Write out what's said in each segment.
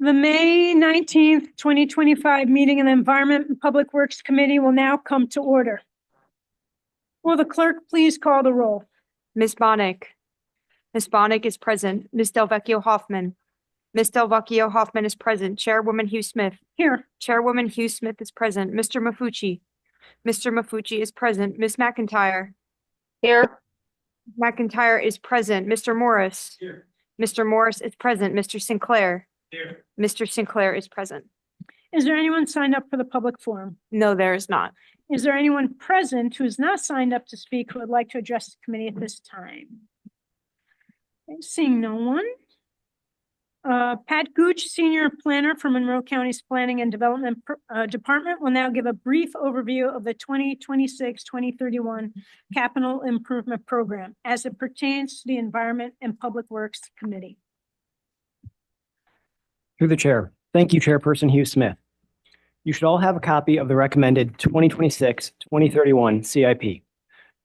The May 19th, 2025 meeting of the Environment and Public Works Committee will now come to order. Will the clerk please call the roll? Ms. Bonnick. Ms. Bonnick is present. Ms. Delvecchio Hoffman. Ms. Delvecchio Hoffman is present. Chairwoman Hughes-Smith. Here. Chairwoman Hughes-Smith is present. Mr. Maffucci. Mr. Maffucci is present. Ms. McIntyre. Here. McIntyre is present. Mr. Morris. Here. Mr. Morris is present. Mr. Sinclair. Here. Mr. Sinclair is present. Is there anyone signed up for the public forum? No, there is not. Is there anyone present who is not signed up to speak who would like to address the committee at this time? Okay, seeing no one. Pat Gooch, Senior Planner for Monroe County's Planning and Development Department, will now give a brief overview of the 2026-2031 Capital Improvement Program as it pertains to the Environment and Public Works Committee. Through the chair. Thank you, Chairperson Hughes-Smith. You should all have a copy of the recommended 2026-2031 CIP.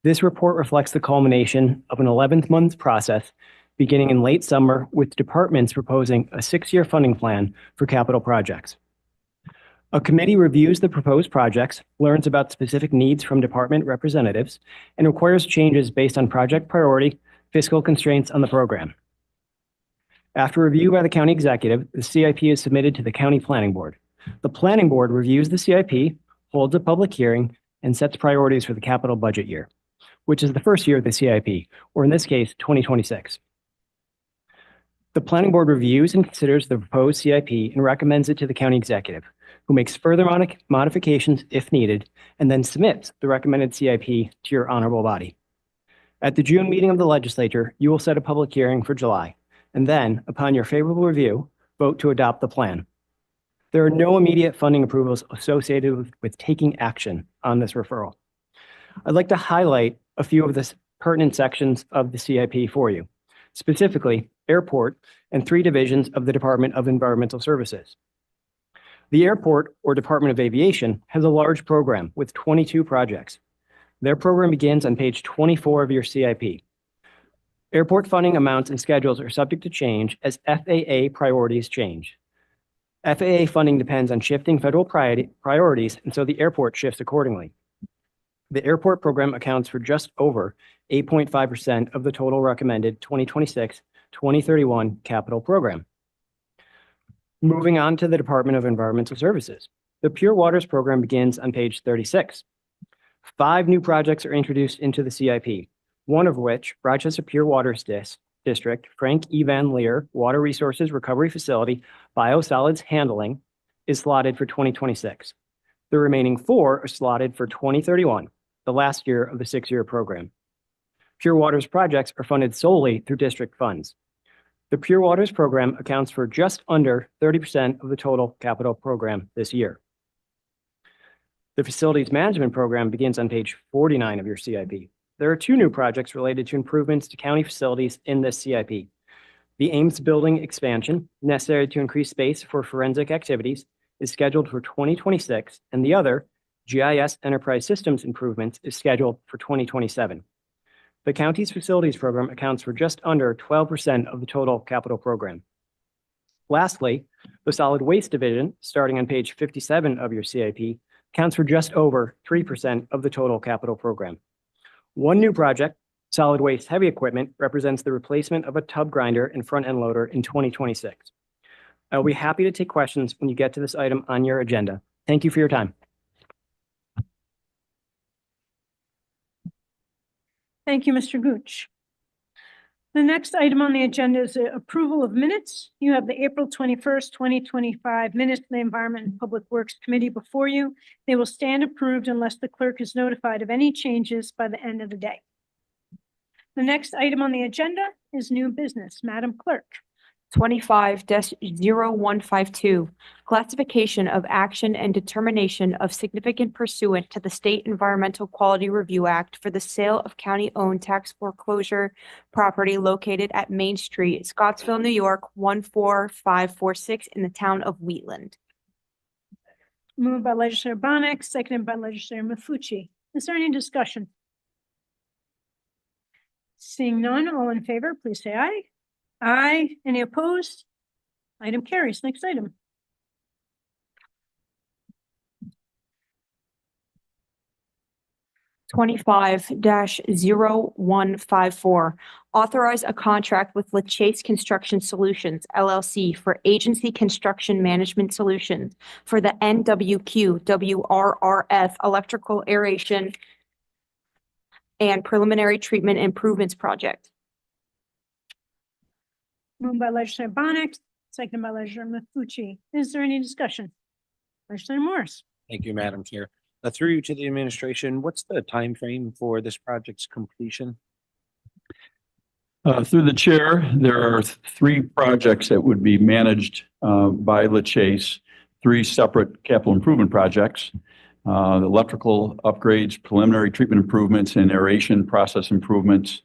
This report reflects the culmination of an 11th-month process beginning in late summer with departments proposing a 6-year funding plan for capital projects. A committee reviews the proposed projects, learns about specific needs from department representatives, and requires changes based on project priority, fiscal constraints on the program. After review by the county executive, the CIP is submitted to the county planning board. The planning board reviews the CIP, holds a public hearing, and sets priorities for the capital budget year, which is the first year of the CIP, or in this case, 2026. The planning board reviews and considers the proposed CIP and recommends it to the county executive, who makes further modifications if needed, and then submits the recommended CIP to your honorable body. At the June meeting of the legislature, you will set a public hearing for July, and then, upon your favorable review, vote to adopt the plan. There are no immediate funding approvals associated with taking action on this referral. I'd like to highlight a few of the pertinent sections of the CIP for you, specifically airport and 3 divisions of the Department of Environmental Services. The airport, or Department of Aviation, has a large program with 22 projects. Their program begins on page 24 of your CIP. Airport funding amounts and schedules are subject to change as FAA priorities change. FAA funding depends on shifting federal priorities, and so the airport shifts accordingly. The airport program accounts for just over 8.5% of the total recommended 2026-2031 capital program. Moving on to the Department of Environmental Services. The Pure Waters program begins on page 36. 5 new projects are introduced into the CIP, one of which, Rochester Pure Waters District, Frank E. Van Leer Water Resources Recovery Facility, Biosolids Handling, is slotted for 2026. The remaining 4 are slotted for 2031, the last year of the 6-year program. Pure Waters projects are funded solely through district funds. The Pure Waters program accounts for just under 30% of the total capital program this year. The Facilities Management program begins on page 49 of your CIP. There are 2 new projects related to improvements to county facilities in this CIP. The Ames building expansion, necessary to increase space for forensic activities, is scheduled for 2026, and the other, GIS Enterprise Systems improvements, is scheduled for 2027. The county's facilities program accounts for just under 12% of the total capital program. Lastly, the Solid Waste Division, starting on page 57 of your CIP, accounts for just over 3% of the total capital program. One new project, Solid Waste Heavy Equipment, represents the replacement of a tub grinder and front-end loader in 2026. I will be happy to take questions when you get to this item on your agenda. Thank you for your time. Thank you, Mr. Gooch. The next item on the agenda is the approval of minutes. You have the April 21st, 2025 minutes of the Environment and Public Works Committee before you. They will stand approved unless the clerk is notified of any changes by the end of the day. The next item on the agenda is new business. Madam Clerk. 25-0152, classification of action and determination of significant pursuant to the State Environmental Quality Review Act for the sale of county-owned tax foreclosure property located at Main Street, Scottsville, New York, 14546 in the town of Wheatland. Moved by Legislator Bonnick, seconded by Legislator Maffucci. Is there any discussion? Seeing none, all in favor, please say aye. Aye. Any opposed? Item carries. Next item. Twenty-five 154. Authorize a contract with LaChase Construction Solutions LLC for agency construction management solutions for the NWQ WRRF electrical aeration and preliminary treatment improvements project. Moved by legislator Bonnet, seconded by legislator Maffucci. Is there any discussion? Legislator Morris. Thank you, Madam Chair. Through to the administration, what's the time frame for this project's completion? Through the chair, there are three projects that would be managed by LaChase, three separate capital improvement projects. The electrical upgrades, preliminary treatment improvements, and aeration process improvements.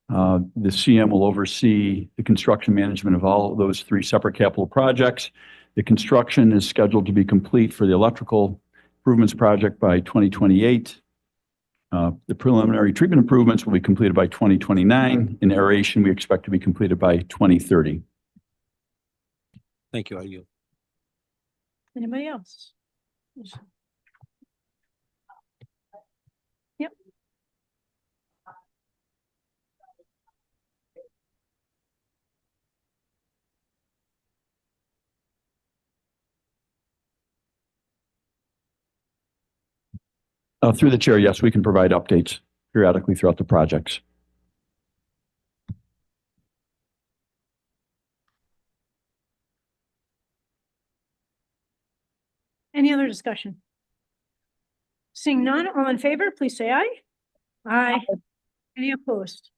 The CM will oversee the construction management of all of those three separate capital projects. The construction is scheduled to be complete for the electrical improvements project by 2028. The preliminary treatment improvements will be completed by 2029. In aeration, we expect to be completed by 2030. Thank you. I yield. Anybody else? Yep. Through the chair, yes, we can provide updates periodically throughout the projects. Any other discussion? Seeing none, all in favor, please say aye. Aye. Any opposed?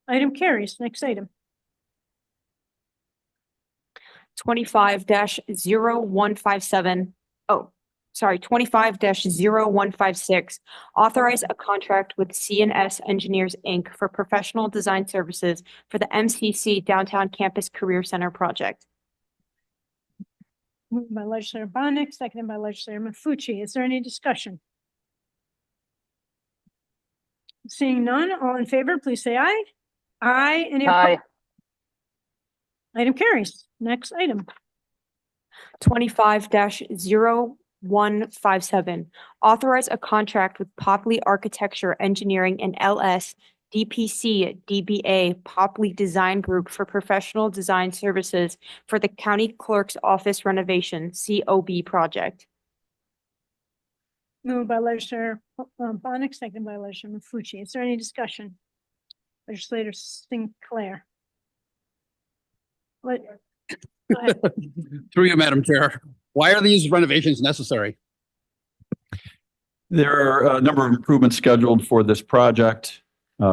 Item carries. Next item. Twenty-five 157. Oh, sorry, 25-0156. Authorize a contract with CNS Engineers, Inc. for professional design services for the MCC Downtown Campus Career Center project. Moved by legislator Bonnet, seconded by legislator Maffucci. Is there any discussion? Seeing none, all in favor, please say aye. Aye. Any opposed? Item carries. Next item. 25-0157. Authorize a contract with Popley Architecture, Engineering, and LS DPC DBA Popley Design Group for professional design services for the County Clerk's Office renovation COB project. Moved by legislator Bonnet, seconded by legislator Maffucci. Is there any discussion? Legislator Sinclair. Go ahead. Through you, Madam Chair. Why are these renovations necessary? There are a number of improvements scheduled for this project.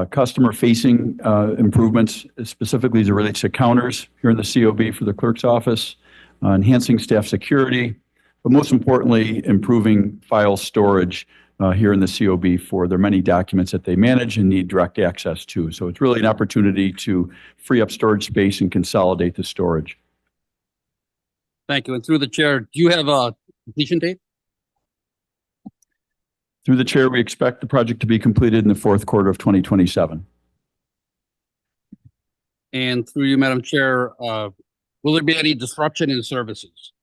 Customer-facing improvements, specifically as it relates to counters here in the COB for the clerk's office, enhancing staff security, but most importantly, improving file storage here in the COB for their many documents that they manage and need direct access to. So it's really an opportunity to free up storage space and consolidate the storage. Thank you. And through the chair, do you have a completion date? Through the chair, we expect the project to be completed in the fourth quarter of 2027. And through you, Madam Chair, will there be any disruption in services?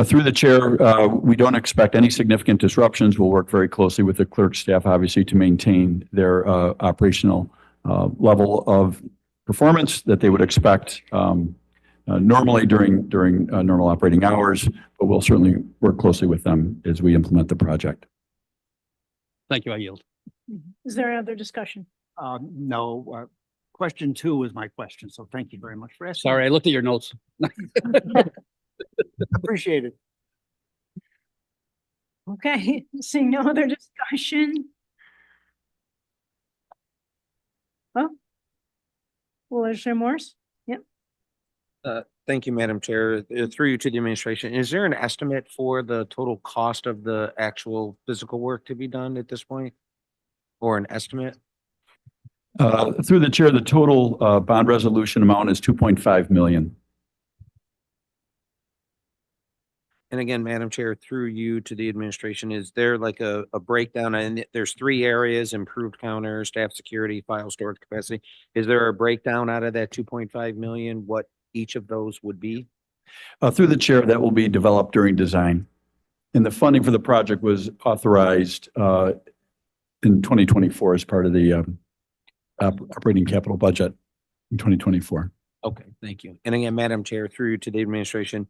Through the chair, we don't expect any significant disruptions. We'll work very closely with the clerk staff, obviously, to maintain their operational level of performance that they would expect normally during normal operating hours, but we'll certainly work closely with them as we implement the project. Thank you. I yield. Is there any other discussion? No, question 2 was my question, so thank you very much for asking. Sorry, I looked at your notes. Appreciate it. Okay, seeing no other discussion. Oh. Well, Legislator Morris? Yep. Thank you, Madam Chair. Through you to the administration, is there an estimate for the total cost of the actual physical work to be done at this point? Or an estimate? Through the chair, the total bond resolution amount is $2.5 million. And again, Madam Chair, through you to the administration, is there like a breakdown? And there's three areas: improved counter, staff security, file storage capacity. Is there a breakdown out of that 2.5 million, what each of those would be? Through the chair, that will be developed during design. And the funding for the project was authorized in 2024 as part of the operating capital budget in 2024. Okay, thank you. And again, Madam Chair, through you to the administration,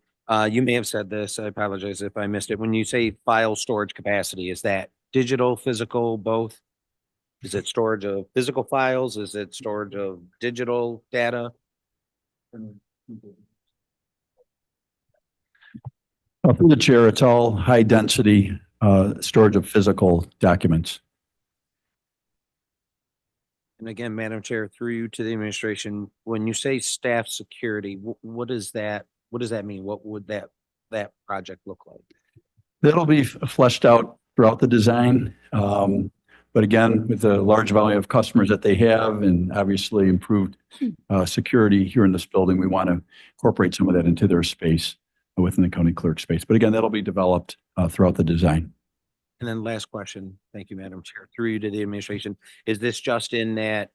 you may have said this, I apologize if I missed it. When you say file storage capacity, is that digital, physical, both? Is it storage of physical files? Is it storage of digital data? Through the chair, it's all high density storage of physical documents. And again, Madam Chair, through you to the administration, when you say staff security, what is that? What does that mean? What would that project look like? That'll be fleshed out throughout the design. But again, with the large volume of customers that they have and obviously improved security here in this building, we want to incorporate some of that into their space within the county clerk space. But again, that'll be developed throughout the design. And then last question, thank you, Madam Chair, through you to the administration. Is this just in that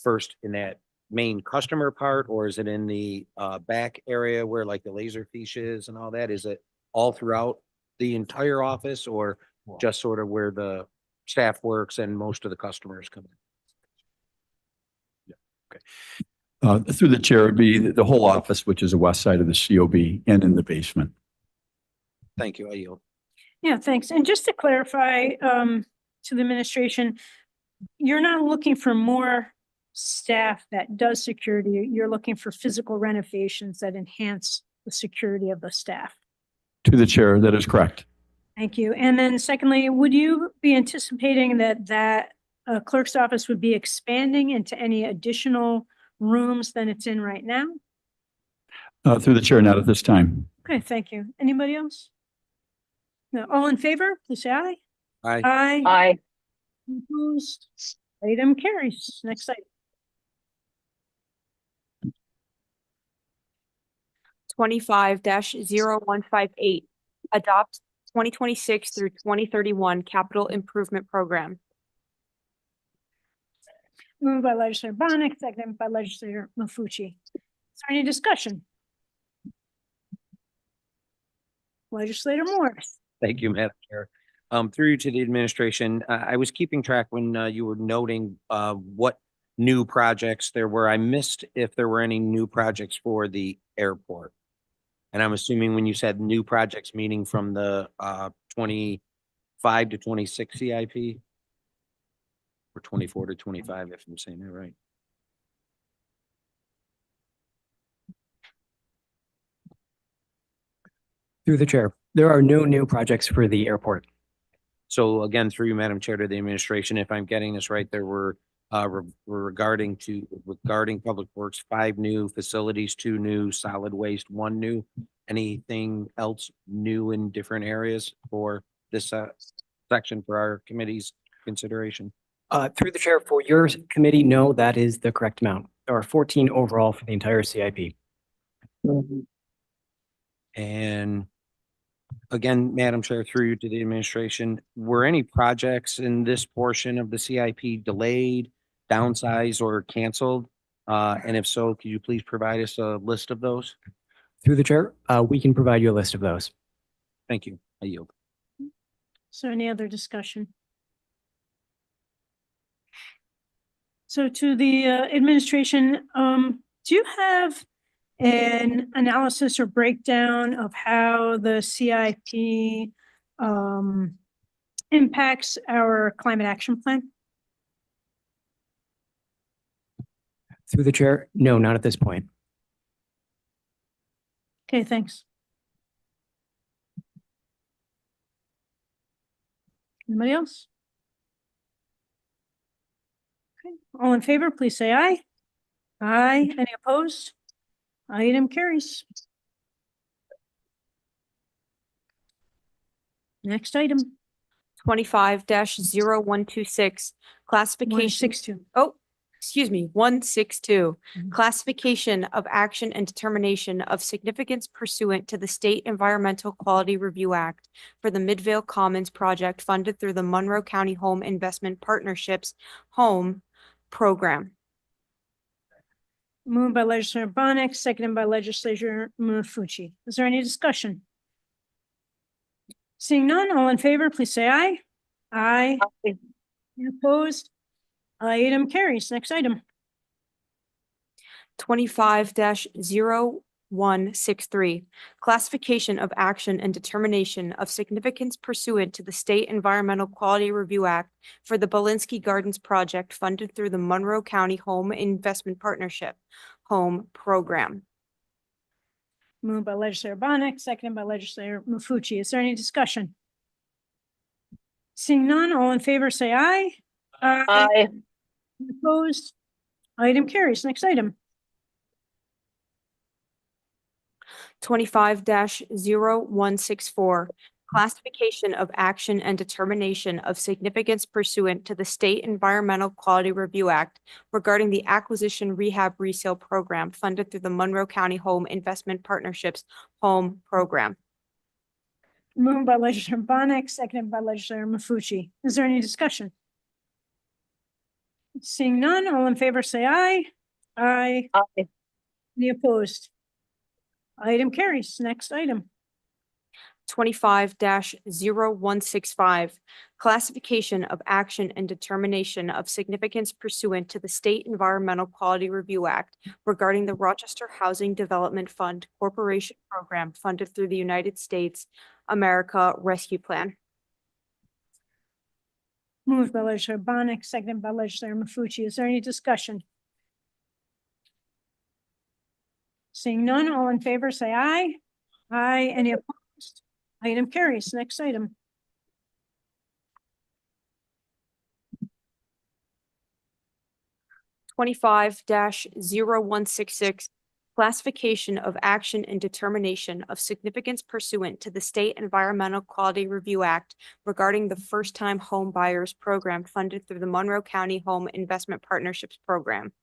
first in that main customer part, or is it in the back area where like the laser fiche is and all that? Is it all throughout the entire office, or just sort of where the staff works and most of the customers come in? Through the chair, would be the whole office, which is the west side of the COB and in the basement. Thank you, I yield. Yeah, thanks. And just to clarify, to the administration, you're not looking for more staff that does security. You're looking for physical renovations that enhance the security of the staff. To the chair, that is correct. Thank you. And then secondly, would you be anticipating that clerk's office would be expanding into any additional rooms than it's in right now? Through the chair, not at this time. Okay, thank you. Anybody else? No, all in favor, please say aye. Aye. Aye. Aye. Opposed? Item carries. Next item. 25-0158, adopt 2026 through 2031 capital improvement program. Moved by legislator Bonnet, seconded by legislator Maffucci. Is there any discussion? Legislator Morris. Thank you, Madam Chair. Through you to the administration, I was keeping track when you were noting what new projects there were. I missed if there were any new projects for the airport. And I'm assuming when you said new projects, meaning from the 25 to 26 CIP? Or 24 to 25, if I'm saying that right. Through the chair, there are no new projects for the airport. So again, through you, Madam Chair, to the administration, if I'm getting this right, there were regarding Public Works, 5 new facilities, 2 new, solid waste, 1 new. Anything else new in different areas for this section for our committee's consideration? Through the chair, for your committee, no, that is the correct amount. There are 14 overall for the entire CIP. And again, Madam Chair, through you to the administration, were any projects in this portion of the CIP delayed, downsized, or canceled? And if so, could you please provide us a list of those? Through the chair, we can provide you a list of those. Thank you. I yield. Is there any other discussion? So to the administration, do you have an analysis or breakdown of how the CIP impacts our climate action plan? Through the chair, no, not at this point. Okay, thanks. Anybody else? Okay, all in favor, please say aye. Aye. Any opposed? Item carries. Next item, 25-0126, classification. 162. Oh, 162, Mhm. classification of action and determination of significance pursuant to the State Environmental Quality Review Act for the Midvale Commons project funded through the Monroe County Home Investment Partnerships Home Program. Moved by legislator Bonnet, seconded by legislator Maffucci. Is there any discussion? Seeing none, all in favor, please say aye. Aye. Any opposed? Item carries. Next item. 25-0163, classification of action and determination of significance pursuant to the State Environmental Quality Review Act for the Belinsky Gardens project funded through the Monroe County Home Investment Partnership Home Program. Moved by legislator Bonnet, seconded by legislator Maffucci. Is there any discussion? Seeing none, all in favor, say aye. Aye. Opposed? Item carries. Next item. 25-0164, classification of action and determination of significance pursuant to the State Environmental Quality Review Act regarding the acquisition rehab resale program funded through the Monroe County Home Investment Partnerships Home Program. Moved by legislator Bonnet, seconded by legislator Maffucci. Is there any discussion? Seeing none, all in favor, say aye. Aye. Any opposed? Item carries. Next item. 25-0165, classification of action and determination of significance pursuant to the State Environmental Quality Review Act regarding the Rochester Housing Development Fund Corporation Program funded through the United States America Rescue Plan. Moved by legislator Bonnet, seconded by legislator Maffucci. Is there any discussion? Seeing none, all in favor, say aye. Aye. Any opposed? Item carries. Next item. 25-0166, classification of action and determination of significance pursuant to the State Environmental Quality Review Act regarding the first-time home buyers program funded through the Monroe County Home Investment Partnerships Program.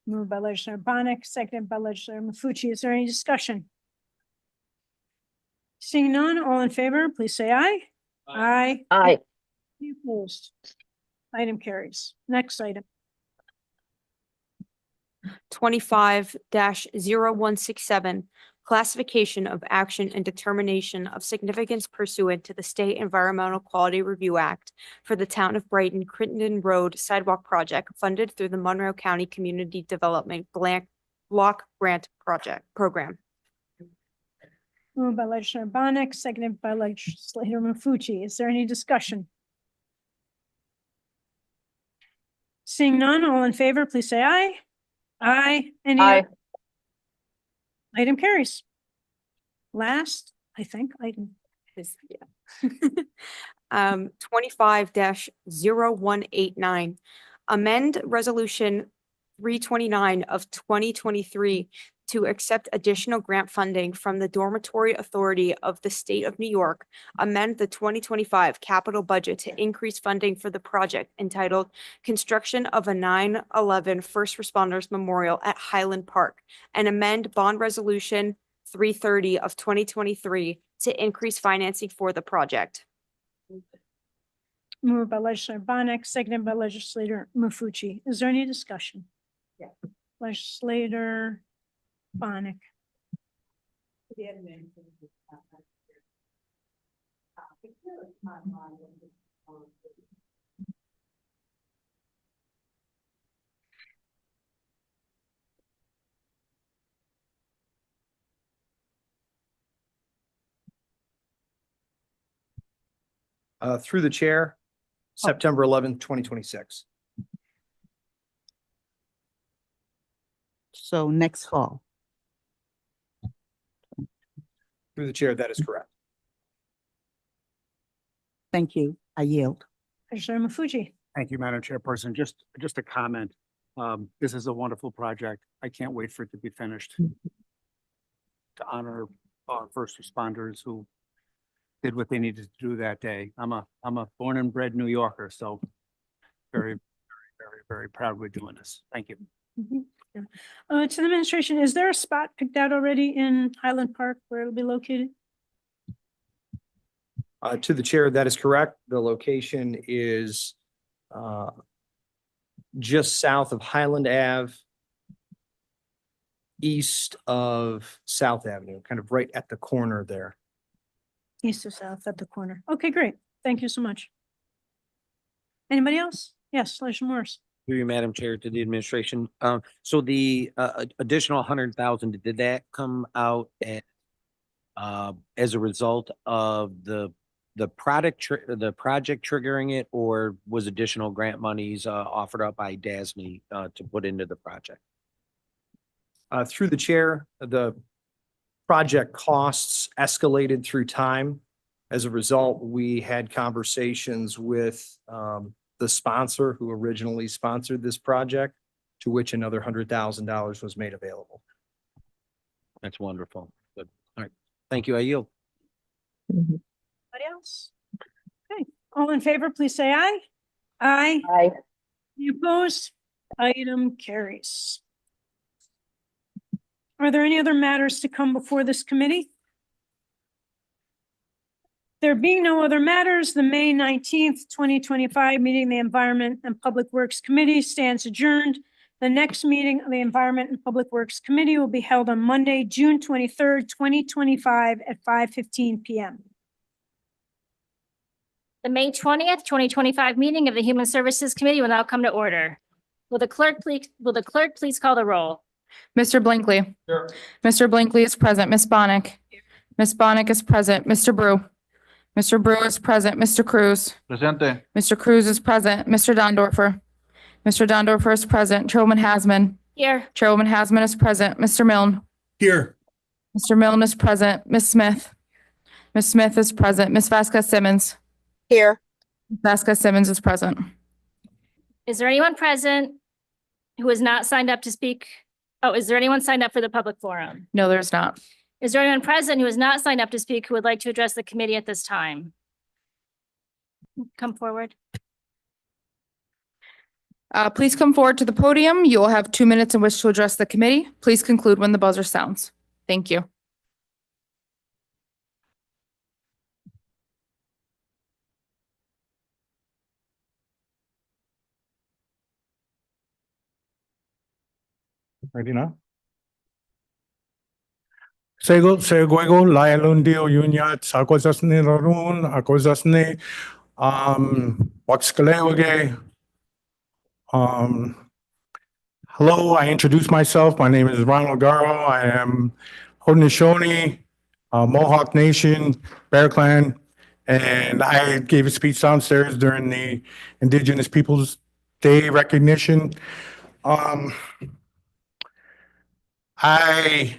Moved by legislator Bonnet, seconded by legislator Maffucci. Is there any discussion? Seeing none, all in favor, please say aye. Aye. Aye. Any opposed? Item carries. Next item. 25-0167, classification of action and determination of significance pursuant to the State Environmental Quality Review Act for the Town of Brighton Crittenden Road Sidewalk Project funded through the Monroe County Community Development Block Grant Program. Moved by legislator Bonnet, seconded by legislator Maffucci. Is there any discussion? Seeing none, all in favor, please say aye. Aye. Any? Aye. Item carries. Last, I think, item. 25-0189, amend Resolution 329 of 2023 to accept additional grant funding from the Dormitory Authority of the State of New York, amend the 2025 capital budget to increase funding for the project entitled Construction of a 9/11 First Responders Memorial at Highland Park, and amend Bond Resolution 330 of 2023 to increase financing for the project. Moved by legislator Bonnet, seconded by legislator Maffucci. Is there any discussion? Yeah. Legislator Bonnet. Through the chair, September 11th, 2026. So next fall. Through the chair, that is correct. Thank you. I yield. Legislator Maffucci. Thank you, Madam Chairperson. Just a comment. This is a wonderful project. I can't wait for it to be finished. To honor our first responders who did what they needed to do that day. I'm a born and bred New Yorker, so very, very, very very, very proud we're doing this. Thank you. Mhm. Yeah. To the administration, is there a spot picked out already in Highland Park where it'll be located? To the chair, that is correct. The location is just south of Highland Ave, east of South Avenue, kind of right at the corner there. East or south at the corner. Okay, great. Thank you so much. Anybody else? Yes, Legislator Morris. Through you, Madam Chair, to the administration. So the additional 100,000, did that come out as a result of the project triggering it, or was additional grant monies offered up by DASNY to put into the project? Through the chair, the project costs escalated through time. As a result, we had conversations with the sponsor who originally sponsored this project, to which another $100,000 was made available. That's wonderful. Good. All right. Thank you. I yield. Anybody else? Okay, all in favor, please say aye. Aye. Aye. Any opposed? Item carries. Are there any other matters to come before this committee? There being no other matters, the May 19th, 2025 meeting of the Environment and Public Works Committee stands adjourned. The next meeting of the Environment and Public Works Committee will be held on Monday, June 23rd, 2025 at 5:15 p.m. The May 20th, 2025 meeting of the Human Services Committee will now come to order. Will the clerk please call the roll? Mr. Blankley. Mr. Blankley is present. Ms. Bonnick. Ms. Bonnick is present. Mr. Brew. Mr. Brew is present. Mr. Cruz. Presente. Mr. Cruz is present. Mr. Dondorfer. Mr. Dondorfer is present. Chairwoman Hasman. Here. Chairwoman Hasman is present. Mr. Milne. Here. Mr. Milne is present. Ms. Smith. Ms. Smith is present. Ms. Vasquez Simmons. Here. Ms. Vasquez Simmons is present. Is there anyone present who is not signed up to speak? Oh, is there anyone signed up for the public forum? No, there's not. Is there anyone present who is not signed up to speak who would like to address the committee at this time? Come forward. Please come forward to the podium. You will have 2 minutes in which to address the committee. Please conclude when the buzzer sounds. Thank you. Ready now? Seguego, Laelundio, Uniat, Sakozasne Rarun, Akozasne, Waxkalewage. Hello, I introduce myself. My name is Ronald Garo. I am Haudenosaunee, Mohawk Nation, Bear Clan, and I gave a speech downstairs during the Indigenous Peoples Day recognition. I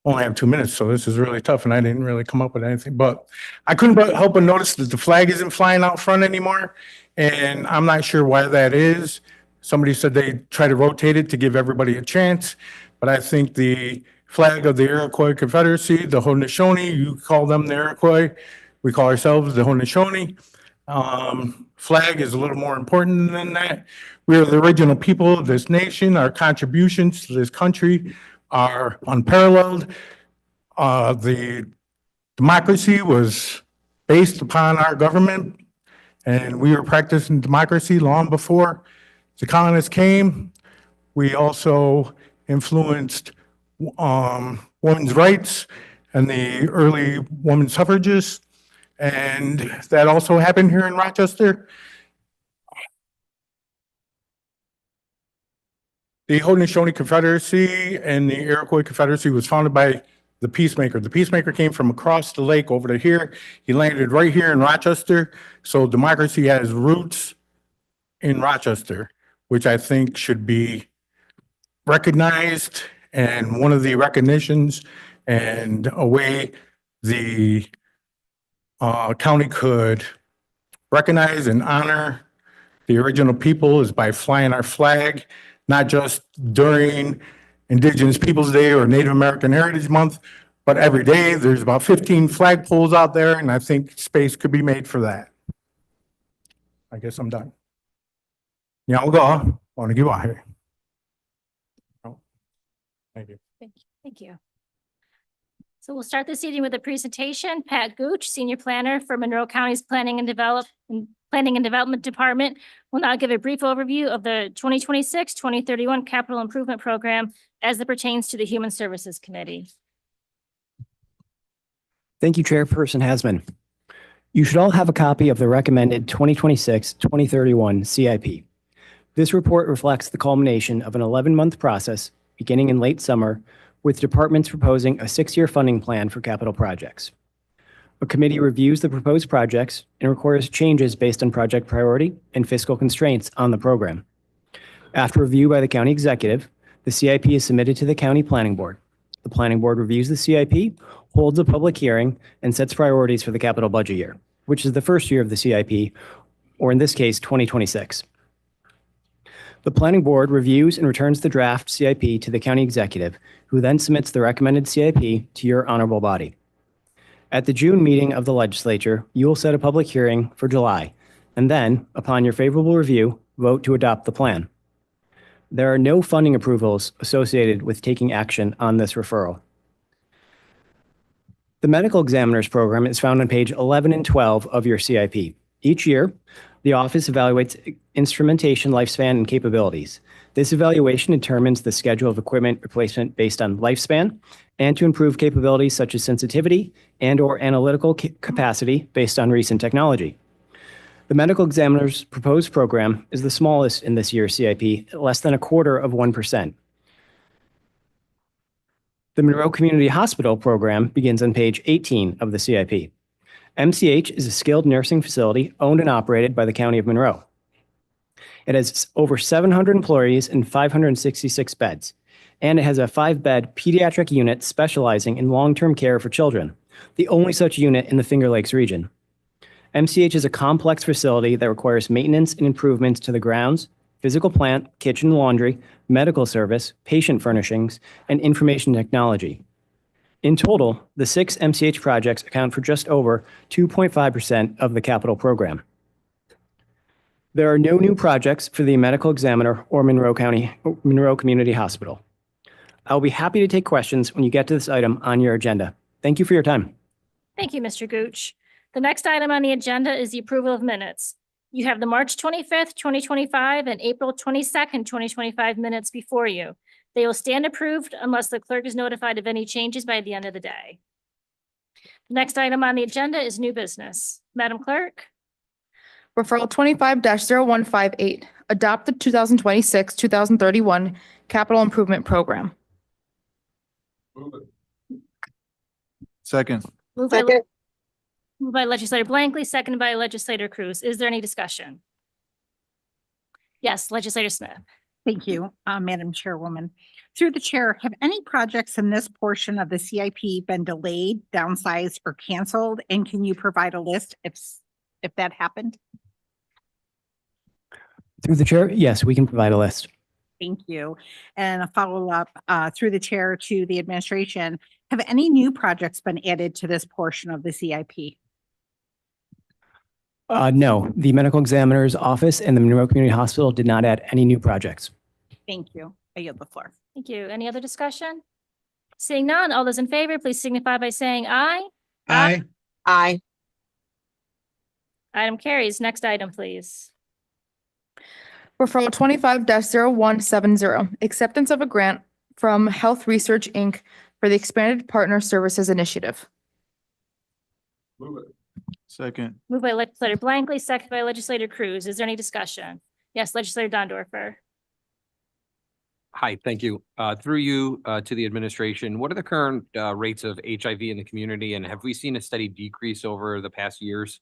only have 2 minutes, so this is really tough, and I didn't really come up with anything, but I couldn't help but notice that the flag isn't flying out front anymore, and I'm not sure why that is. Somebody said they try to rotate it to give everybody a chance, but I think the flag of the Iroquois Confederacy, the Haudenosaunee, you call them the Iroquois, we call ourselves the Haudenosaunee. Flag is a little more important than that. We are the original people of this nation. Our contributions to this country are unparalleled. The democracy was based upon our government, and we were practicing democracy long before the colonists came. We also influenced women's rights and the early women's suffragists, and that also happened here in Rochester. The Haudenosaunee Confederacy and the Iroquois Confederacy was founded by the Peacemaker. The Peacemaker came from across the lake over to here. He landed right here in Rochester. So democracy has roots in Rochester, which I think should be recognized. And one of the recognitions and a way the county could recognize and honor the original people is by flying our flag, not just during Indigenous Peoples Day or Native American Heritage Month, but every day. There's about 15 flagpoles out there, and I think space could be made for that. I guess I'm done. y'all go. Want to give out here. Oh, thank you. Thank you. So we'll start this evening with a presentation. Pat Gooch, Senior Planner for Monroe County's Planning and Development Department, will now give a brief overview of the 2026-2031 Capital Improvement Program as it pertains to the Human Services Committee. Thank you, Chairperson Hasman. You should all have a copy of the recommended 2026-2031 CIP. This report reflects the culmination of an 11-month process beginning in late summer, with departments proposing a 6-year funding plan for capital projects. A committee reviews the proposed projects and requires changes based on project priority and fiscal constraints on the program. After review by the county executive, the CIP is submitted to the county planning board. The planning board reviews the CIP, holds a public hearing, and sets priorities for the capital budget year, which is the first year of the CIP, or in this case, 2026. The planning board reviews and returns the draft CIP to the county executive, who then submits the recommended CIP to your honorable body. At the June meeting of the legislature, you will set a public hearing for July, and then, upon your favorable review, vote to adopt the plan. There are no funding approvals associated with taking action on this referral. The medical examiner's program is found on page 11 and 12 of your CIP. Each year, the office evaluates instrumentation lifespan and capabilities. This evaluation determines the schedule of equipment replacement based on lifespan and to improve capabilities such as sensitivity and/or analytical capacity based on recent technology. The medical examiner's proposed program is the smallest in this year's CIP, at less than 1/4%. The Monroe Community Hospital program begins on page 18 of the CIP. MCH is a skilled nursing facility owned and operated by the County of Monroe. It has over 700 employees and 566 beds, and it has a 5-bed pediatric unit specializing in long-term care for children, the only such unit in the Finger Lakes region. MCH is a complex facility that requires maintenance and improvements to the grounds, physical plant, kitchen, laundry, medical service, patient furnishings, and information technology. In total, the 6 MCH projects account for just over 2.5% of the capital program. There are no new projects for the medical examiner or Monroe Community Hospital. I'll be happy to take questions when you get to this item on your agenda. Thank you for your time. Thank you, Mr. Gooch. The next item on the agenda is the approval of minutes. You have the March 25th, 2025 and April 22nd, 2025 minutes before you. They will stand approved unless the clerk is notified of any changes by the end of the day. The next item on the agenda is new business. Madam Clerk? Referral 25-0158, adopt the 2026-2031 Capital Improvement Program. Second. Moved by Legislator Blankley, seconded by Legislator Cruz. Is there any discussion? Yes, Legislator Smith. Thank you, Madam Chairwoman. Through the chair, have any projects in this portion of the CIP been delayed, downsized, or canceled? And can you provide a list if that happened? Through the chair, yes, we can provide a list. Thank you. And a follow-up through the chair to the administration. Have any new projects been added to this portion of the CIP? No, the medical examiner's office and the Monroe Community Hospital did not add any new projects. Thank you. I yield the floor. Thank you. Any other discussion? Seeing none, all those in favor, please signify by saying aye. Aye. Aye. Item carries. Next item, please. Referral 25-0170, acceptance of a grant from Health Research, Inc. for the Expanded Partner Services Initiative. Second. Moved by Legislator Blankley, seconded by Legislator Cruz. Is there any discussion? Yes, Legislator Dondorfer. Hi, thank you. Through you to the administration, what are the current rates of HIV in the community, and have we seen a steady decrease over the past years?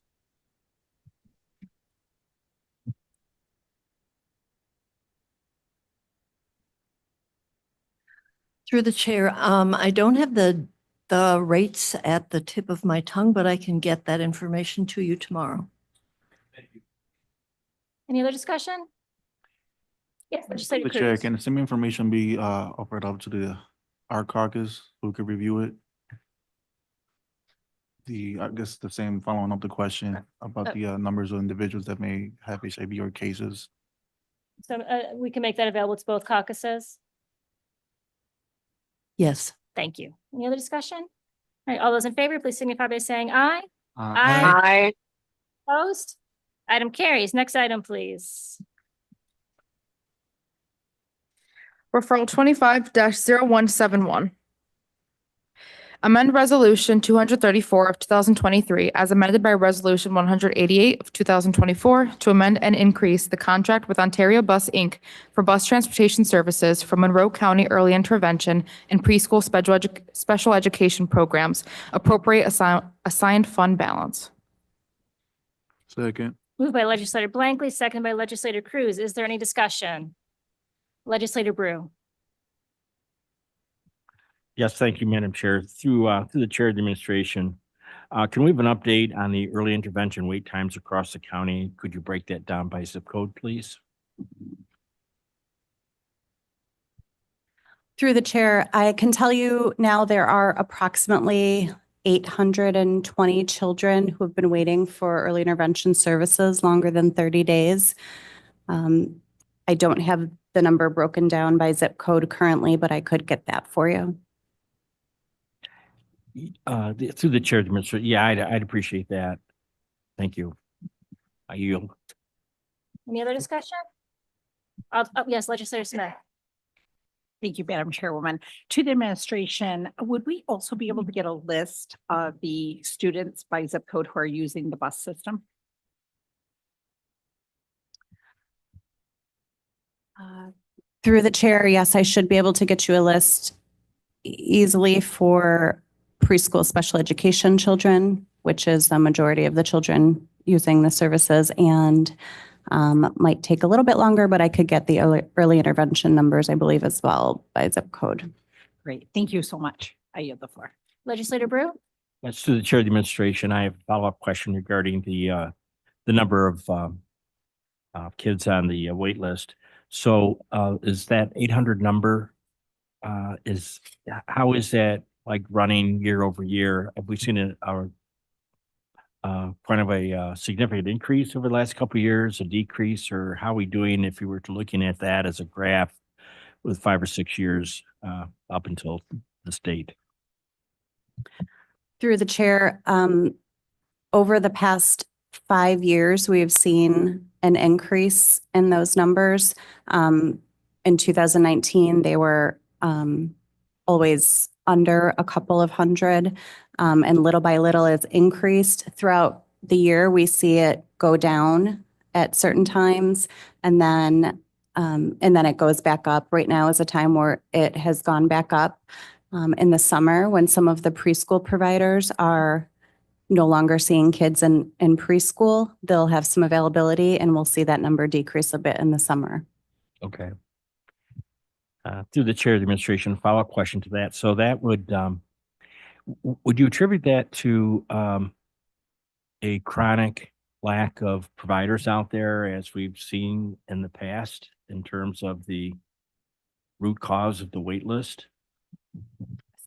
Through the chair, I don't have the rates at the tip of my tongue, but I can get that information to you tomorrow. Any other discussion? Yes, Legislator The chair, Cruz. can some information be offered up to our caucus so we could review it? I guess the same following up the question about the numbers of individuals that may have HIV or cases. So we can make that available to both caucuses. Yes. Thank you. Any other discussion? All right, all those in favor, please signify by saying aye. Aye. Opposed? Item carries. Next item, please. Referral 25-0171. Amend Resolution 234 of 2023 as amended by Resolution 188 of 2024 to amend and increase the contract with Ontario Bus, Inc. for bus transportation services for Monroe County Early Intervention and Preschool Special Education Programs, appropriate assigned fund balance. Second. Moved by Legislator Blankley, seconded by Legislator Cruz. Is there any discussion? Legislator Brew. Yes, thank you, Madam Chair. Through the Chair of the Administration, can we have an update on the early intervention wait times across the county? Could you break that down by zip code, please? Through the chair, I can tell you now there are approximately 820 children who have been waiting for early intervention services longer than 30 days. I don't have the number broken down by zip code currently, but I could get that for you. Through the Chair of the Administration, yeah, I'd appreciate that. Thank you. I yield. Any other discussion? Yes, Legislator Smith. Thank you, Madam Chairwoman. To the administration, would we also be able to get a list of the students by zip code who are using the bus system? Through the chair, yes, I should be able to get you a list easily for preschool special education children, which is the majority of the children using the services, and might take a little bit longer, but I could get the early intervention numbers, I believe, as well by zip code. Great. Thank you so much. I yield the floor. Legislator Brew. That's to the Chair of the Administration. I have a follow-up question regarding the number of kids on the wait list. So is that 800 number, how is that like running year over year? Have we seen a kind of a significant increase over the last couple of years, a decrease, or how are we doing if you were to looking at that as a graph with 5 or 6 years up until this date? Through the chair, over the past 5 years, we have seen an increase in those numbers. In 2019, they were always under a couple of hundred, and little by little it's increased throughout the year. We see it go down at certain times, and then it goes back up. Right now is a time where it has gone back up in the summer when some of the preschool providers are no longer seeing kids in preschool. They'll have some availability, and we'll see that number decrease a bit in the summer. Okay. Through the Chair of the Administration, follow-up question to that. So that would you attribute that to a chronic lack of providers out there, as we've seen in the past, in terms of the root cause of the wait list?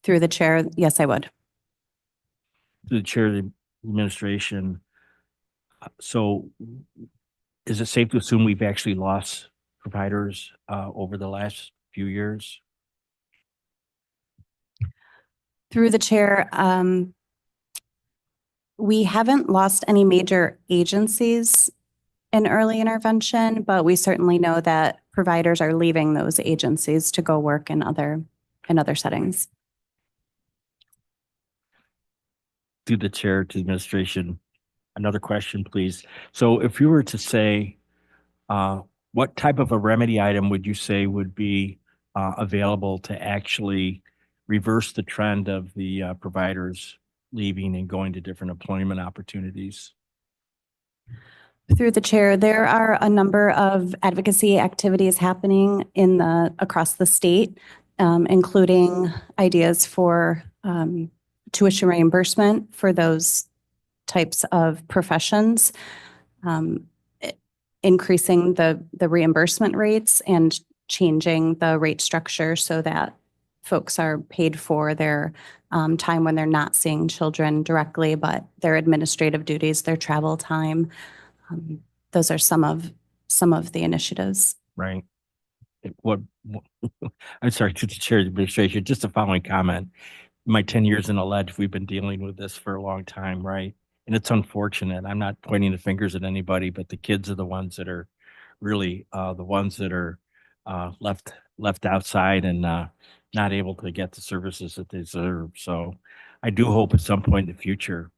Through the chair, yes, I would. To the Chair of the Administration, so is it safe to assume we've actually lost providers over the last few years? Through the chair, we haven't lost any major agencies in early intervention, but we certainly know that providers are leaving those agencies to go work in other settings. Through the Chair to the Administration, another question, please. So if you were to say, what type of a remedy item would you say would be available to actually reverse the trend of the providers leaving and going to different employment opportunities? Through the chair, there are a number of advocacy activities happening across the state, including ideas for tuition reimbursement for those types of professions, increasing the reimbursement rates and changing the rate structure so that folks are paid for their time when they're not seeing children directly, but their administrative duties, their travel time. Those are some of the initiatives. right? I'm sorry, to the chair of the administration, just a following comment. My 10 years in the ledge, we've been dealing with this for a long time, right? And it's unfortunate. I'm not pointing the fingers at anybody, but the kids are the ones that are really the ones that are left outside and not able to get the services that they deserve. So I do hope at some point in the future,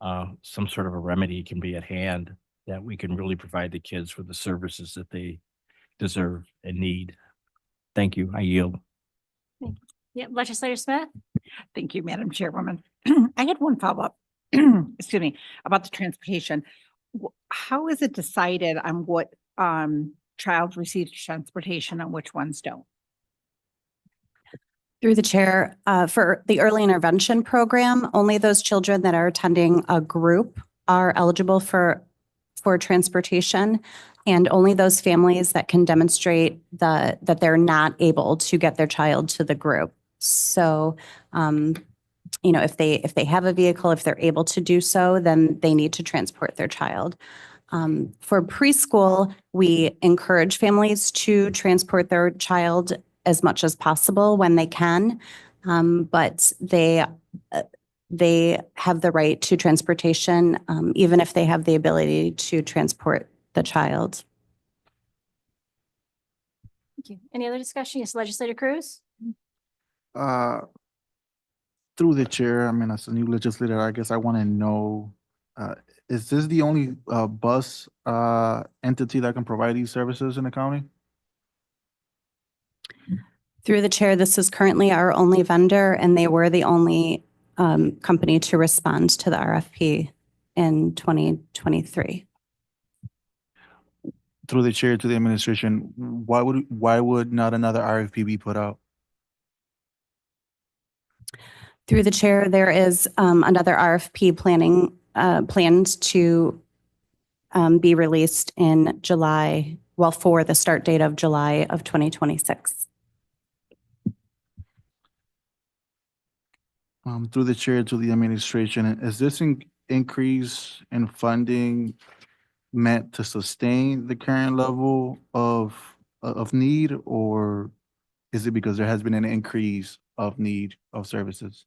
some sort of a remedy can be at hand that we can really provide the kids with the services that they deserve and need. Thank you. I yield. Yep, Legislator Smith? Thank you, Madam Chairwoman. I had one follow-up, excuse me, about the transportation. How is it decided on what child receives transportation and which ones don't? Through the chair, for the early intervention program, only those children that are attending a group are eligible for transportation, and only those families that can demonstrate that they're not able to get their child to the group. So, if they have a vehicle, if they're able to do so, then they need to transport their child. For preschool, we encourage families to transport their child as much as possible when they can, but they have the right to transportation, even if they have the ability to transport the child. Thank you. Any other discussion? Yes, Legislator Cruz? Through the chair, I mean, as a new legislator, I guess I want to know, is this the only bus entity that can provide these services in the county? Through the chair, this is currently our only vendor, and they were the only company to respond to the RFP in 2023. Through the chair to the administration, why would not another RFP be put out? Through the chair, there is another RFP planned to be released in July, for the start date of July of 2026. Through the chair to the administration, is this increase in funding meant to sustain the current level of need, or is it because there has been an increase of need of services?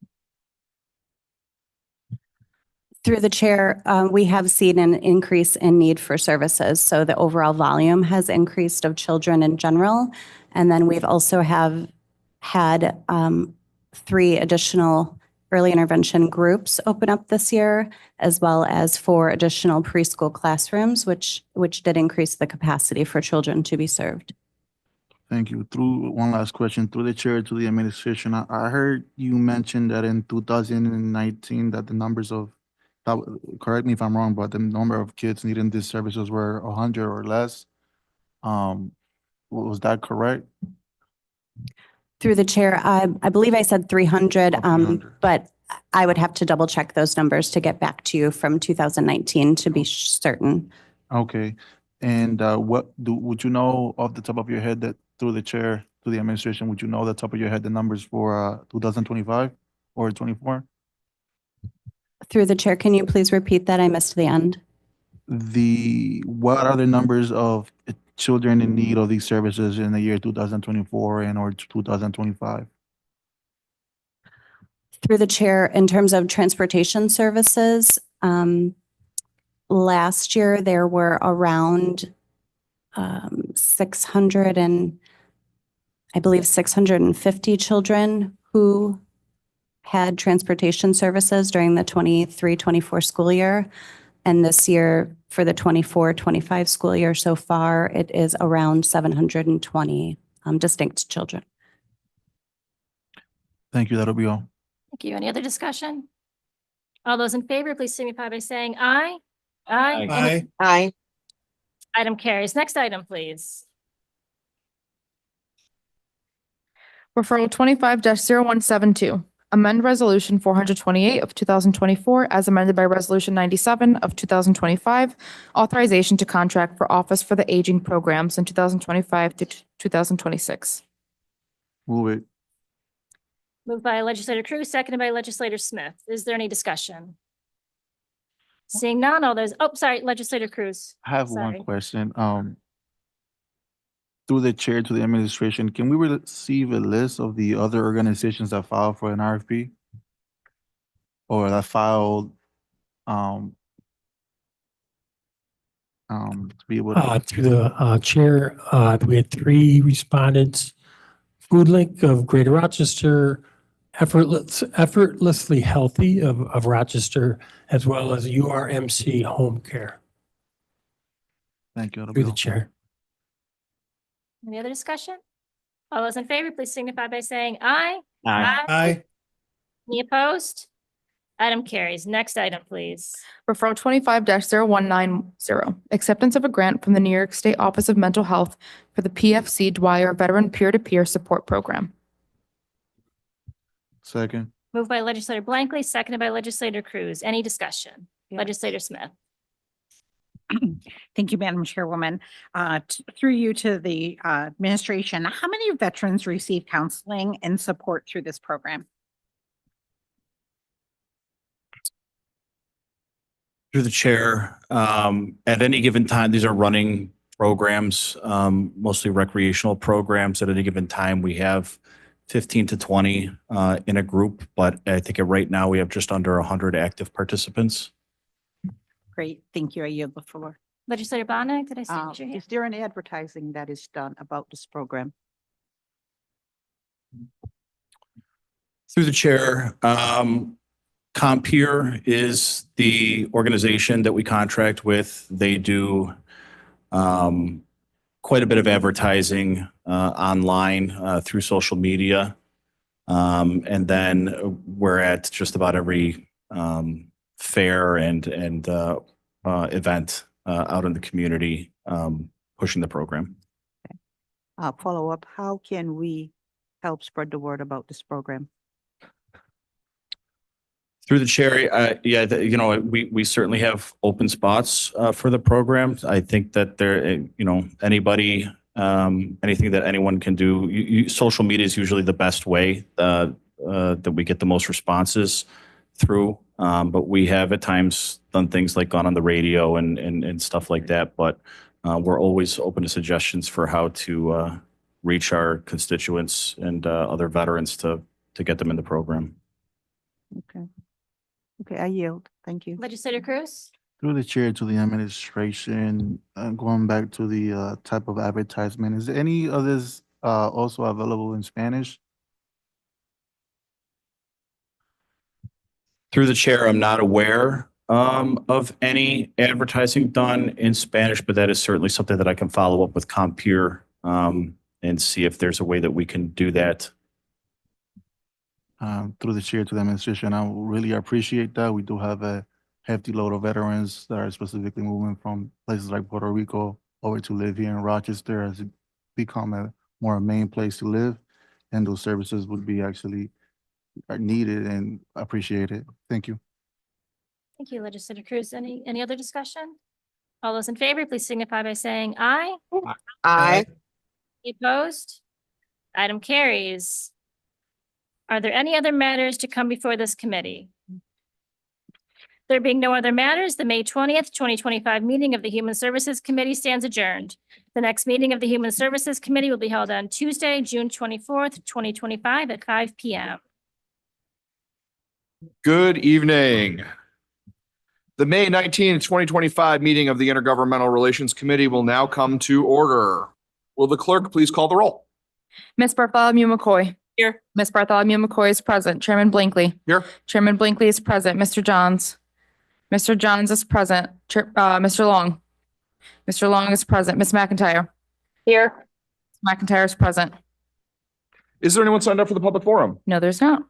Through the chair, we have seen an increase in need for services. So the overall volume has increased of children in general. And then we've also had 3 additional early intervention groups open up this year, as well as 4 additional preschool classrooms, which did increase the capacity for children to be served. Thank you. Through one last question, through the chair to the administration, I heard you mention that in 2019 that the numbers of, correct me if I'm wrong, but the number of kids needing these services were 100 or less. Was that correct? Through the chair, I believe I said 300, 300. but I would have to double check those numbers to get back to you from 2019 to be certain. Okay. And would you know off the top of your head that through the chair to the administration, would you know the top of your head the numbers for 2025 or 24? Through the chair, can you please repeat that? I missed the end. What are the numbers of children in need of these services in the year 2024 and or 2025? Through the chair, in terms of transportation services, last year there were around 650 children who had transportation services during the 23-24 school year. And this year, for the 24-25 school year so far, it is around 720 distinct children. Thank you. That'll be all. Thank you. Any other discussion? All those in favor, please signify by saying aye. Aye. Any- Aye. Item carries. Next item, please. Referral 25-0172. Amend Resolution 428 of 2024 as amended by Resolution 97 of 2025, authorization to contract for Office for the Aging programs in 2025 to 2026. Move it. Moved by Legislator Cruz, seconded by Legislator Smith. Is there any discussion? Seeing none, all those, Legislator Cruz. I have Sorry. one question. through the chair to the administration, can we receive a list of the other organizations that filed for an RFP? Or that filed, to be able to, Through the chair, we had 3 respondents. Food Link of Greater Rochester, Effortlessly Healthy of Rochester, as well as URMC Home Care. thank you. That'll Through be the all. chair. Any other discussion? All those in favor, please signify by saying aye. Aye. Any opposed? Item carries. Next item, please. Referral 25-0190, acceptance of a grant from the New York State Office of Mental Health for the PFC Dwyer Veteran Peer-to-Peer Support Program. Second. Moved by legislator Blankley, seconded by legislator Cruz. Any discussion? Legislator Smith. Thank you, Madam Chairwoman. Through you to the administration, how many veterans receive counseling and support through this program? Through the chair, at any given time, these are running programs, mostly recreational programs. At any given time, we have 15 to 20 in a group, but I think right now we have just under 100 active participants. Great, thank you. I yield the floor. Legislator Bonnet, did I see your hand? Is there any advertising that is done about this program? Through the chair, Compeer is the organization that we contract with. They do quite a bit of advertising online through social media. And then we're at just about every fair and event out in the community pushing the program. Follow up, how can we help spread the word about this program? Through the chair, we certainly have open spots for the program. I think that anybody, anything that anyone can do, social media is usually the best way that we get the most responses through. But we have at times done things like gone on the radio and stuff like that. But we're always open to suggestions for how to reach our constituents and other veterans to get them in the program. Okay. Okay, I yield. Thank you. Legislator Cruz? Through the chair to the administration, going back to the type of advertisement, is any of this also available in Spanish? Through the chair, I'm not aware of any advertising done in Spanish, but that is certainly something that I can follow up with Compeer and see if there's a way that we can do that. Through the chair to the administration, I really appreciate that. We do have a hefty load of veterans that are specifically moving from places like Puerto Rico over to live here in Rochester as it become a more main place to live. And those services would be actually are needed and appreciated. Thank you. Thank you, Legislator Cruz. Any other discussion? All those in favor, please signify by saying aye. Aye. Any opposed? Item carries. Are there any other matters to come before this committee? There being no other matters, the May 20th, 2025 meeting of the Human Services Committee stands adjourned. The next meeting of the Human Services Committee will be held on Tuesday, June 24th, 2025 at 5 p.m. Good evening. The May 19th, 2025 meeting of the Intergovernmental Relations Committee will now come to order. Will the clerk please call the roll? Ms. Bartholomew McCoy. Here. Ms. Bartholomew McCoy is present. Chairman Blankley. Here. Chairman Blankley is present. Mr. Johns. Mr. Johns is present. Mr. Long. Mr. Long is present. Ms. McIntyre. Here. McIntyre is present. Is there anyone signed up for the public forum? No, there's not.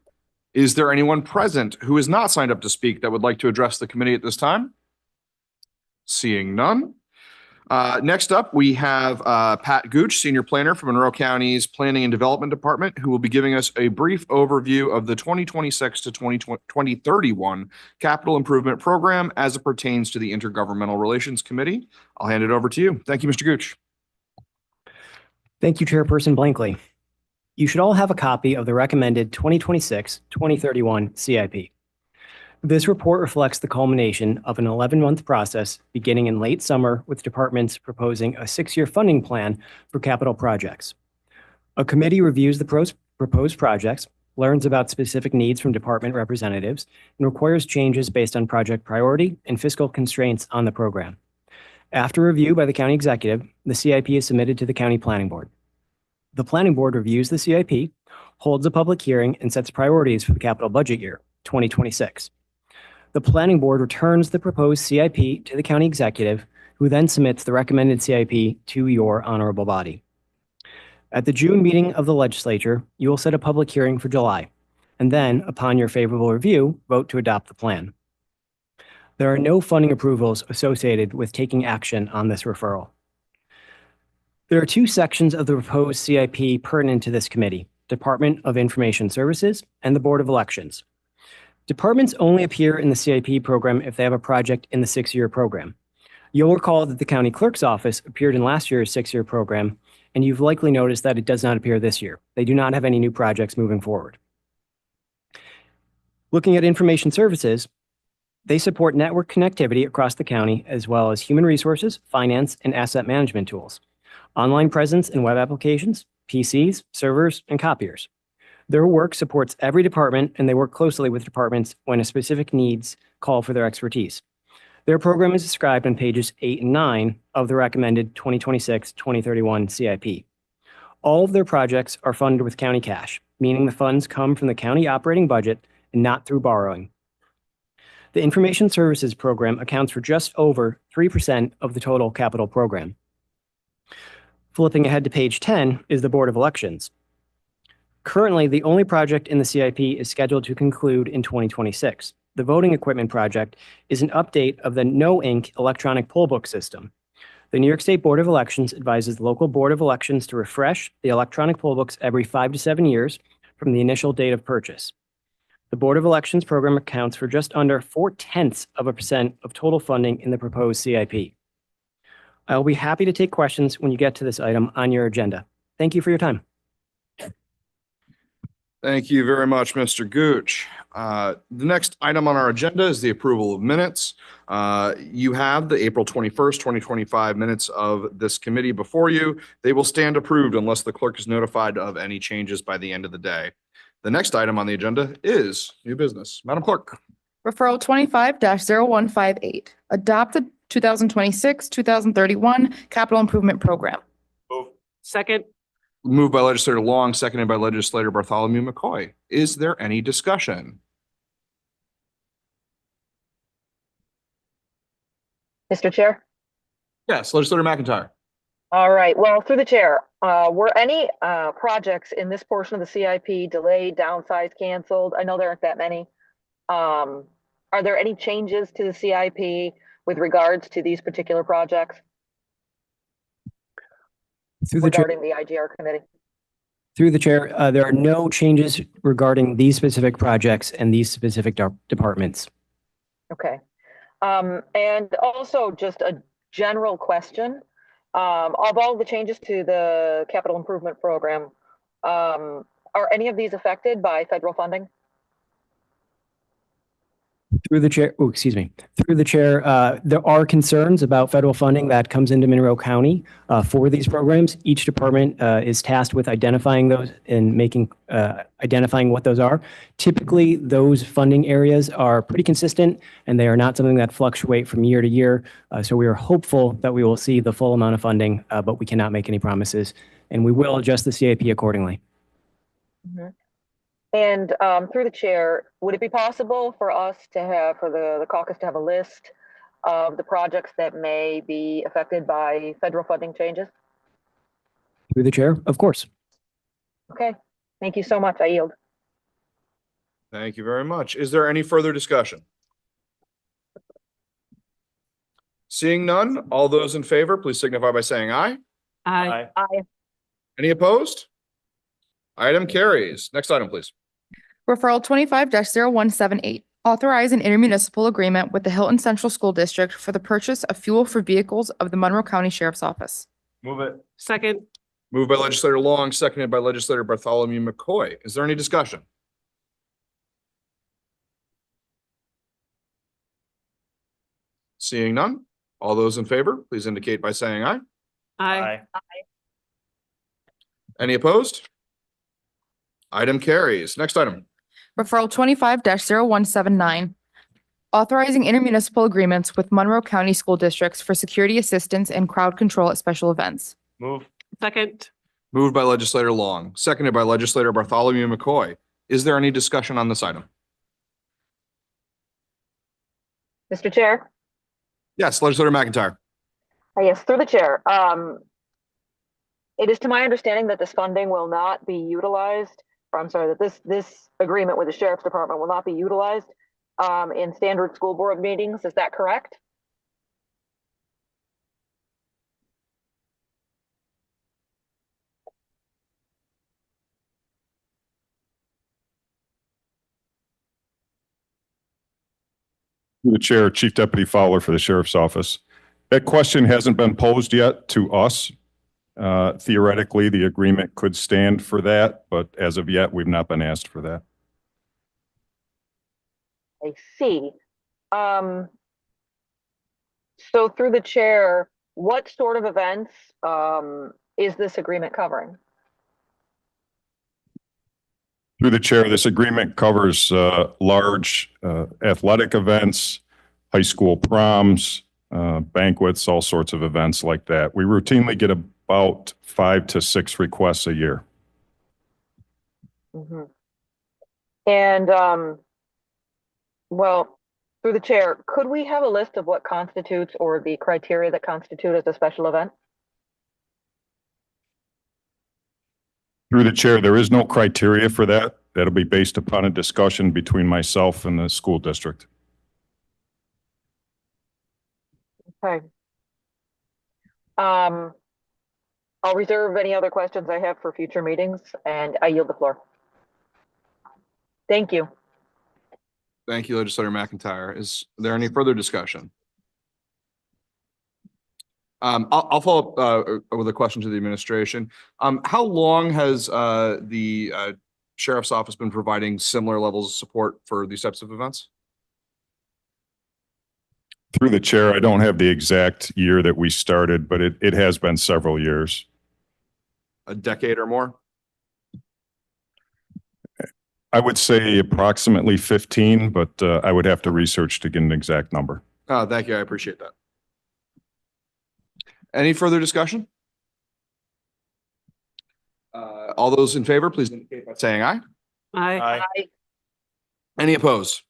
Is there anyone present who is not signed up to speak that would like to address the committee at this time? Seeing none. Next up, we have Pat Gooch, Senior Planner for Monroe County's Planning and Development Department, who will be giving us a brief overview of the 2026 to 2031 Capital Improvement Program as it pertains to the Intergovernmental Relations Committee. I'll hand it over to you. Thank you, Mr. Gooch. Thank you, Chairperson Blankley. You should all have a copy of the recommended 2026-2031 CIP. This report reflects the culmination of an 11-month process beginning in late summer with departments proposing a 6-year funding plan for capital projects. A committee reviews the proposed projects, learns about specific needs from department representatives, and requires changes based on project priority and fiscal constraints on the program. After review by the county executive, the CIP is submitted to the county planning board. The planning board reviews the CIP, holds a public hearing, and sets priorities for the capital budget year, 2026. The planning board returns the proposed CIP to the county executive, who then submits the recommended CIP to your honorable body. At the June meeting of the legislature, you will set a public hearing for July, and then, upon your favorable review, vote to adopt the plan. There are no funding approvals associated with taking action on this referral. There are 2 sections of the proposed CIP pertinent to this committee: Department of Information Services and the Board of Elections. Departments only appear in the CIP program if they have a project in the 6-year program. You'll recall that the county clerk's office appeared in last year's 6-year program, and you've likely noticed that it does not appear this year. They do not have any new projects moving forward. Looking at information services, they support network connectivity across the county, as well as human resources, finance, and asset management tools, online presence and web applications, PCs, servers, and copiers. Their work supports every department, and they work closely with departments when a specific needs call for their expertise. Their program is described on pages 8 and 9 of the recommended 2026-2031 CIP. All of their projects are funded with county cash, meaning the funds come from the county operating budget and not through borrowing. The Information Services Program accounts for just over 3% of the total capital program. Flipping ahead to page 10 is the Board of Elections. Currently, the only project in the CIP is scheduled to conclude in 2026. The voting equipment project is an update of the no-ink electronic poll book system. The New York State Board of Elections advises the local Board of Elections to refresh the electronic poll books every 5 to 7 years from the initial date of purchase. The Board of Elections program accounts for just under 0.4% of total funding in the proposed CIP. I will be happy to take questions when you get to this item on your agenda. Thank you for your time. Thank you very much, Mr. Gooch. The next item on our agenda is the approval of minutes. You have the April 21st, 2025 minutes of this committee before you. They will stand approved unless the clerk is notified of any changes by the end of the day. The next item on the agenda is new business. Madam Clerk. Referral 25-0158, adopted 2026-2031 capital improvement program. Second. Moved by legislator Long, seconded by legislator Bartholomew McCoy. Is there any discussion? Mr. Chair? Yes, legislator McIntyre. All right. Well, through the chair, were any projects in this portion of the CIP delayed, downsized, canceled? I know there aren't that many. Are there any changes to the CIP with regards to these particular projects? Regarding the IGR committee? Through the chair, there are no changes regarding these specific projects and these specific departments. Okay. And also just a general question. Of all the changes to the capital improvement program, are any of these affected by federal funding? Through the chair, Through the chair, there are concerns about federal funding that comes into Monroe County for these programs. Each department is tasked with identifying those and identifying what those are. Typically, those funding areas are pretty consistent, and they are not something that fluctuate from year to year. So we are hopeful that we will see the full amount of funding, but we cannot make any promises, and we will adjust the CIP accordingly. Mm-hmm. And through the chair, would it be possible for us to have, for the caucus to have a list of the projects that may be affected by federal funding changes? Through the chair, of course. Okay, thank you so much. I yield. Thank you very much. Is there any further discussion? Seeing none, all those in favor, please signify by saying aye. Aye. Aye. Any opposed? Item carries. Next item, please. Referral 25-0178, authorize an intermunicipal agreement with the Hilton Central School District for the purchase of fuel for vehicles of the Monroe County Sheriff's Office. Move it. Second. Moved by legislator Long, seconded by legislator Bartholomew McCoy. Is there any discussion? Seeing none, all those in favor, please indicate by saying aye. Aye. Any opposed? Item carries. Next item. Referral 25-0179, authorizing intermunicipal agreements with Monroe County School Districts for security assistance and crowd control at special events. Move. Second. Moved by legislator Long, seconded by legislator Bartholomew McCoy. Is there any discussion on this item? Mr. Chair? Yes, legislator McIntyre. Yes, through the chair. It is to my understanding that this funding will not be utilized, or I'm sorry, that this agreement with the sheriff's department will not be utilized in standard school board meetings. Is that correct? The Chair, Chief Deputy Fowler for the Sheriff's Office. That question hasn't been posed yet to us. Theoretically, the agreement could stand for that, but as of yet, we've not been asked for that. I see. So through the chair, what sort of events is this agreement covering? Through the Chair, this agreement covers large athletic events, high school proms, banquets, all sorts of events like that. We routinely get about 5 to 6 requests a year. Mm-hmm. And well, through the chair, could we have a list of what constitutes or the criteria that constitute as a special event? Through the Chair, there is no criteria for that. That'll be based upon a discussion between myself and the school district. Okay. I'll reserve any other questions I have for future meetings, and I yield the floor. Thank you. Thank you, legislator McIntyre. Is there any further discussion? I'll follow up with a question to the administration. How long has the sheriff's office been providing similar levels of support for these types of events? Through the Chair, I don't have the exact year that we started, but it has been several years. A decade or more? I would say approximately 15, but I would have to research to get an exact number. Oh, thank you. I appreciate that. Any further discussion? All those in favor, please indicate by saying aye. Aye. Any opposed?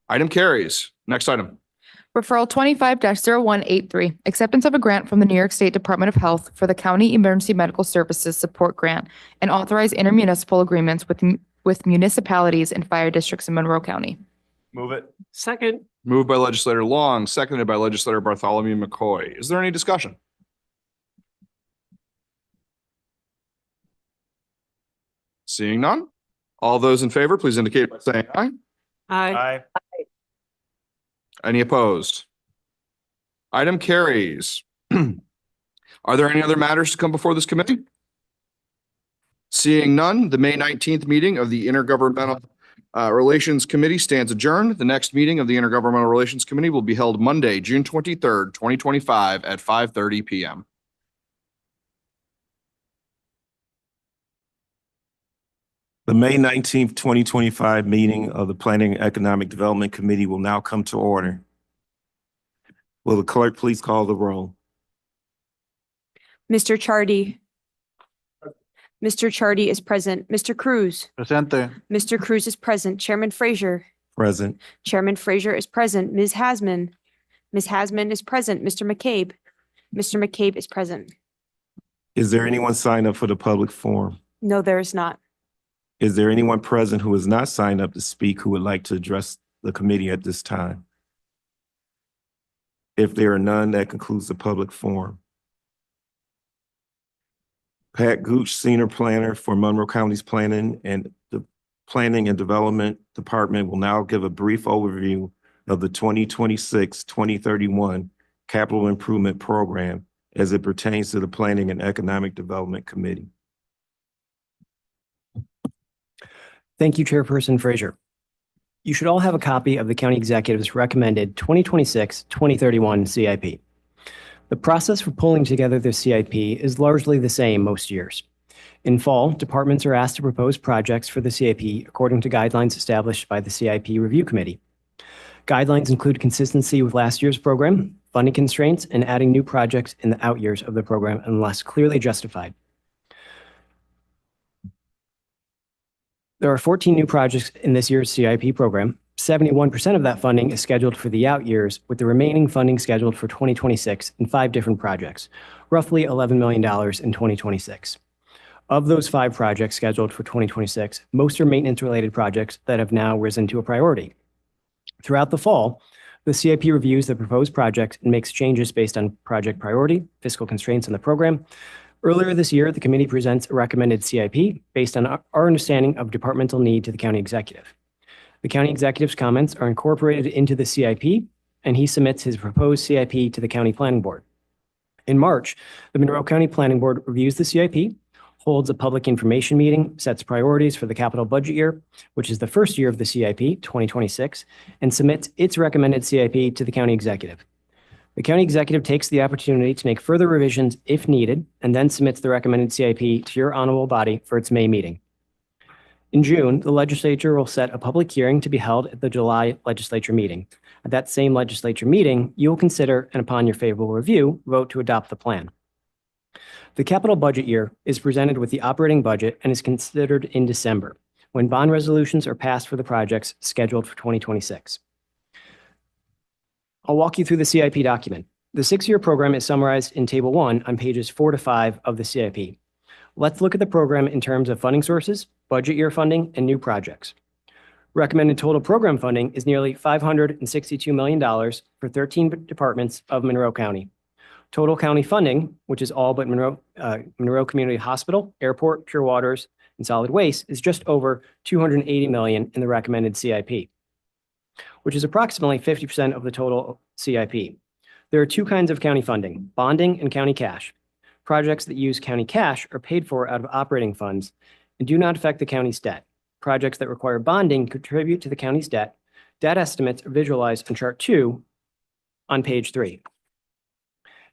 Item carries. Next item. Referral 25-0183, acceptance of a grant from the New York State Department of Health for the County Emergency Medical Services Support Grant and authorize intermunicipal agreements with municipalities and fire districts in Monroe County. Move it. Second. Moved by legislator Long, seconded by legislator Bartholomew McCoy. Is there any discussion? Seeing none. All those in favor, please indicate by saying aye. Aye. Any opposed? Item carries. Are there any other matters to come before this committee? Seeing none, the May 19th meeting of the Intergovernmental Relations Committee stands adjourned. The next meeting of the Intergovernmental Relations Committee will be held Monday, June 23rd, 2025 at 5:30 p.m. The May 19th, 2025 meeting of the Planning and Economic Development Committee will now come to order. Will the clerk please call the roll? Mr. Chardy. Mr. Chardy is present. Mr. Cruz. Presente. Mr. Cruz is present. Chairman Frazier. Present. Chairman Frazier is present. Ms. Hasman. Ms. Hasman is present. Mr. McCabe. Mr. McCabe is present. Is there anyone signed up for the public forum? No, there is not. Is there anyone present who has not signed up to speak who would like to address the committee at this time? If there are none, that concludes the public forum. Pat Gooch, Senior Planner for Monroe County's Planning and Development Department, will now give a brief overview of the 2026-2031 Capital Improvement Program as it pertains to the Planning and Economic Development Committee. Thank you, Chairperson Frazier. You should all have a copy of the county executive's recommended 2026-2031 CIP. The process for pulling together the CIP is largely the same most years. In fall, departments are asked to propose projects for the CIP according to guidelines established by the CIP Review Committee. Guidelines include consistency with last year's program, funding constraints, and adding new projects in the out years of the program unless clearly justified. There are 14 new projects in this year's CIP program. 71% of that funding is scheduled for the out years, with the remaining funding scheduled for 2026 in 5 different projects, roughly $11 million in 2026. Of those 5 projects scheduled for 2026, most are maintenance-related projects that have now risen to a priority. Throughout the fall, the CIP reviews the proposed project and makes changes based on project priority, fiscal constraints in the program. Earlier this year, the committee presents a recommended CIP based on our understanding of departmental need to the county executive. The county executive's comments are incorporated into the CIP, and he submits his proposed CIP to the county planning board. In March, the Monroe County Planning Board reviews the CIP, holds a public information meeting, sets priorities for the capital budget year, which is the first year of the CIP, 2026, and submits its recommended CIP to the county executive. The county executive takes the opportunity to make further revisions if needed, and then submits the recommended CIP to your honorable body for its May meeting. In June, the legislature will set a public hearing to be held at the July legislature meeting. At that same legislature meeting, you will consider, and upon your favorable review, vote to adopt the plan. The capital budget year is presented with the operating budget and is considered in December, when bond resolutions are passed for the projects scheduled for 2026. I'll walk you through the CIP document. The 6-year program is summarized in Table 1 on pages 4 to 5 of the CIP. Let's look at the program in terms of funding sources, budget year funding, and new projects. Recommended total program funding is nearly $562 million for 13 departments of Monroe County. Total county funding, which is all but Monroe Community Hospital, Airport, Pure Waters, and Solid Waste, is just over $280 million in the recommended CIP, which is approximately 50% of the total CIP. There are 2 kinds of county funding, bonding and county cash. Projects that use county cash are paid for out of operating funds and do not affect the county's debt. Projects that require bonding contribute to the county's debt. Debt estimates are visualized on Chart 2 on page 3.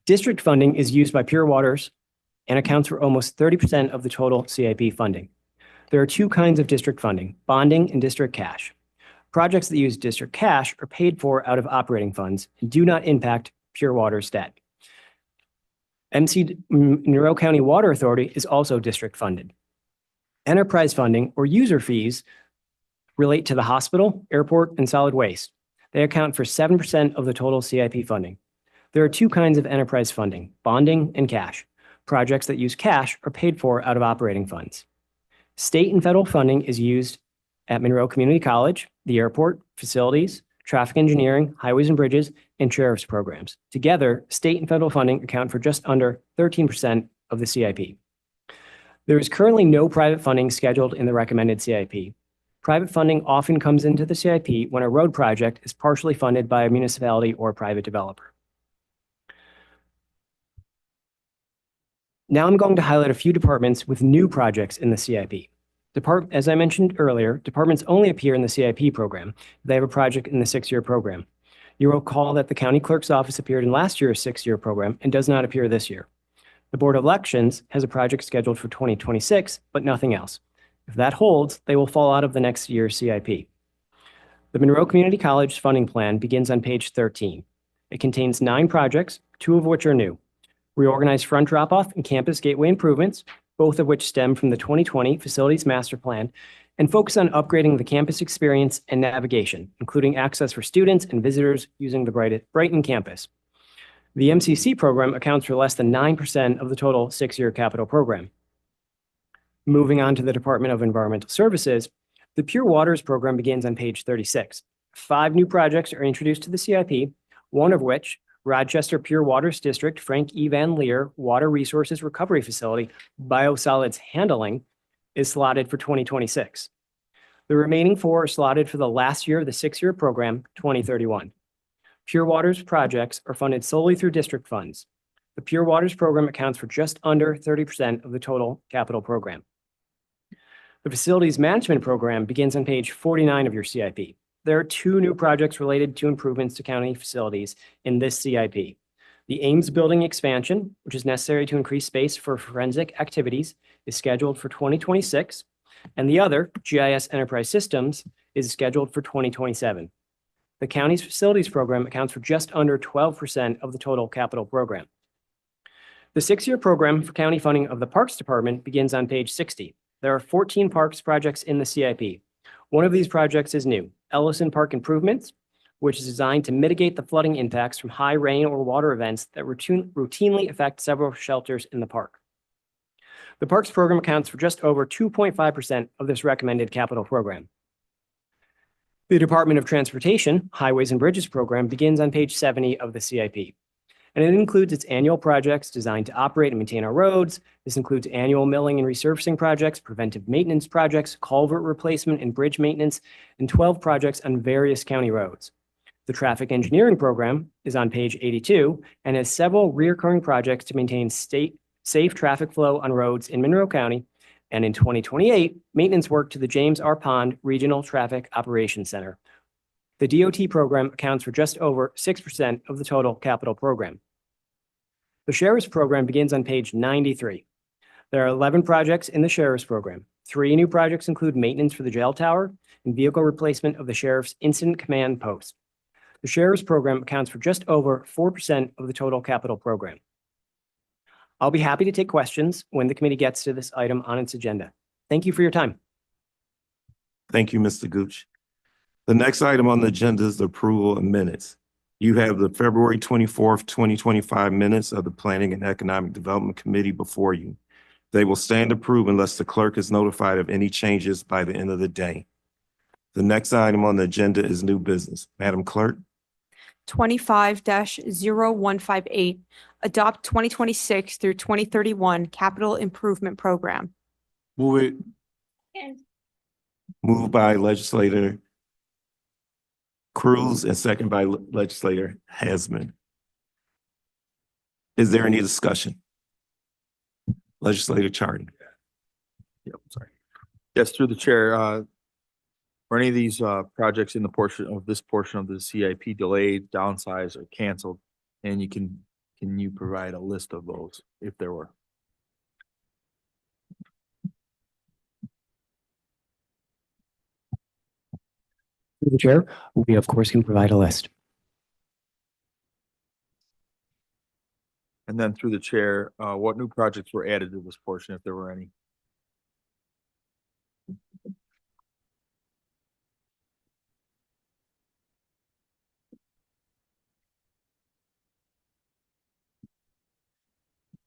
District funding is used by Pure Waters and accounts for almost 30% of the total CIP funding. There are 2 kinds of district funding, bonding and district cash. Projects that use district cash are paid for out of operating funds and do not impact Pure Water's debt. Monroe County Water Authority is also district funded. Enterprise funding or user fees relate to the hospital, airport, and solid waste. They account for 7% of the total CIP funding. There are 2 kinds of enterprise funding, bonding and cash. Projects that use cash are paid for out of operating funds. State and federal funding is used at Monroe Community College, the airport, facilities, traffic engineering, highways and bridges, and sheriff's programs. Together, state and federal funding account for just under 13% of the CIP. There is currently no private funding scheduled in the recommended CIP. Private funding often comes into the CIP when a road project is partially funded by a municipality or a private developer. Now I'm going to highlight a few departments with new projects in the CIP. As I mentioned earlier, departments only appear in the CIP program if they have a project in the 6-year program. You will recall that the county clerk's office appeared in last year's 6-year program and does not appear this year. The Board of Elections has a project scheduled for 2026, but nothing else. If that holds, they will fall out of the next year's CIP. The Monroe Community College funding plan begins on page 13. It contains 9 projects, 2 of which are new. Reorganized front drop-off and campus gateway improvements, both of which stem from the 2020 Facilities Master Plan, and focus on upgrading the campus experience and navigation, including access for students and visitors using the Brighton campus. The MCC program accounts for less than 9% of the total 6-year capital program. Moving on to the Department of Environmental Services, the Pure Waters program begins on page 36. 5 new projects are introduced to the CIP, one of which, Rochester Pure Waters District Frank E. Van Leer Water Resources Recovery Facility Biosolids Handling, is slotted for 2026. The remaining 4 are slotted for the last year of the 6-year program, 2031. Pure Waters projects are funded solely through district funds. The Pure Waters program accounts for just under 30% of the total capital program. The Facilities Management program begins on page 49 of your CIP. there are two new projects related to improvements to county facilities in this CIP. The Ames Building expansion, which is necessary to increase space for forensic activities, is scheduled for 2026, and the other, GIS Enterprise Systems, is scheduled for 2027. The county's facilities program accounts for just under 12% of the total capital program. The 6-year program for county funding of the Parks Department begins on page 60. There are 14 parks projects in the CIP. One of these projects is new, Ellison Park Improvements, which is designed to mitigate the flooding impacts from high rain or water events that routinely affect several shelters in the park. The Parks program accounts for just over 2.5% of this recommended capital program. The Department of Transportation Highways and Bridges program begins on page 70 of the CIP, and it includes its annual projects designed to operate and maintain our roads. This includes annual milling and resurfacing projects, preventive maintenance projects, culvert replacement and bridge maintenance, and 12 projects on various county roads. The Traffic Engineering program is on page 82 and has several recurring projects to maintain safe traffic flow on roads in Monroe County, and in 2028, maintenance work to the James R. Pond Regional Traffic Operations Center. The DOT program accounts for just over 6% of the total capital program. The Sheriff's program begins on page 93. There are 11 projects in the Sheriff's program. 3 new projects include maintenance for the jail tower and vehicle replacement of the Sheriff's Incident Command Post. The Sheriff's program accounts for just over 4% of the total capital program. I'll be happy to take questions when the committee gets to this item on its agenda. Thank you for your time. Thank you, Mr. Gooch. The next item on the agenda is the approval of minutes. You have the February 24th, 2025 minutes of the Planning and Economic Development Committee before you. They will stand approved unless the clerk is notified of any changes by the end of the day. The next item on the agenda is new business. Madam Clerk? 25-0158, adopt 2026 through 2031 capital improvement program. Move it. Moved by Legislator Cruz and second by Legislator Hasman. Is there any discussion? Legislator Chardy. Yep, sorry. Yes, through the chair, for any of these projects in this portion of the CIP delayed, downsized, or canceled, and can you provide a list of those if there were? Through the chair, we of course can provide a list. And then through the chair, what new projects were added to this portion if there were any?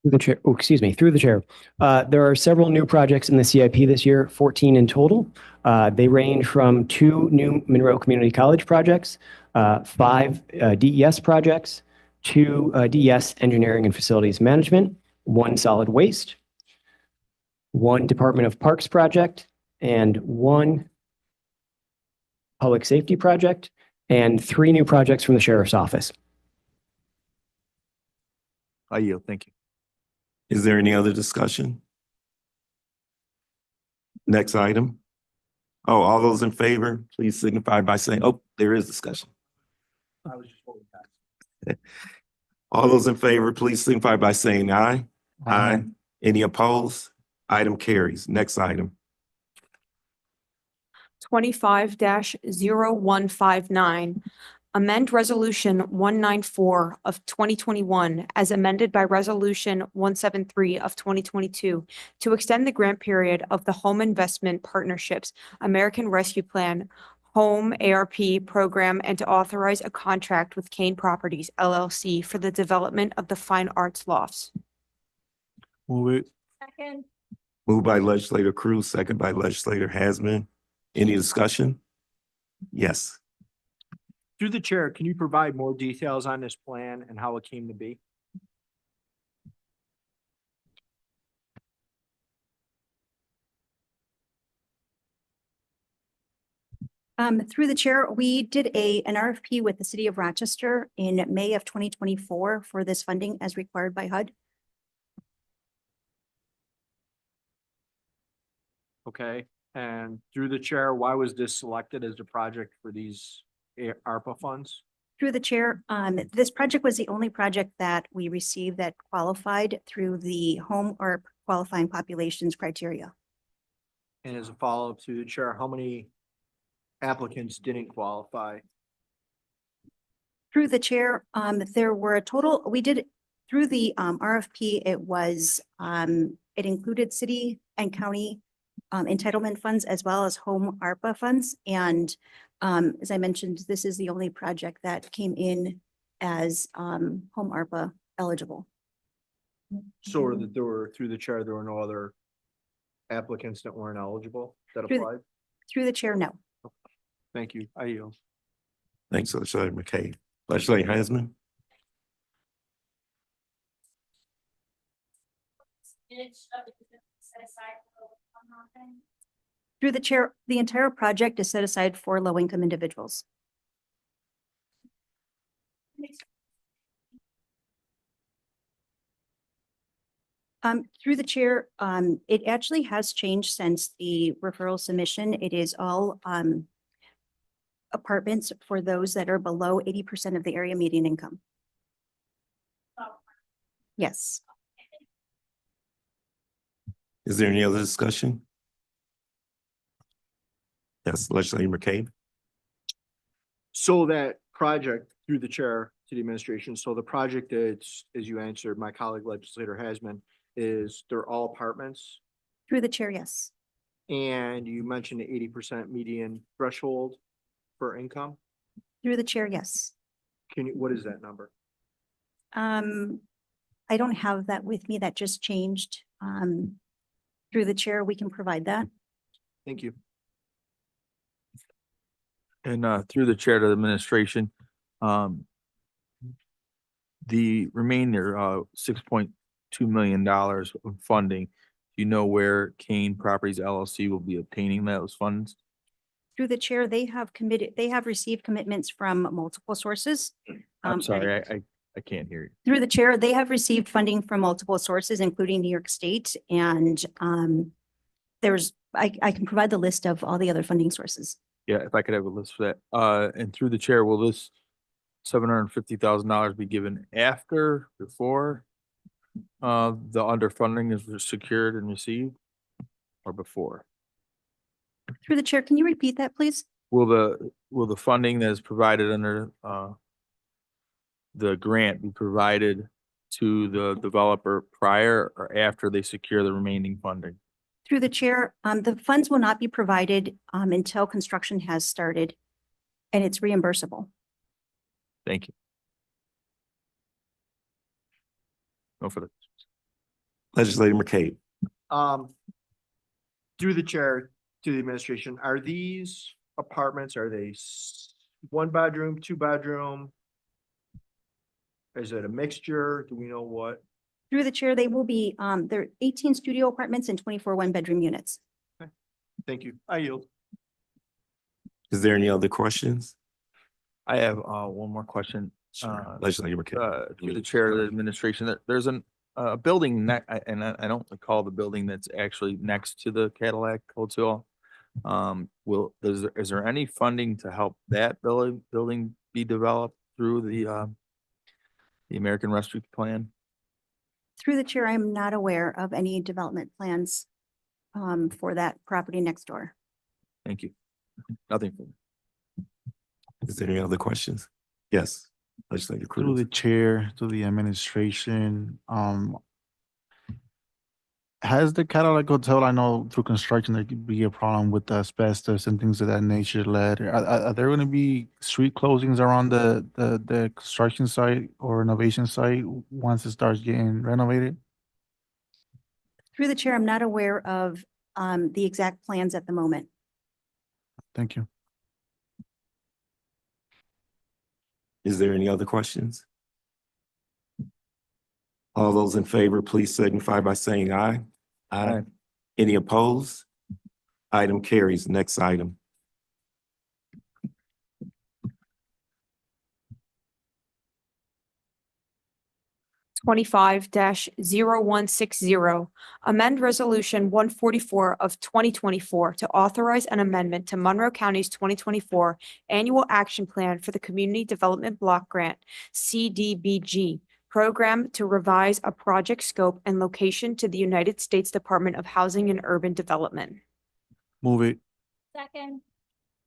Through the chair, through the chair. There are several new projects in the CIP this year, 14 in total. They range from 2 new Monroe Community College projects, 5 DES projects, 2 DES Engineering and Facilities Management, 1 Solid Waste, 1 Department of Parks project, and 1 Public Safety project, and 3 new projects from the Sheriff's Office. I yield. Thank you. Is there any other discussion? Next item. Oh, all those in favor, please signify by saying, oh, there is discussion. I was just holding back. All those in favor, please signify by saying aye. Aye. Any opposed? Item carries. Next item. 25-0159, amend Resolution 194 of 2021 as amended by Resolution 173 of 2022 to extend the grant period of the Home Investment Partnerships American Rescue Plan Home ARP program and to authorize a contract with Kane Properties LLC for the development of the Fine Arts Lofts. Move it. Second. Moved by Legislator Cruz, second by Legislator Hasman. Any discussion? Yes. Through the chair, can you provide more details on this plan and how it came to be? Through the chair, we did an RFP with the city of Rochester in May of 2024 for this funding as required by HUD. Okay. And through the chair, why was this selected as the project for these ARPA funds? Through the chair, this project was the only project that we received that qualified through the home or qualifying populations criteria. And as a follow-up to the chair, how many applicants didn't qualify? Through the chair, there were a total, we did, through the RFP, it was, it included city and county entitlement funds as well as home ARPA funds. And as I mentioned, this is the only project that came in as home ARPA eligible. So that there were, through the chair, there were no other applicants that weren't eligible that Through the- applied? Through the chair, no. Thank you. I yield. Thanks, Legislator McCabe. Legislator Hasman. Through the chair, the entire project is set aside for low-income individuals. Through the chair, it actually has changed since the referral submission. It is all apartments for those that are below 80% of the area median income. Yes. Is there any other discussion? Yes, Legislator McCabe. So that project, through the chair to the administration, so the project that's, as you answered, my colleague legislator Hasman, is they're all apartments? Through the chair, yes. And you mentioned the 80% median threshold for income? Through the chair, yes. What is that number? I don't have that with me. That just changed. Through the chair, we can provide that. Thank you. And through the chair to the administration, the remainder, $6.2 million of funding, do you know where Kane Properties LLC will be obtaining those funds? Through the chair, they have received commitments from multiple sources. I'm sorry, I can't hear you. Through the chair, they have received funding from multiple sources, including New York State. And I can provide the list of all the other funding sources. Yeah, if I could have a list for that. And through the chair, will this $750,000 be given after, before the underfunding is secured and received, or before? Through the chair, can you repeat that, please? Will the funding that is provided under the grant be provided to the developer prior or after they secure the remaining funding? Through the chair, the funds will not be provided until construction has started and it's reimbursable. Thank you. No further. Legislator McCabe. Through the chair to the administration, are these apartments, are they one bedroom, two bedroom? Is it a mixture? Do we know what? Through the chair, they will be, they're 18 studio apartments and 24 one-bedroom units. Thank you. I yield. Is there any other questions? I have one more question. Legislator McCabe. To the chair of the administration, there's a building and I don't recall the building that's actually next to the Cadillac Hotel. Is there any funding to help that building be developed through the American Rescue Plan? Through the chair, I'm not aware of any development plans for that property next door. Thank you. Nothing further. Is there any other questions? Yes, Legislator Cruz. Through the chair, to the administration, has the Cadillac Hotel, I know through construction, there could be a problem with asbestos and things of that nature led. Are there going to be street closings around the construction site or renovation site once it starts getting renovated? Through the chair, I'm not aware of the exact plans at the moment. Thank you. Is there any other questions? All those in favor, please signify by saying aye. Aye. Any opposed? Item carries. Next item. 25 160, amend Resolution 144 of 2024 to authorize an amendment to Monroe County's 2024 Annual Action Plan for the Community Development Block Grant, CDBG, program to revise a project scope and location to the United States Department of Housing and Urban Development. Move it. Second.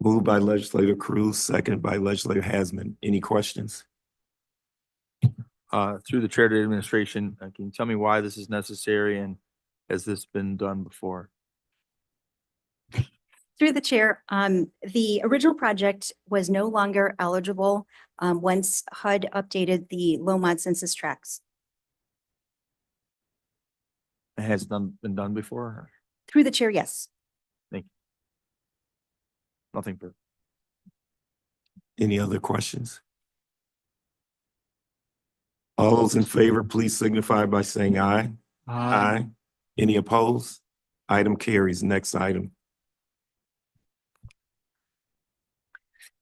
Moved by legislator Cruz, seconded by legislator Hasman. Any questions? Through the chair to the administration, can you tell me why this is necessary and has this been done before? Through the chair, the original project was no longer eligible once HUD updated the low mod census tracts. It has been done before? Through the chair, yes. Thank you. Nothing further. Any other questions? All those in favor, please signify by saying aye. Aye. Any opposed? Item carries. Next item.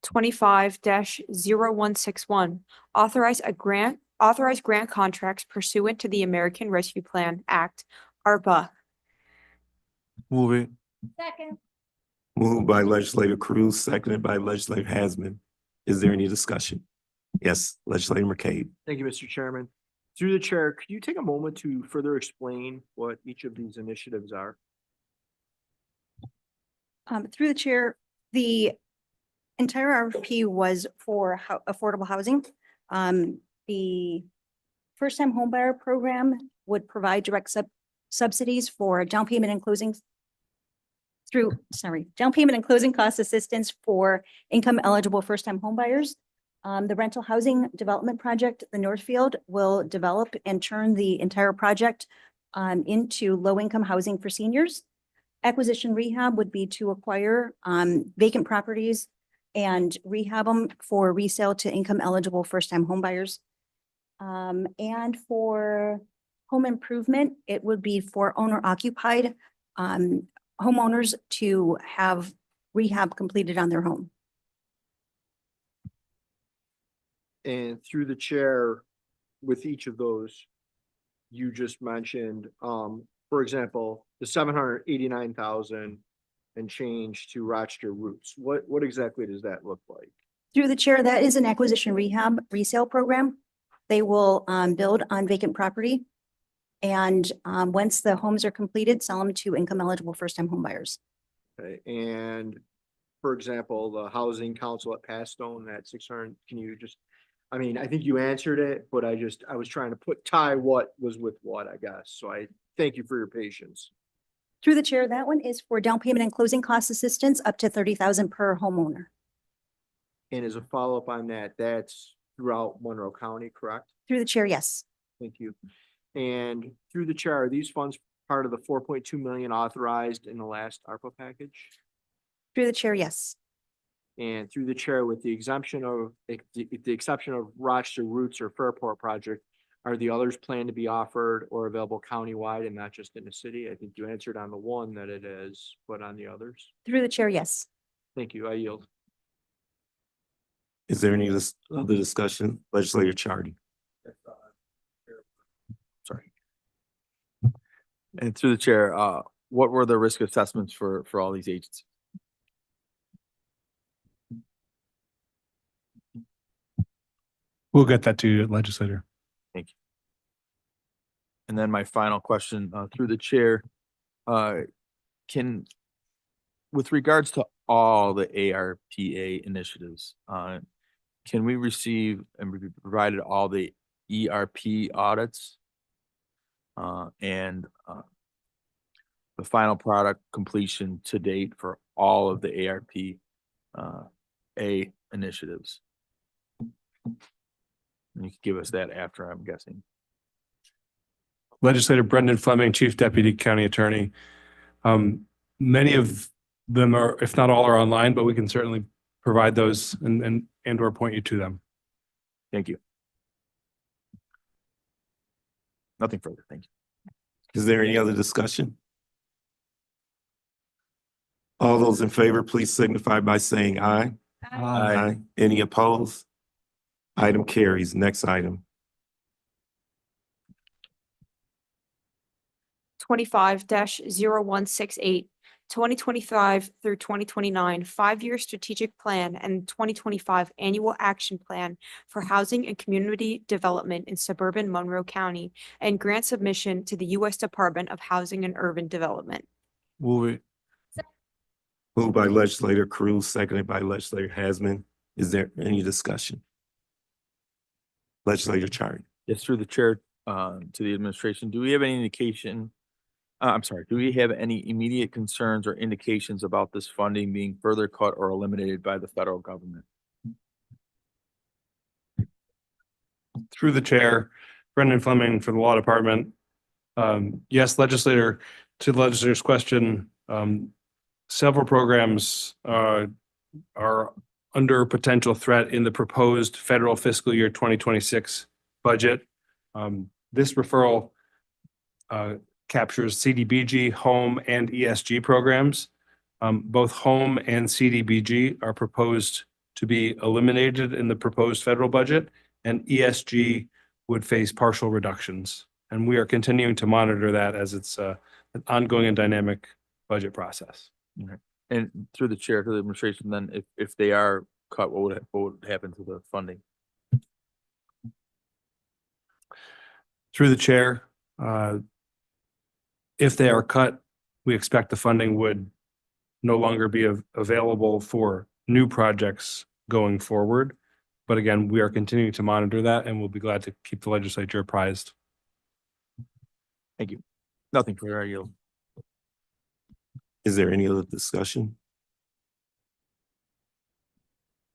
25 161, authorize grant contracts pursuant to the American Rescue Plan Act, ARPA. Move it. Second. Moved by legislator Cruz, seconded by legislator Hasman. Is there any discussion? Yes, legislator McCabe. Thank you, Mr. Chairman. Through the chair, could you take a moment to further explain what each of these initiatives are? Through the chair, the entire RFP was for affordable housing. The first-time homebuyer program would provide direct subsidies for down payment and closing cost assistance for income eligible first-time homebuyers. The rental housing development project, the Northfield, will develop and turn the entire project into low-income housing for seniors. Acquisition rehab would be to acquire vacant properties and rehab them for resale to income eligible first-time homebuyers. And for home improvement, it would be for owner occupied homeowners to have rehab completed on their home. And through the chair, with each of those, you just mentioned, for example, the 789,000 and change to Rochester Roots. What exactly does that look like? Through the chair, that is an acquisition rehab resale program. They will build on vacant property. And once the homes are completed, sell them to income eligible first-time homebuyers. Okay, and for example, the housing council at Pastone, that 600, can you just, I mean, I think you answered it, but I was trying to tie what was with what, I guess. So I thank you for your patience. Through the chair, that one is for down payment and closing cost assistance up to 30,000 per homeowner. And as a follow-up on that, that's throughout Monroe County, correct? Through the chair, yes. Thank you. And through the chair, are these funds part of the 4.2 million authorized in the last ARPA package? Through the chair, yes. And through the chair, with the exception of Rochester Roots or Fairport project, are the others planned to be offered or available countywide and not just in the city? I think you answered on the one that it is, but on the others? Through the chair, yes. Thank you. I yield. Is there any other discussion? Legislator Chardy. Sorry. And through the chair, what were the risk assessments for all these agencies? We'll get that to you, legislator. Thank you. And then my final question, through the chair, with regards to all the ARPA initiatives, can we receive and be provided all the ERP audits? And the final product completion to date for all of the ARPA initiatives? And you can give us that after, I'm guessing. Legislator Brendan Fleming, Chief Deputy County Attorney. Many of them are, if not all, are online, but we can certainly provide those and or point you to them. Thank you. Nothing further. Thank you. Is there any other discussion? All those in favor, please signify by saying aye. Aye. Any opposed? Item carries. Next item. 25-0168, 2025 through 2029 5-year strategic plan and 2025 annual action plan for housing and community development in suburban Monroe County and grant submission to the U.S. Department of Housing and Urban Development. Move it. Moved by legislator Cruz, seconded by legislator Hasman. Is there any discussion? Legislator Chari. Yes, through the chair, to the administration, do we have any indication? Do we have any immediate concerns or indications about this funding being further cut or eliminated by the federal government? Through the chair, Brendan Fleming for the Law Department. Yes, legislator, to the legislator's question, several programs are under potential threat in the proposed federal fiscal year 2026 budget. This referral captures CDBG, home, and ESG programs. Both home and CDBG are proposed to be eliminated in the proposed federal budget, and ESG would face partial reductions. And we are continuing to monitor that as it's an ongoing and dynamic budget process. Okay. And through the chair to the administration, then if they are cut, what would happen to the funding? Through the chair, if they are cut, we expect the funding would no longer be available for new projects going forward. But again, we are continuing to monitor that and we'll be glad to keep the legislature apprised. Thank you. Nothing further. I yield. Is there any other discussion?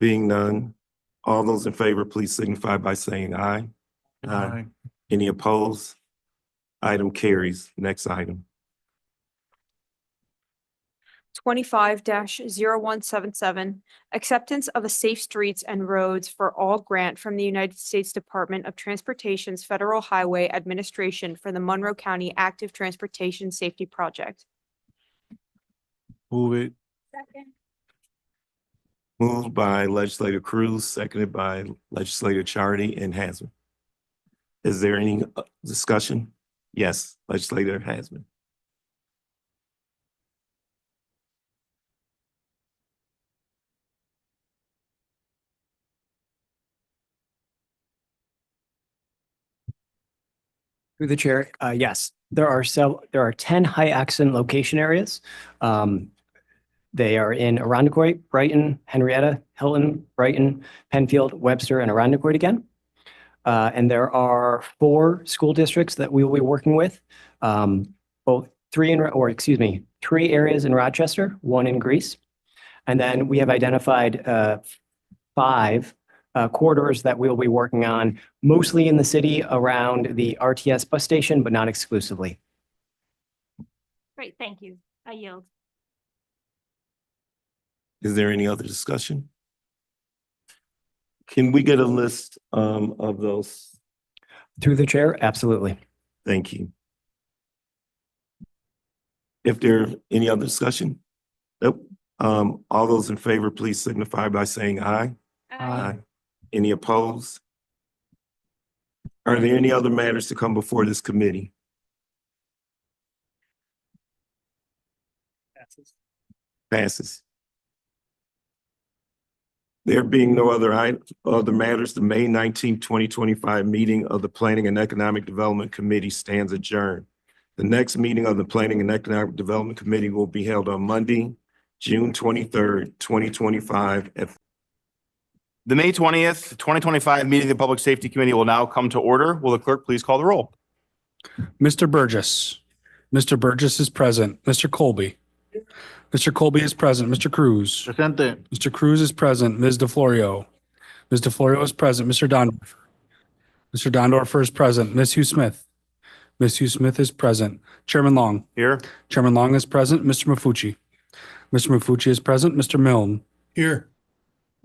Being none, all those in favor, please signify by saying aye. Aye. Any opposed? Item carries. Next item. 25-0177, acceptance of a Safe Streets and Roads for All grant from the United States Department of Transportation's Federal Highway Administration for the Monroe County Active Transportation Safety Project. Move it. Second. Moved by legislator Cruz, seconded by legislator Charity and Hasman. Is there any discussion? Yes, legislator Hasman. Through the chair, yes, there are 10 high accident location areas. They are in Arundecoit, Brighton, Henrietta, Hilton, Brighton, Penfield, Webster, and Arundecoit again. And there are 4 school districts that we will be working with, three areas in Rochester, 1 in Greece. And then we have identified 5 corridors that we'll be working on, mostly in the city around the RTS bus station, but not exclusively. Great, thank you. I yield. Is there any other discussion? Can we get a list of those? Through the chair, absolutely. Thank you. If there's any other discussion? Nope. All those in favor, please signify by saying aye. Aye. Any opposed? Are there any other matters to come before this committee? Passes. There being no other matters, the May 19, 2025 meeting of the Planning and Economic Development Committee stands adjourned. The next meeting of the Planning and Economic Development Committee will be held on Monday, June 23rd, 2025 at The May 20th, 2025 meeting of the Public Safety Committee will now come to order. Will the clerk please call the roll? Mr. Burgess. Mr. Burgess is present. Mr. Colby. Mr. Colby is present. Mr. Cruz. Presente. Mr. Cruz is present. Ms. DiFlorio. Ms. DiFlorio is present. Mr. Dondorfer. Mr. Dondorfer is present. Ms. Hughes-Smith. Ms. Hughes-Smith is present. Chairman Long. Here. Chairman Long is present. Mr. Maffucci. Mr. Maffucci is present. Mr. Milne. Here.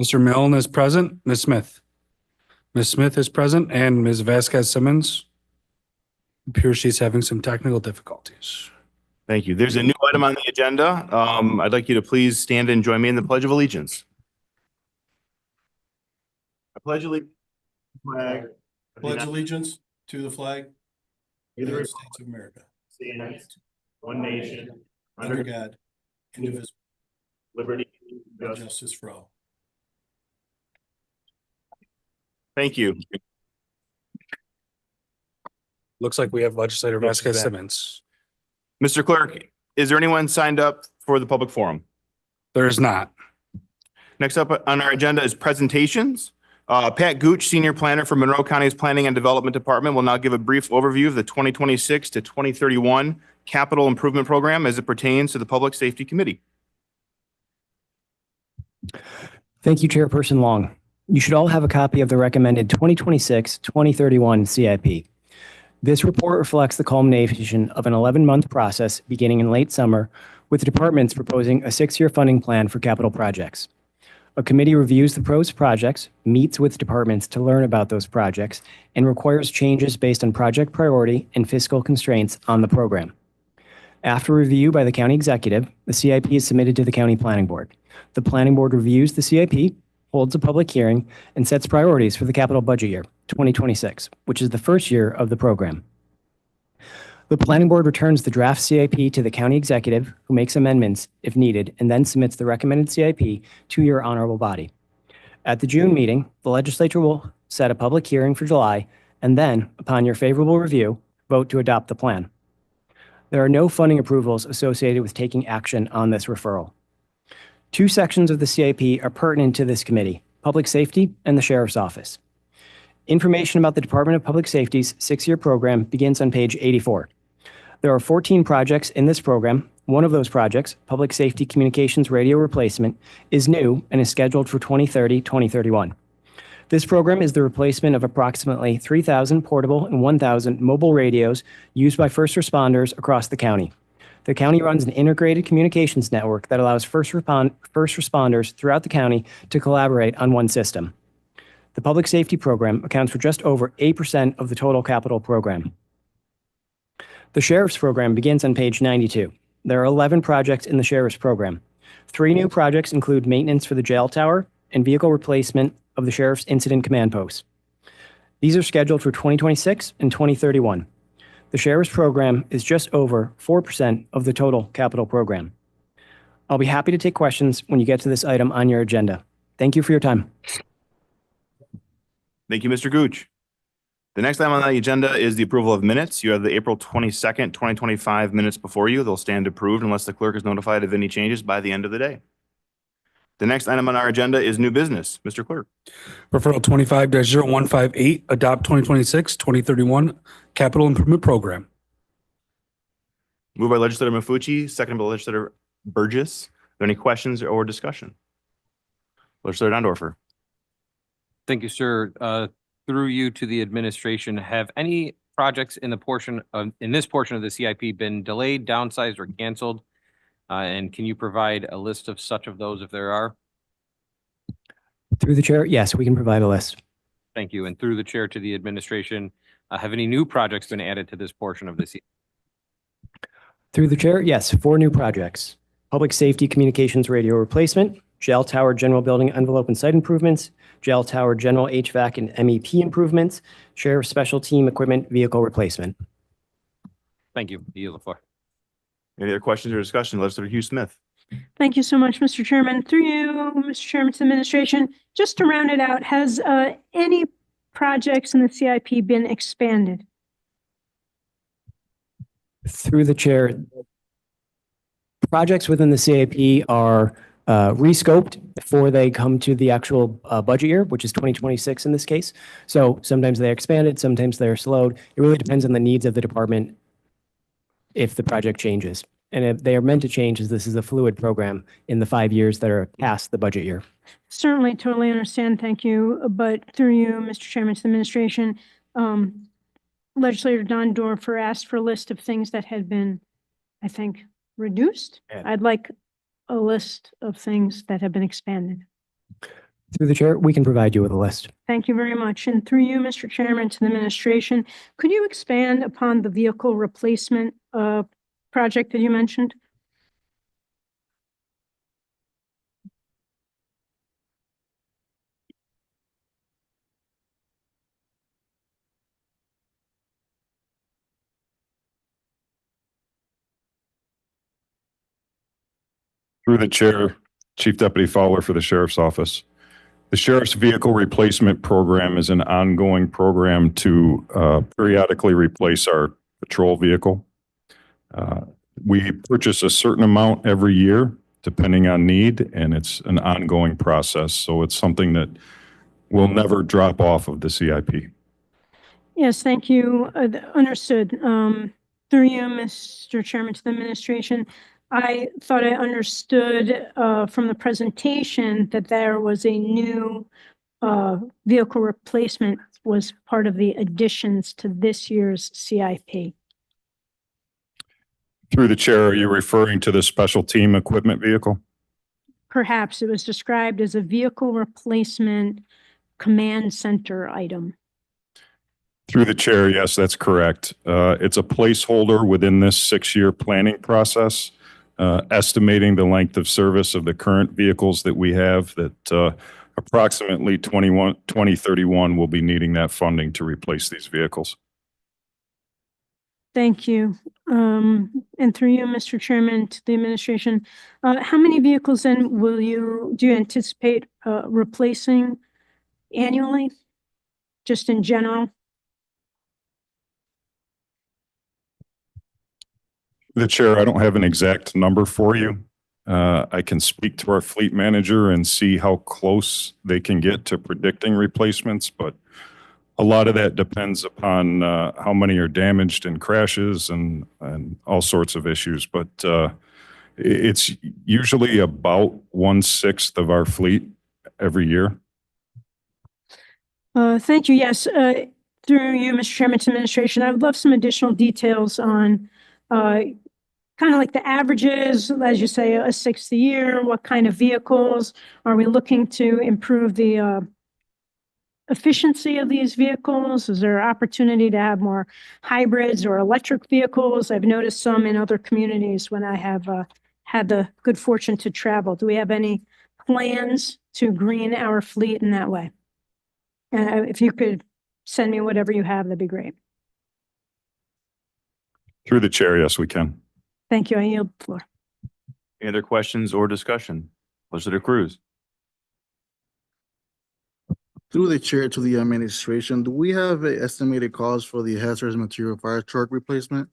Mr. Milne is present. Ms. Smith. Ms. Smith is present. And Ms. Vasquez Simmons appears she's having some technical difficulties. Thank you. There's a new item on the agenda. I'd like you to please stand and join me in the Pledge of Allegiance. I pledge allegiance to the flag. Pledge allegiance to the flag of the United States of America against one nation, under God, indivisible, liberty, with justice for all. Thank you. Looks like we have Legislator Yes, Vasquez exactly. Simmons. Mr. Clerk, is there anyone signed up for the public forum? There is not. Next up on our agenda is presentations. Pat Gooch, Senior Planner for Monroe County's Planning and Development Department, will now give a brief overview of the 2026 to 2031 Capital Improvement Program as it pertains to the Public Safety Committee. Thank you, Chairperson Long. You should all have a copy of the recommended 2026-2031 CIP. This report reflects the culmination of an 11-month process beginning in late summer, with the departments proposing a 6-year funding plan for capital projects. A committee reviews the proposed projects, meets with departments to learn about those projects, and requires changes based on project priority and fiscal constraints on the program. After review by the county executive, the CIP is submitted to the county planning board. The planning board reviews the CIP, holds a public hearing, and sets priorities for the capital budget year, 2026, which is the first year of the program. The planning board returns the draft CIP to the county executive, who makes amendments if needed, and then submits the recommended CIP to your honorable body. At the June meeting, the legislature will set a public hearing for July, and then, upon your favorable review, vote to adopt the plan. There are no funding approvals associated with taking action on this referral. 2 sections of the CIP are pertinent to this committee: public safety and the sheriff's office. Information about the Department of Public Safety's 6-year program begins on page 84. There are 14 projects in this program. One of those projects, Public Safety Communications Radio Replacement, is new and is scheduled for 2030-2031. This program is the replacement of approximately 3,000 portable and 1,000 mobile radios used by first responders across the county. The county runs an integrated communications network that allows first responders throughout the county to collaborate on one system. The public safety program accounts for just over 8% of the total capital program. The sheriff's program begins on page 92. There are 11 projects in the sheriff's program. 3 new projects include maintenance for the jail tower and vehicle replacement of the sheriff's incident command post. These are scheduled for 2026 and 2031. The sheriff's program is just over 4% of the total capital program. I'll be happy to take questions when you get to this item on your agenda. Thank you for your time. Thank you, Mr. Gooch. The next item on the agenda is the approval of minutes. You have the April 22nd, 2025 minutes before you. They'll stand approved unless the clerk is notified of any changes by the end of the day. The next item on our agenda is new business. Mr. Clerk. Referral 25-0158, adopt 2026-2031 capital improvement program. Moved by legislator Maffucci, seconded by legislator Burgess. Are there any questions or discussion? Legislator Dondorfer. Thank you, sir. Through you to the administration, have any projects in this portion of the CIP been delayed, downsized, or canceled? And can you provide a list of such of those if there are? Through the chair, yes, we can provide a list. Thank you. And through the chair to the administration, have any new projects been added to this portion of the CIP? Through the chair, yes, 4 new projects: Public Safety Communications Radio Replacement, Jail Tower General Building Envelope and Site Improvements, Jail Tower General HVAC and MEP Improvements, Sheriff Special Team Equipment Vehicle Replacement. Thank you. You yield the floor. Any other questions or discussion? Legislator Hughes-Smith. Thank you so much, Mr. Chairman. Through you, Mr. Chairman, to the administration, just to round it out, has any projects in the CIP been expanded? Through the chair, projects within the CIP are rescoped before they come to the actual budget year, which is 2026 in this case. So sometimes they're expanded, sometimes they're slowed. It really depends on the needs of the department if the project changes. And if they are meant to change, as this is a fluid program in the 5 years that are past the budget year. Certainly, totally understand. Thank you. But through you, Mr. Chairman, to the administration, Legislator Dondorfer asked for a list of things that had been, I think, reduced. I'd like a list of things that have been expanded. Through the chair, we can provide you with a list. Thank you very much. And through you, Mr. Chairman, to the administration, could you expand upon the vehicle replacement project that you mentioned? Through the chair, Chief Deputy Fowler for the Sheriff's Office. The Sheriff's Vehicle Replacement Program is an ongoing program to periodically replace our patrol vehicle. We purchase a certain amount every year, depending on need, and it's an ongoing process. So it's something that will never drop off of the CIP. Yes, thank you. Understood. Through you, Mr. Chairman, to the administration, I thought I understood from the presentation that there was a new vehicle replacement was part of the additions to this year's CIP. Through the chair, are you referring to the special team equipment vehicle? Perhaps it was described as a vehicle replacement command center item. Through the chair, yes, that's correct. It's a placeholder within this 6-year planning process, estimating the length of service of the current vehicles that we have, that approximately 2031 will be needing that funding to replace these vehicles. Thank you. And through you, Mr. Chairman, to the administration, how many vehicles then do you anticipate replacing annually, just in general? The chair, I don't have an exact number for you. I can speak to our fleet manager and see how close they can get to predicting replacements, but a lot of that depends upon how many are damaged in crashes and all sorts of issues. But it's usually about 1/6 of our fleet every year. Thank you. Yes, through you, Mr. Chairman, to administration, I would love some additional details on kind of like the averages, as you say, a 6th a year. What kind of vehicles are we looking to improve the efficiency of these vehicles? Is there opportunity to have more hybrids or electric vehicles? I've noticed some in other communities when I have had the good fortune to travel. Do we have any plans to green our fleet in that way? If you could send me whatever you have, that'd be great. Through the chair, yes, we can. Thank you. I yield the floor. Any other questions or discussion? Legislator Cruz. Through the chair to the administration, do we have an estimated cost for the hazardous material fire truck replacement?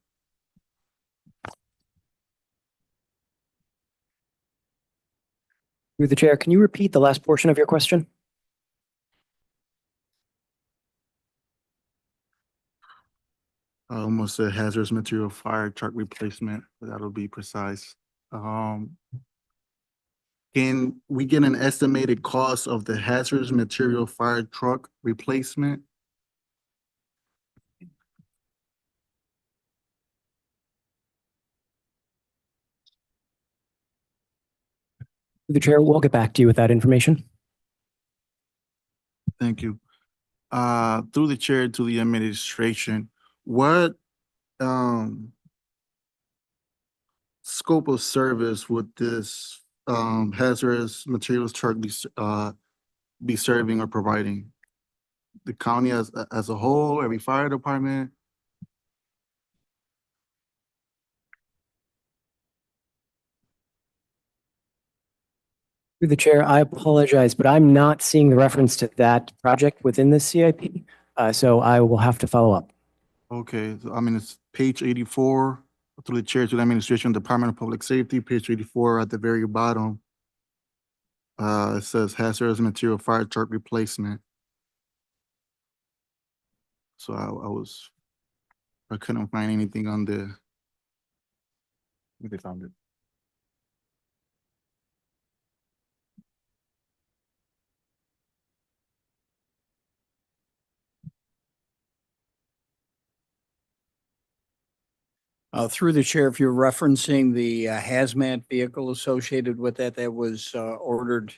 Through the chair, can you repeat the last portion of your question? I almost said hazardous material fire truck replacement, but that'll be precise. Can we get an estimated cost of the hazardous material fire truck replacement? Through the chair, we'll get back to you with that information. Thank you. Through the chair to the administration, what scope of service would this hazardous materials truck be serving or providing? The county as a whole, every fire department? Through the chair, I apologize, but I'm not seeing the reference to that project within the CIP, so I will have to follow up. Okay, so, I mean, it's page 84, through the chair to the administration, Department of Public Safety, page 84 at the very bottom. It says hazardous material fire truck replacement. So I couldn't find anything on the, where they found it. Through the chair, if you're referencing the hazmat vehicle associated with that, that was ordered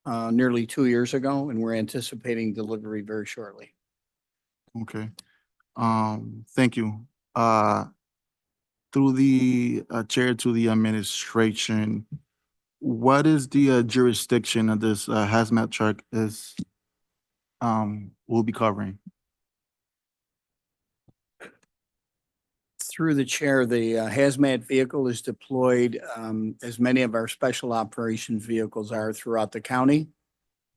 nearly 2 years ago, and we're anticipating delivery very shortly. Okay. Thank you. Through the chair to the administration, what is the jurisdiction of this hazmat truck will be covering? Through the chair, the hazmat vehicle is deployed, as many of our special operations vehicles are throughout the county.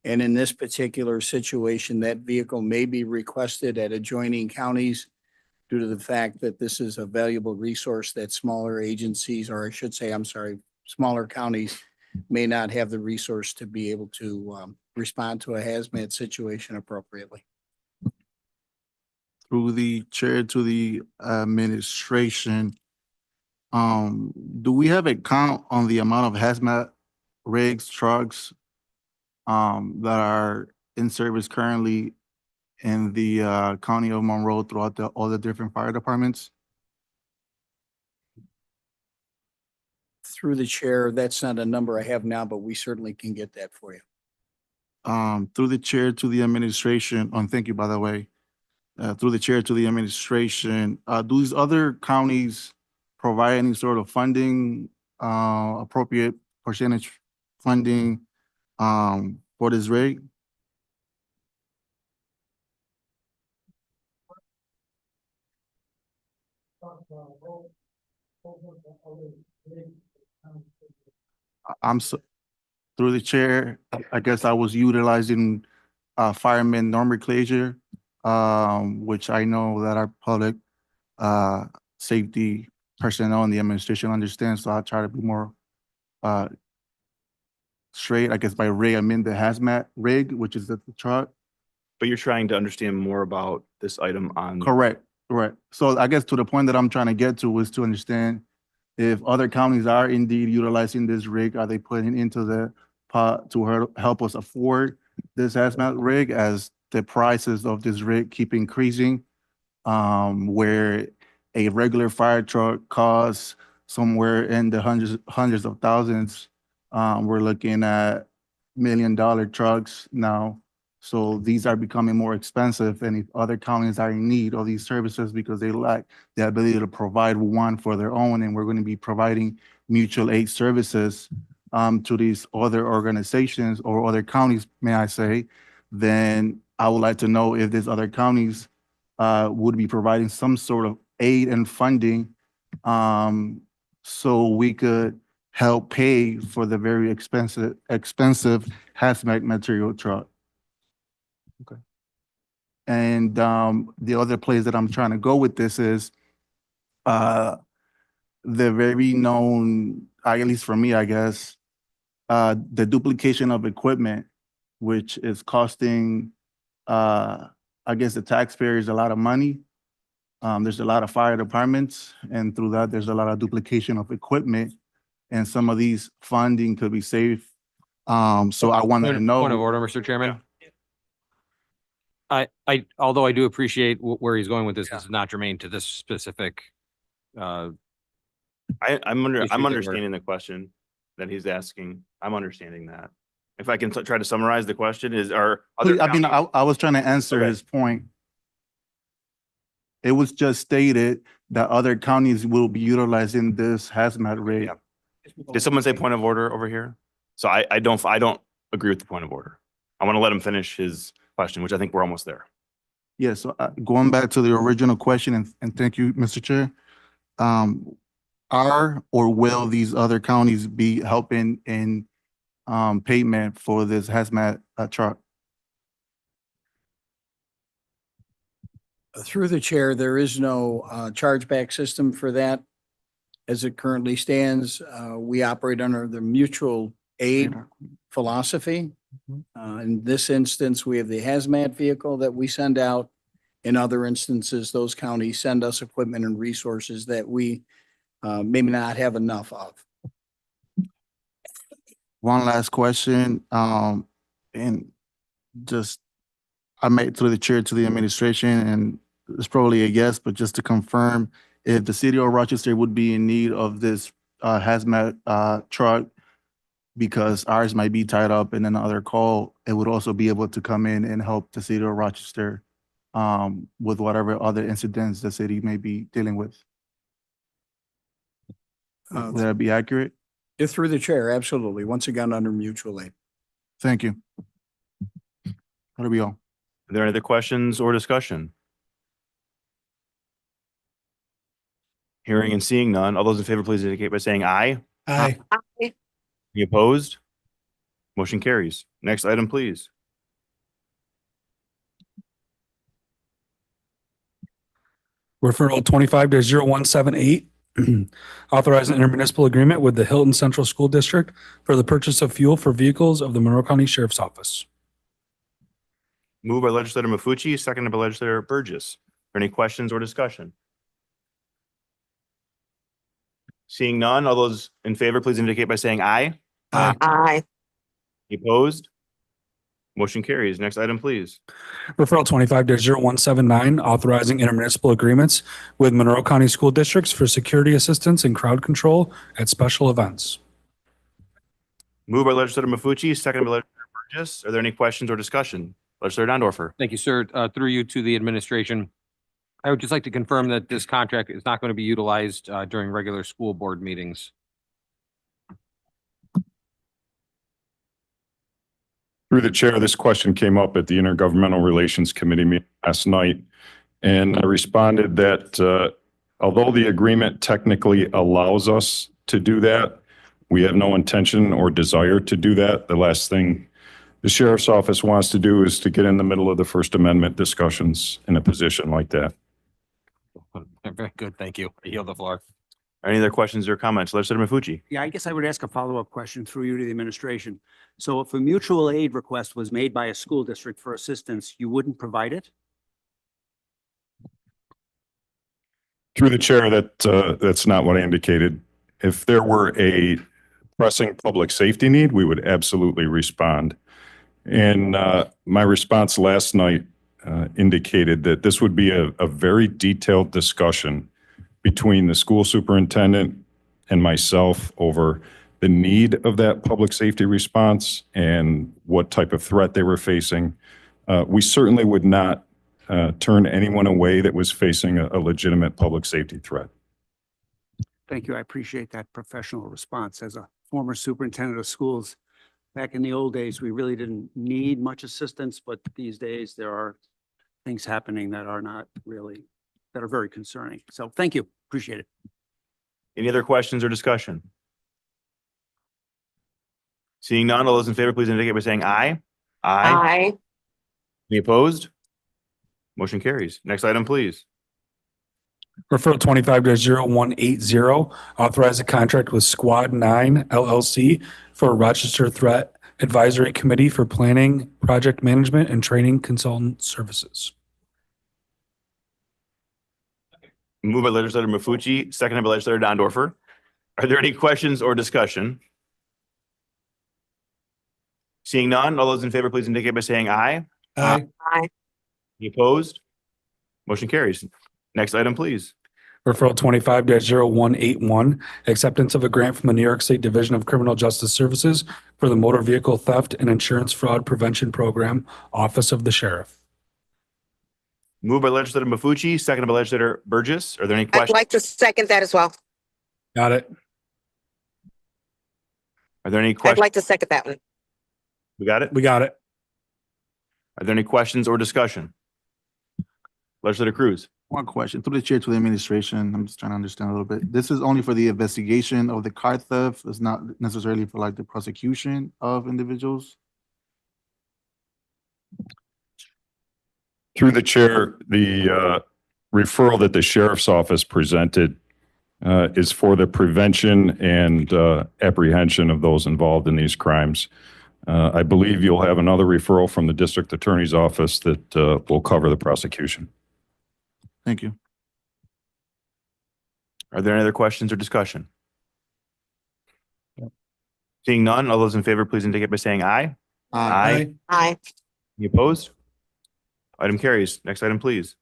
And in this particular situation, that vehicle may be requested at adjoining counties due to the fact that this is a valuable resource that smaller agencies, or I should say, I'm sorry, smaller counties may not have the resource to be able to respond to a hazmat situation appropriately. Through the chair to the administration, do we have a count on the amount of hazmat rigs, trucks, that are in service currently in the county of Monroe throughout all the different fire departments? Through the chair, that's not a number I have now, but we certainly can get that for you. Through the chair to the administration, thank you, by the way. Through the chair to the administration, do these other counties provide any sort of funding, appropriate percentage funding, for this rig? I'm so, through the chair, I guess I was utilizing fireman nomenclature, which I know that our public safety personnel in the administration understands, so I'll try to be more straight. I guess by rig, I mean the hazmat rig, which is the truck. But you're trying to understand more about this item on. Correct, correct. So I guess to the point that I'm trying to get to is to understand if other counties are indeed utilizing this rig, are they putting into the pot to help us afford this hazmat rig as the prices of this rig keep increasing? Where a regular fire truck costs somewhere in the hundreds of thousands. We're looking at $1 million trucks now. So these are becoming more expensive, and if other counties are in need of these services because they lack the ability to provide one for their own, and we're going to be providing mutual aid services to these other organizations or other counties, may I say, then I would like to know if these other counties would be providing some sort of aid and funding so we could help pay for the very expensive hazmat material truck. Okay. And the other place that I'm trying to go with this is the very known, at least for me, I guess, the duplication of equipment, which is costing, I guess, the taxpayers a lot of money. There's a lot of fire departments, and through that, there's a lot of duplication of equipment, and some of these funding could be saved. So I wanted to know. Point of order, Mr. Chairman. Although I do appreciate where he's going with this, this is not germane to this specific. I'm issue that we're- understanding the question that he's asking. I'm understanding that. If I can try to summarize the question, is are other I mean, counties- I was trying to answer Okay. his point. It was just stated that other counties will be utilizing this hazmat rig. Did someone say point of order over here? So I don't agree with the point of order. I want to let him finish his question, which I think we're almost there. Yeah, so going back to the original question, and thank you, Mr. Chair. Are or will these other counties be helping in payment for this hazmat truck? Through the chair, there is no chargeback system for that. As it currently stands, we operate under the mutual aid philosophy. In this instance, we have the hazmat vehicle that we send out. In other instances, those counties send us equipment and resources that we maybe not have enough of. One last question, and just, I made it through the chair to the administration, and it's probably a yes, but just to confirm, if the city of Rochester would be in need of this hazmat truck, because ours might be tied up in another call, it would also be able to come in and help the city of Rochester with whatever other incidents the city may be dealing with. Would that be accurate? If through the chair, absolutely. Once again, under mutual aid. Thank you. That'll be all. Are there any other questions or discussion? Hearing and seeing none. All those in favor, please indicate by saying aye. Aye. Any opposed? Motion carries. Next item, please. Referral 25-0178, authorizing intermunicipal agreement with the Hilton Central School District for the purchase of fuel for vehicles of the Monroe County Sheriff's Office. Moved by legislator Maffucci, seconded by legislator Burgess. Are there any questions or discussion? Seeing none, all those in favor, please indicate by saying aye. Aye. Any opposed? Motion carries. Next item, please. Referral 25-0179, authorizing intermunicipal agreements with Monroe County School Districts for security assistance and crowd control at special events. Moved by legislator Maffucci, seconded by legislator Burgess. Are there any questions or discussion? Legislator Dondorfer. Thank you, sir. Through you to the administration. I would just like to confirm that this contract is not going to be utilized during regular school board meetings. Through the chair, this question came up at the Intergovernmental Relations Committee meeting last night. And I responded that although the agreement technically allows us to do that, we have no intention or desire to do that. The last thing the sheriff's office wants to do is to get in the middle of the First Amendment discussions in a position like that. Very good. Thank you. I yield the floor. Any other questions or comments? Legislator Maffucci. Yeah, I guess I would ask a follow-up question through you to the administration. So if a mutual aid request was made by a school district for assistance, you wouldn't provide it? Through the chair, that's not what I indicated. If there were a pressing public safety need, we would absolutely respond. And my response last night indicated that this would be a very detailed discussion between the school superintendent and myself over the need of that public safety response and what type of threat they were facing. We certainly would not turn anyone away that was facing a legitimate public safety threat. Thank you. I appreciate that professional response. As a former superintendent of schools, back in the old days, we really didn't need much assistance, but these days there are things happening that are not really, that are very concerning. So thank you. Appreciate it. Any other questions or discussion? Seeing none, all those in favor, please indicate by saying aye. Aye. Any opposed? Motion carries. Next item, please. Referral 25-0180, authorize a contract with Squad 9 LLC for Rochester Threat Advisory Committee for Planning, Project Management, and Training Consultant Services. Moved by legislator Maffucci, seconded by legislator Dondorfer. Are there any questions or discussion? Seeing none, all those in favor, please indicate by saying aye. Aye. Any opposed? Motion carries. Next item, please. Referral 25-0181, acceptance of a grant from the New York State Division of Criminal Justice Services for the Motor Vehicle Theft and Insurance Fraud Prevention Program, Office of the Sheriff. Moved by legislator Maffucci, seconded by legislator Burgess. Are there any I'd questions? like to second that as well. Got it. Are there any I'd questions? like to second that one. We got it? We got it. Are there any questions or discussion? Legislator Cruz. One question through the chair to the administration. I'm just trying to understand a little bit. This is only for the investigation of the car theft. It's not necessarily for like the prosecution of individuals. Through the chair, the referral that the sheriff's office presented is for the prevention and apprehension of those involved in these crimes. I believe you'll have another referral from the district attorney's office that will cover the prosecution. Thank you. Are there any other questions or discussion? Seeing none, all those in favor, please indicate by saying aye. Aye. Any opposed? Item carries. Next item, please.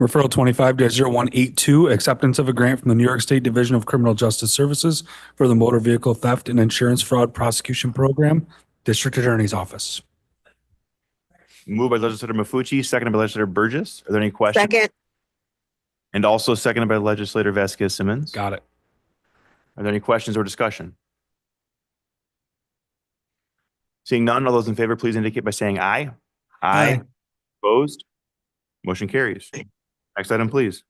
Referral 25-0182, acceptance of a grant from the New York State Division of Criminal Justice Services for the Motor Vehicle Theft and Insurance Fraud Prosecution Program, District Attorney's Office. Moved by legislator Maffucci, seconded by legislator Burgess. Are there any questions? Second. And also seconded by legislator Vasquez Simmons. Got it. Are there any questions or discussion? Seeing none, all those in favor, please indicate by saying aye. Aye. Opposed? Motion carries. Next item, please.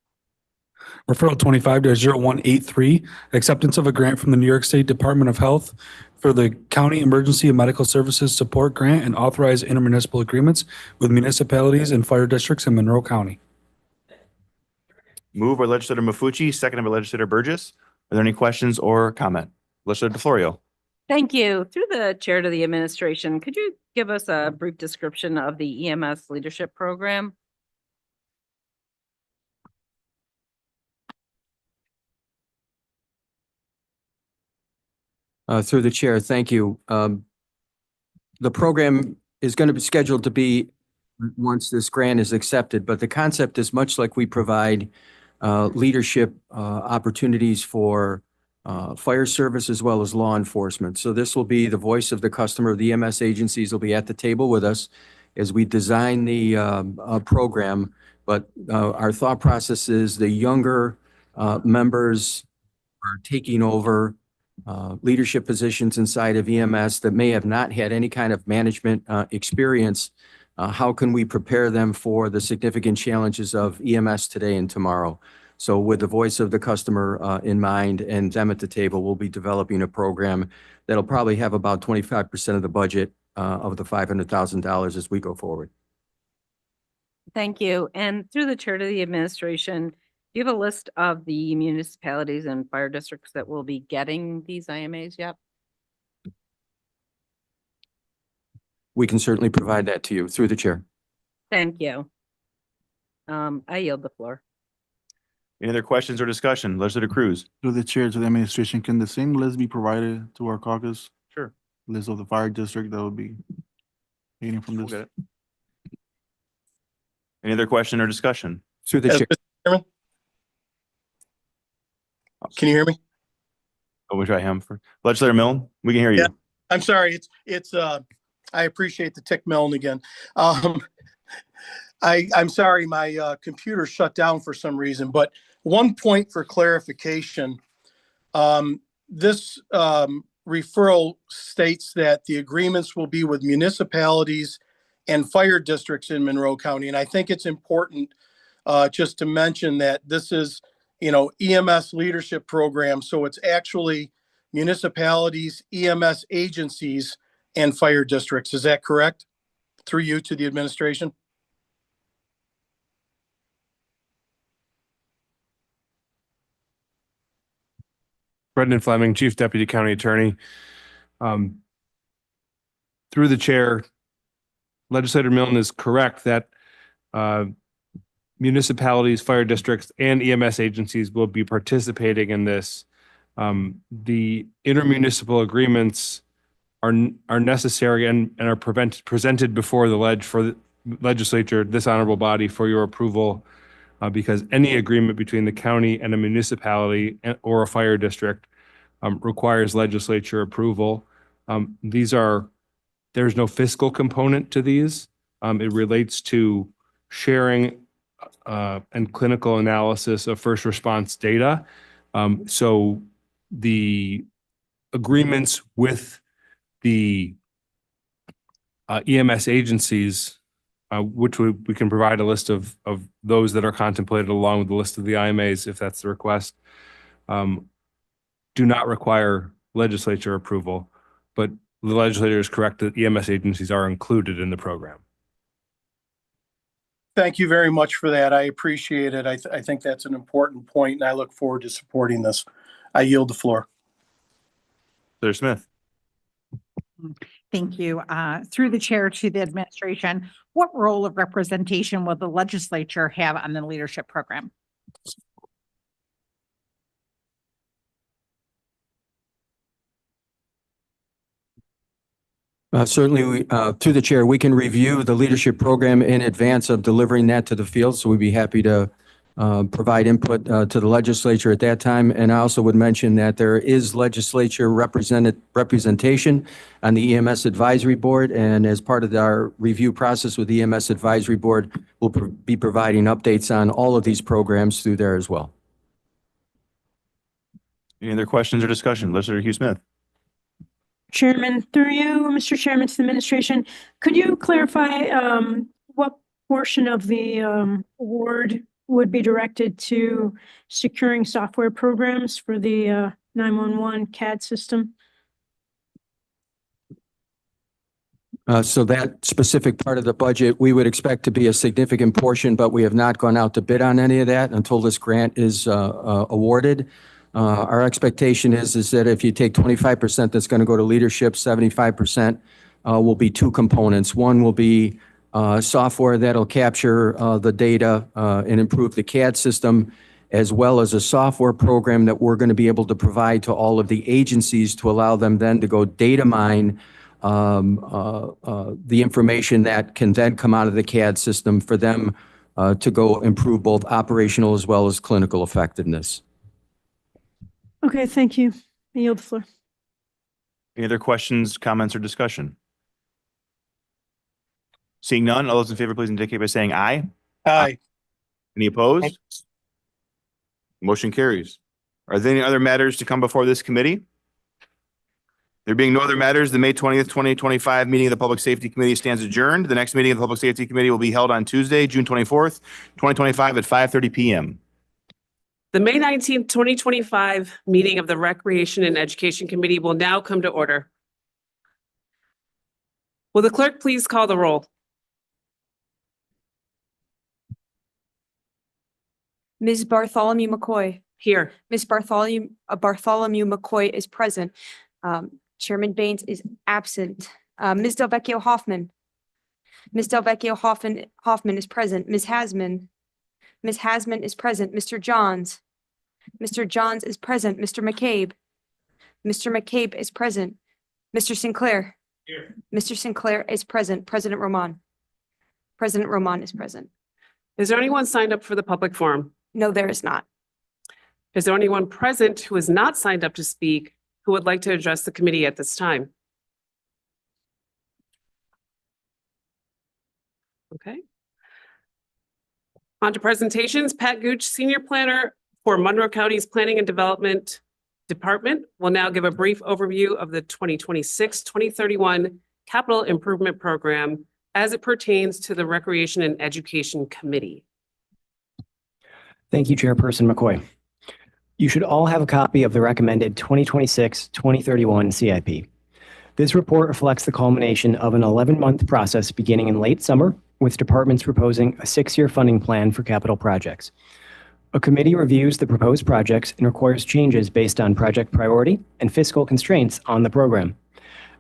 Referral 25-0183, acceptance of a grant from the New York State Department of Health for the County Emergency and Medical Services Support Grant and authorize intermunicipal agreements with municipalities and fire districts in Monroe County. Moved by legislator Maffucci, seconded by legislator Burgess. Are there any questions or comment? Legislator DiFlorio. Thank you. Through the chair to the administration, could you give us a brief description of the EMS leadership program? Through the chair, thank you. The program is going to be scheduled to be once this grant is accepted, but the concept is much like we provide leadership opportunities for fire service as well as law enforcement. So this will be the voice of the customer. The EMS agencies will be at the table with us as we design the program. But our thought process is the younger members are taking over leadership positions inside of EMS that may have not had any kind of management experience. How can we prepare them for the significant challenges of EMS today and tomorrow? So with the voice of the customer in mind and them at the table, we'll be developing a program that'll probably have about 25% of the budget of the $500,000 as we go forward. Thank you. And through the chair to the administration, do you have a list of the municipalities and fire districts that will be getting these IMAs yet? We can certainly provide that to you through the chair. Thank you. I yield the floor. Any other questions or discussion? Legislator Cruz. Through the chair to the administration, can the same list be provided to our caucus? Sure. List of the fire district that would be taken from We'll this. get it. Any other question or discussion? Through the chair. Chairman? Can you hear me? Oh, we try him for Legislator Milne. We can hear you. Yeah. I'm sorry. I appreciate the tick Milne again. I'm sorry, my computer shut down for some reason, but one point for clarification. This referral states that the agreements will be with municipalities and fire districts in Monroe County. And I think it's important just to mention that this is, EMS leadership program. So it's actually municipalities, EMS agencies, and fire districts. Is that correct? Through you to the administration? Brendan Fleming, Chief Deputy County Attorney. Through the chair, Legislator Milne is correct that municipalities, fire districts, and EMS agencies will be participating in this. The intermunicipal agreements are necessary and are presented before the legislature, this honorable body, for your approval, because any agreement between the county and a municipality or a fire district requires legislature approval. There's no fiscal component to these. It relates to sharing and clinical analysis of first response data. So the agreements with the EMS agencies, which we can provide a list of those that are contemplated along with the list of the IMAs, if that's the request, do not require legislature approval, but the legislator is correct that EMS agencies are included in the program. Thank you very much for that. I appreciate it. I think that's an important point, and I look forward to supporting this. I yield the floor. Senator Smith. Thank you. Through the chair to the administration, what role of representation will the legislature have on the leadership program? Certainly, through the chair, we can review the leadership program in advance of delivering that to the field. So we'd be happy to provide input to the legislature at that time. And I also would mention that there is legislature representation on the EMS Advisory Board. And as part of our review process with the EMS Advisory Board, we'll be providing updates on all of these programs through there as well. Any other questions or discussion? Legislator Hughes-Smith. Chairman, through you, Mr. Chairman, to the administration, could you clarify what portion of the award would be directed to securing software programs for the 911 CAD system. So that specific part of the budget, we would expect to be a significant portion, but we have not gone out to bid on any of that until this grant is awarded. Our expectation is that if you take 25%, that's going to go to leadership, 75% will be two components. One will be software that'll capture the data and improve the CAD system, as well as a software program that we're going to be able to provide to all of the agencies to allow them then to go data mine the information that can then come out of the CAD system for them to go improve both operational as well as clinical effectiveness. Okay, thank you. I yield the floor. Any other questions, comments, or discussion? Seeing none, all those in favor, please indicate by saying aye. Aye. Any opposed? Motion carries. Are there any other matters to come before this committee? There being no other matters, the May 20th, 2025 meeting of the Public Safety Committee stands adjourned. The next meeting of the Public Safety Committee will be held on Tuesday, June 24th, 2025 at 5:30 p.m. The May 19th, 2025 meeting of the Recreation and Education Committee will now come to order. Will the clerk please call the roll? Ms. Bartholomew McCoy. Here. Ms. Bartholomew McCoy is present. Chairman Baynes is absent. Ms. Delvecchio Hoffman. Ms. Delvecchio Hoffman is present. Ms. Hasman. Ms. Hasman is present. Mr. Johns. Mr. Johns is present. Mr. McCabe. Mr. McCabe is present. Mr. Sinclair. Here. Mr. Sinclair is present. President Román. President Román is present. Is there anyone signed up for the public forum? No, there is not. Is there anyone present who is not signed up to speak who would like to address the committee at this time? Okay. On to presentations. Pat Gooch, Senior Planner for Monroe County's Planning and Development Department, will now give a brief overview of the 2026-2031 Capital Improvement Program as it pertains to the Recreation and Education Committee. Thank you, Chairperson McCoy. You should all have a copy of the recommended 2026-2031 CIP. This report reflects the culmination of an 11-month process beginning in late summer, with departments proposing a 6-year funding plan for capital projects. A committee reviews the proposed projects and requires changes based on project priority and fiscal constraints on the program.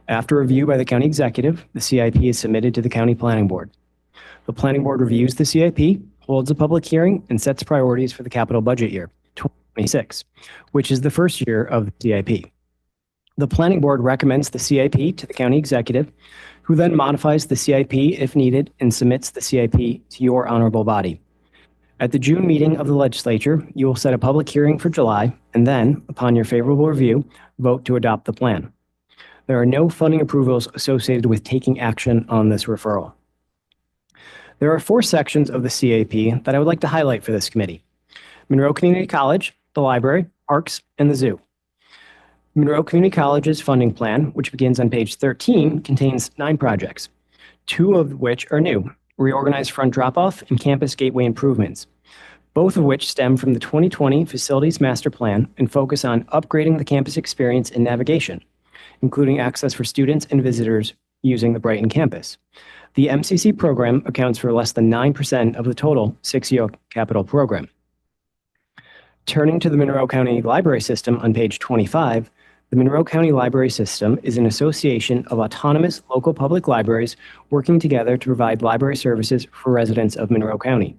After review by the county executive, the CIP is submitted to the county planning board. The planning board reviews the CIP, holds a public hearing, and sets priorities for the capital budget year, 2026, which is the first year of the CIP. The planning board recommends the CIP to the county executive, who then modifies the CIP if needed and submits the CIP to your honorable body. At the June meeting of the legislature, you will set a public hearing for July and then, upon your favorable review, vote to adopt the plan. There are no funding approvals associated with taking action on this referral. There are 4 sections of the CIP that I would like to highlight for this committee: Monroe Community College, the library, parks, and the zoo. Monroe Community College's funding plan, which begins on page 13, contains 9 projects, 2 of which are new: reorganized front drop-off and campus gateway improvements, both of which stem from the 2020 Facilities Master Plan and focus on upgrading the campus experience and navigation, including access for students and visitors using the Brighton campus. The MCC program accounts for less than 9% of the total 6-year capital program. Turning to the Monroe County Library System on page 25, the Monroe County Library System is an association of autonomous local public libraries working together to provide library services for residents of Monroe County.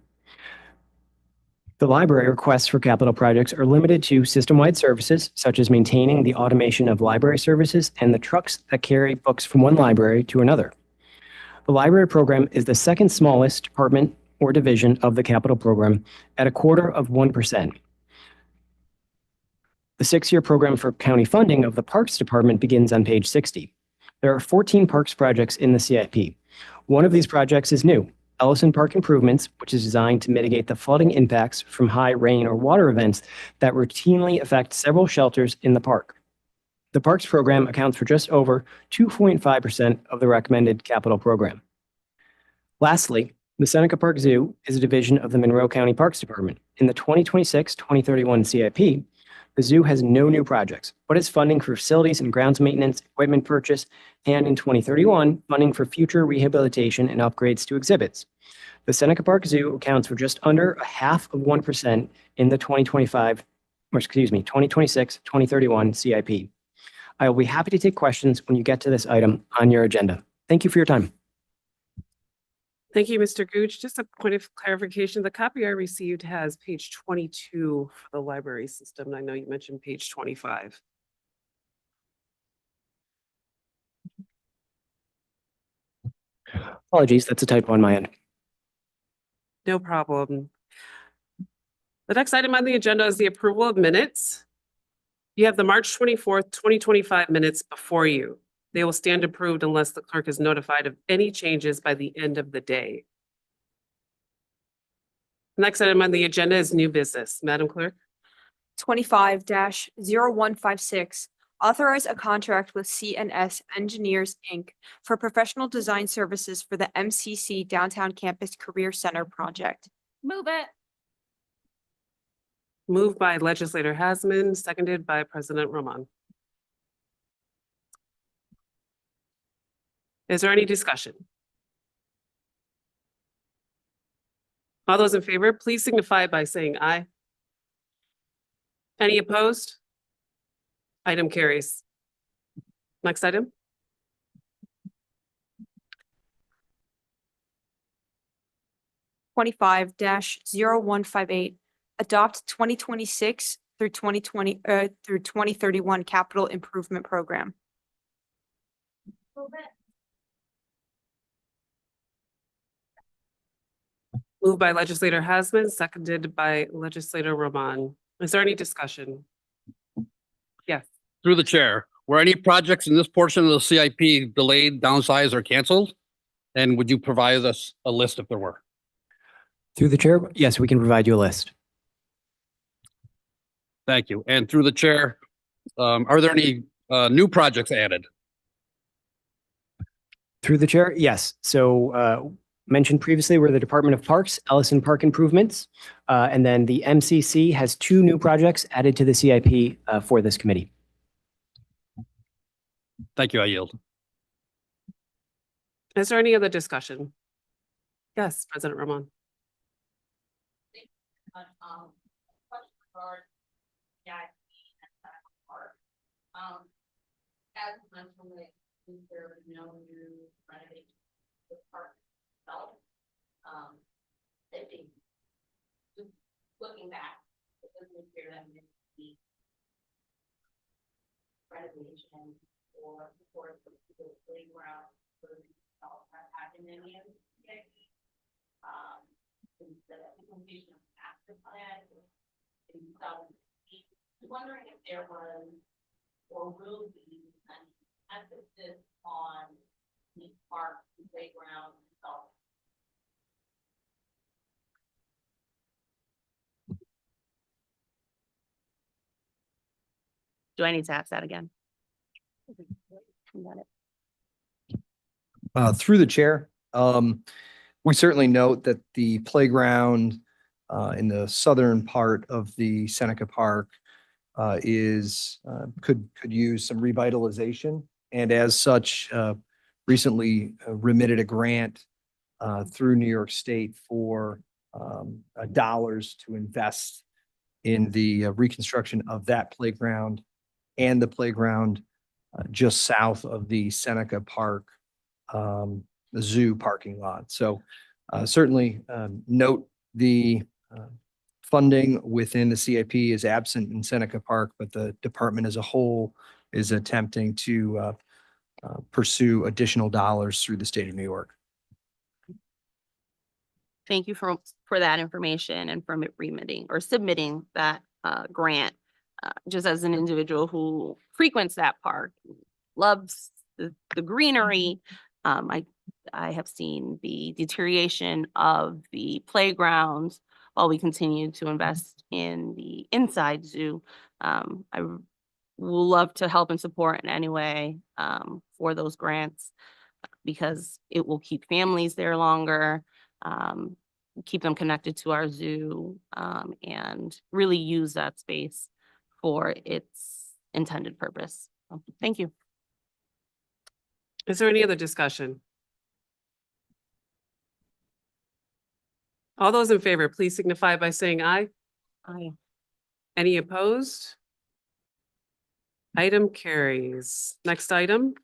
The library requests for capital projects are limited to system-wide services, such as maintaining the automation of library services and the trucks that carry books from one library to another. The library program is the second smallest department or division of the capital program at 0.25%. The 6-year program for county funding of the Parks Department begins on page 60. There are 14 parks projects in the CIP. One of these projects is new, Ellison Park Improvements, which is designed to mitigate the flooding impacts from high rain or water events that routinely affect several shelters in the park. The Parks program accounts for just over 2.5% of the recommended capital program. Lastly, The Seneca Park Zoo is a division of the Monroe County Parks Department. In the 2026-2031 CIP, the zoo has no new projects, but is funding for facilities and grounds maintenance, equipment purchase, and in 2031, funding for future rehabilitation and upgrades to exhibits. The Seneca Park Zoo accounts for just under 0.5% in the 2026-2031 CIP. I will be happy to take questions when you get to this item on your agenda. Thank you for your time. Thank you, Mr. Gooch. Just a point of clarification, the copy I received has page 22 for the library system. And I know you mentioned page 25. Apologies, that's a typo on my end. No problem. The next item on the agenda is the approval of minutes. You have the March 24th, 2025 minutes before you. They will stand approved unless the clerk is notified of any changes by the end of the day. Next item on the agenda is new business. Madam Clerk. 25-0156, authorize a contract with CNS Engineers, Inc. for professional design services for the MCC Downtown Campus Career Center project. Move it. Moved by Legislator Hasman, seconded by President Román. Is there any discussion? All those in favor, please signify by saying aye. Any opposed? Item carries. Next item. Twenty-five 0158, adopt 2026 through 2031 capital improvement program. Move it. Moved by Legislator Hasman, seconded by Legislator Román. Is there any discussion? Yes. Through the chair, were any projects in this portion of the CIP delayed, downsized, or canceled? And would you provide us a list if there were? Through the chair, yes, we can provide you a list. Thank you. And through the chair, are there any new projects added? Through the chair, yes. So mentioned previously were the Department of Parks, Ellison Park Improvements, and then the MCC has 2 new projects added to the CIP for this committee. Thank you. I yield. Is there any other discussion? Yes, President Román. As mentioned, there was no new renovation to the park itself. I think just looking back, it doesn't appear that the renovation or support for the playground for the itself have happened in the CIP. The implementation of the master plan in 2018. I'm wondering if there was or will be an emphasis on the park, the playground itself. Do I need to ask that again? Through the chair, we certainly note that the playground in the southern part of the Seneca Park could use some revitalization, and as such, recently remitted a grant through New York State for dollars to invest in the reconstruction of that playground and the playground just south of the Seneca Park zoo parking lot. So certainly note the funding within the CIP is absent in Seneca Park, but the department as a whole is attempting to pursue additional dollars through the state of New York. Thank you for that information and for remitting or submitting that grant. Just as an individual who frequents that park, loves the greenery, I have seen the deterioration of the playgrounds while we continue to invest in the inside zoo. I will love to help and support in any way for those grants because it will keep families there longer. keep them connected to our zoo, and really use that space for its intended purpose. So, thank you. Is there any other discussion? All those in favor, please signify by saying aye. Aye. Any opposed? Item carries. Next item.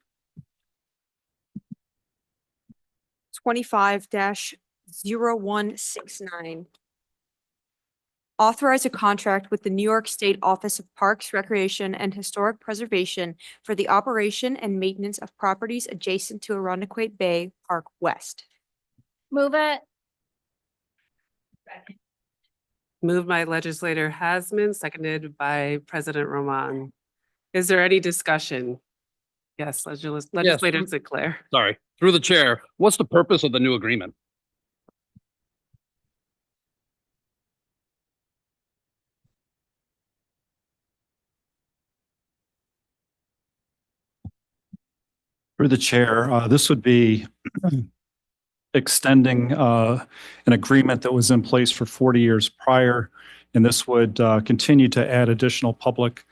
25-0169. Authorize a contract with the New York State Office of Parks, Recreation, and Historic Preservation for the operation and maintenance of properties adjacent to Arundequoit Bay Park West. Move it. Moved by legislator Hasman, seconded by President Román. Is there any discussion? Yes, legislator Sinclair. Sorry, through the chair, what's the purpose of the new agreement? Through the chair, this would be extending an agreement that was in place for 40 years prior. And this would continue to add additional public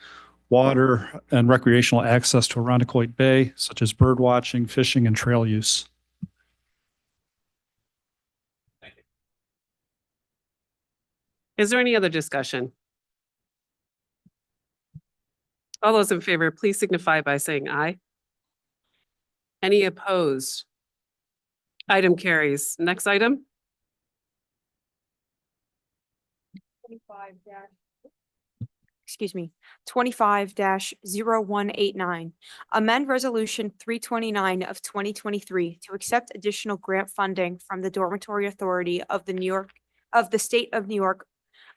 water and recreational access to Arundequoit Bay, such as bird watching, fishing, and trail use. Is there any other discussion? All those in favor, please signify by saying aye. Any opposed? Item carries. Next item. 25-0189. Amend Resolution 329 of 2023 to accept additional grant funding from the Dormitory Authority of the State of New York.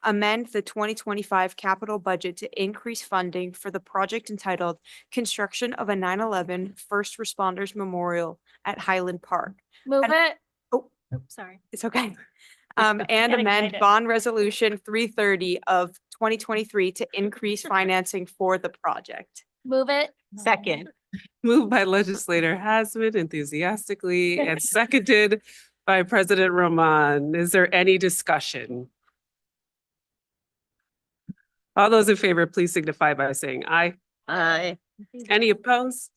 Amend the 2025 capital budget to increase funding for the project entitled Construction of a 9/11 First Responders Memorial at Highland Park. Move And- it. Oh, Sorry. it's okay. And amend bond resolution 330 of 2023 to increase financing for the project. Move it. Second. Moved by legislator Hasman enthusiastically and seconded by President Román. Is there any discussion? All those in favor, please signify by saying aye. Aye. Any opposed?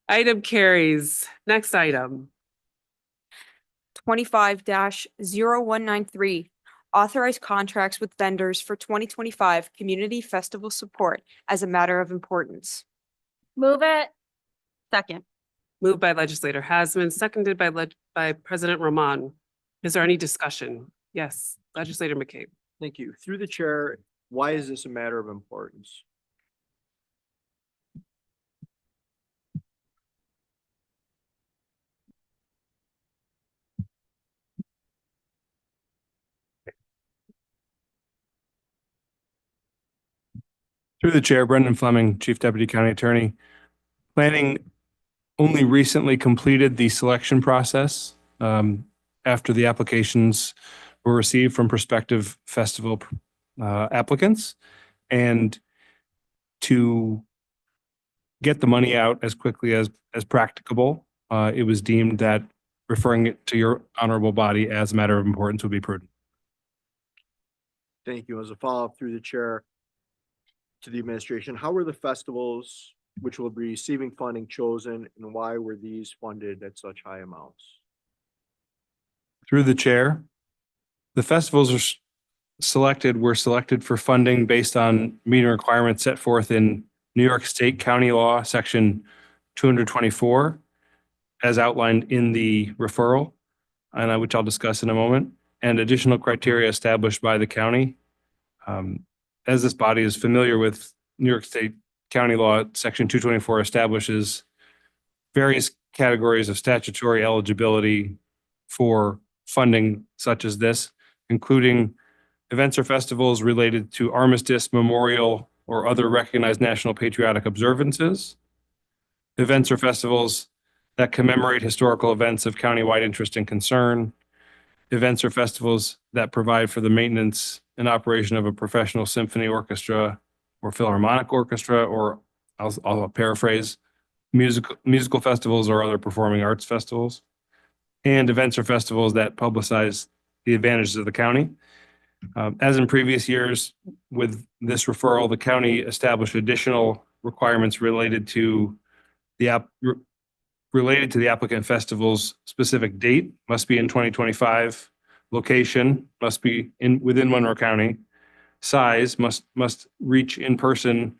Item carries. Next item. 25-0193. Authorize contracts with vendors for 2025 community festival support as a matter of importance. Move it. Second. Moved by legislator Hasman, seconded by President Román. Is there any discussion? Yes, legislator McCabe. Thank you. Through the chair, why is this a matter of importance? Through the chair, Brendan Fleming, Chief Deputy County Attorney. Planning only recently completed the selection process after the applications were received from prospective festival applicants. And to get the money out as quickly as practicable, it was deemed that referring it to your honorable body as a matter of importance would be prudent. Thank you. As a follow-up through the chair to the administration, how were the festivals which will be receiving funding chosen, and why were these funded at such high amounts? Through the chair, the festivals were selected for funding based on meeting requirements set forth in New York State County Law, Section 224, as outlined in the referral, and which I'll discuss in a moment, and additional criteria established by the county. As this body is familiar with New York State County Law, Section 224 establishes various categories of statutory eligibility for funding such as this, including events or festivals related to armistice, memorial, or other recognized national patriotic observances, events or festivals that commemorate historical events of countywide interest and concern, events or festivals that provide for the maintenance and operation of a professional symphony orchestra or philharmonic orchestra, or I'll paraphrase, musical festivals or other performing arts festivals. and events or festivals that publicize the advantages of the county. As in previous years, with this referral, the county established additional requirements related to the applicant festival's specific date, must be in 2025, location must be within Monroe County, size must reach in person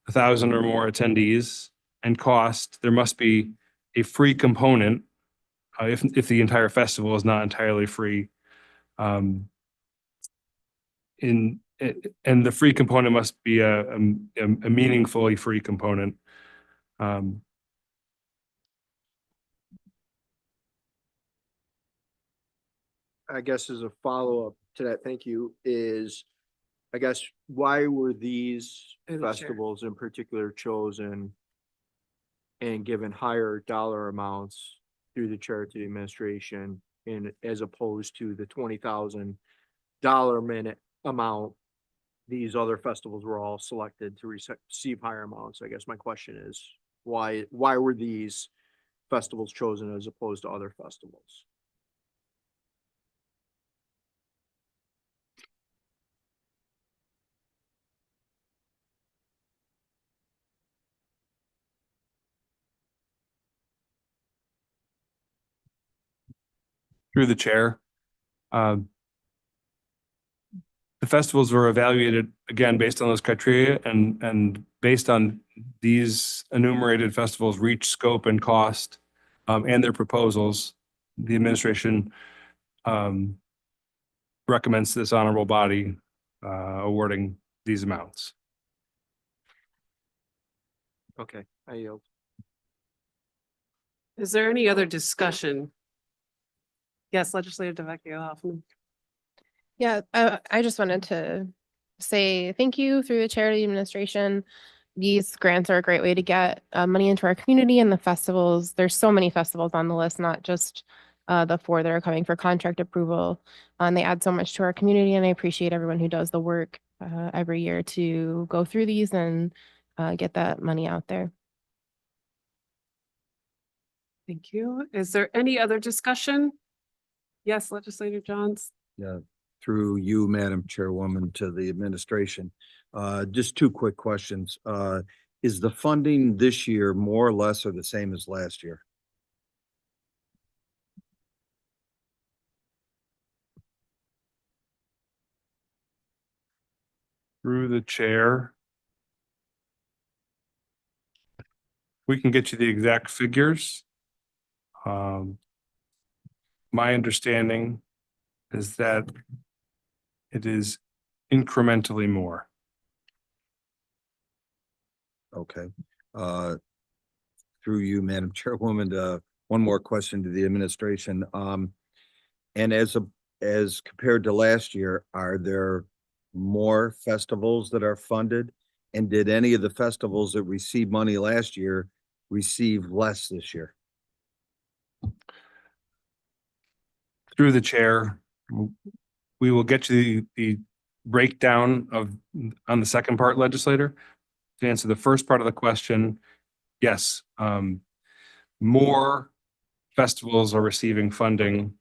1,000 or more attendees, and cost, there must be a free component if the entire festival is not entirely free. And the free component must be a meaningfully free component. I guess as a follow-up to that, thank you, is, I guess, why were these Through the chair. festivals in particular chosen and given higher dollar amounts through the chair to the administration, and as opposed to the $20,000 minute amount? These other festivals were all selected to receive higher amounts. I guess my question is, why were these festivals chosen as opposed to other festivals? Through the chair. The festivals were evaluated again based on those criteria and based on these enumerated festivals' reach, scope, and cost, and their proposals. The administration recommends to this honorable body awarding these amounts. Okay, I yield. Is there any other discussion? Yes, Legislator DiFlorio Hoffman. Yeah, I just wanted to say thank you through the chair of the administration. These grants are a great way to get money into our community and the festivals. There's so many festivals on the list, not just the 4 that are coming for contract approval. And they add so much to our community, and I appreciate everyone who does the work every year to go through these and get that money out there. Thank you. Is there any other discussion? Yes, Legislator Johns. Yeah, through you, Madam Chairwoman, to the administration. Just 2 quick questions. Is the funding this year more or less or the same as last year? Through the chair. We can get you the exact figures. My understanding is that it is incrementally more. Okay. Through you, Madam Chairwoman, one more question to the administration. And as compared to last year, are there more festivals that are funded? And did any of the festivals that received money last year receive less this year? Through the chair, we will get you the breakdown on the second part, legislator. To answer the first part of the question, yes, more festivals are receiving funding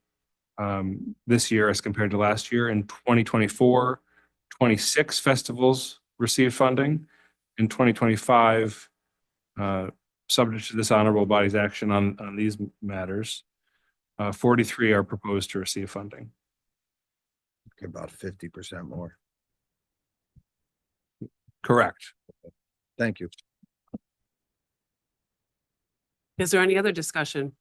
this year as compared to last year. In 2024, 26 festivals received funding. In 2025, subject to this honorable body's action on these matters, 43 are proposed to receive funding. Okay, about 50% more. Correct. Thank you. Is there any other discussion?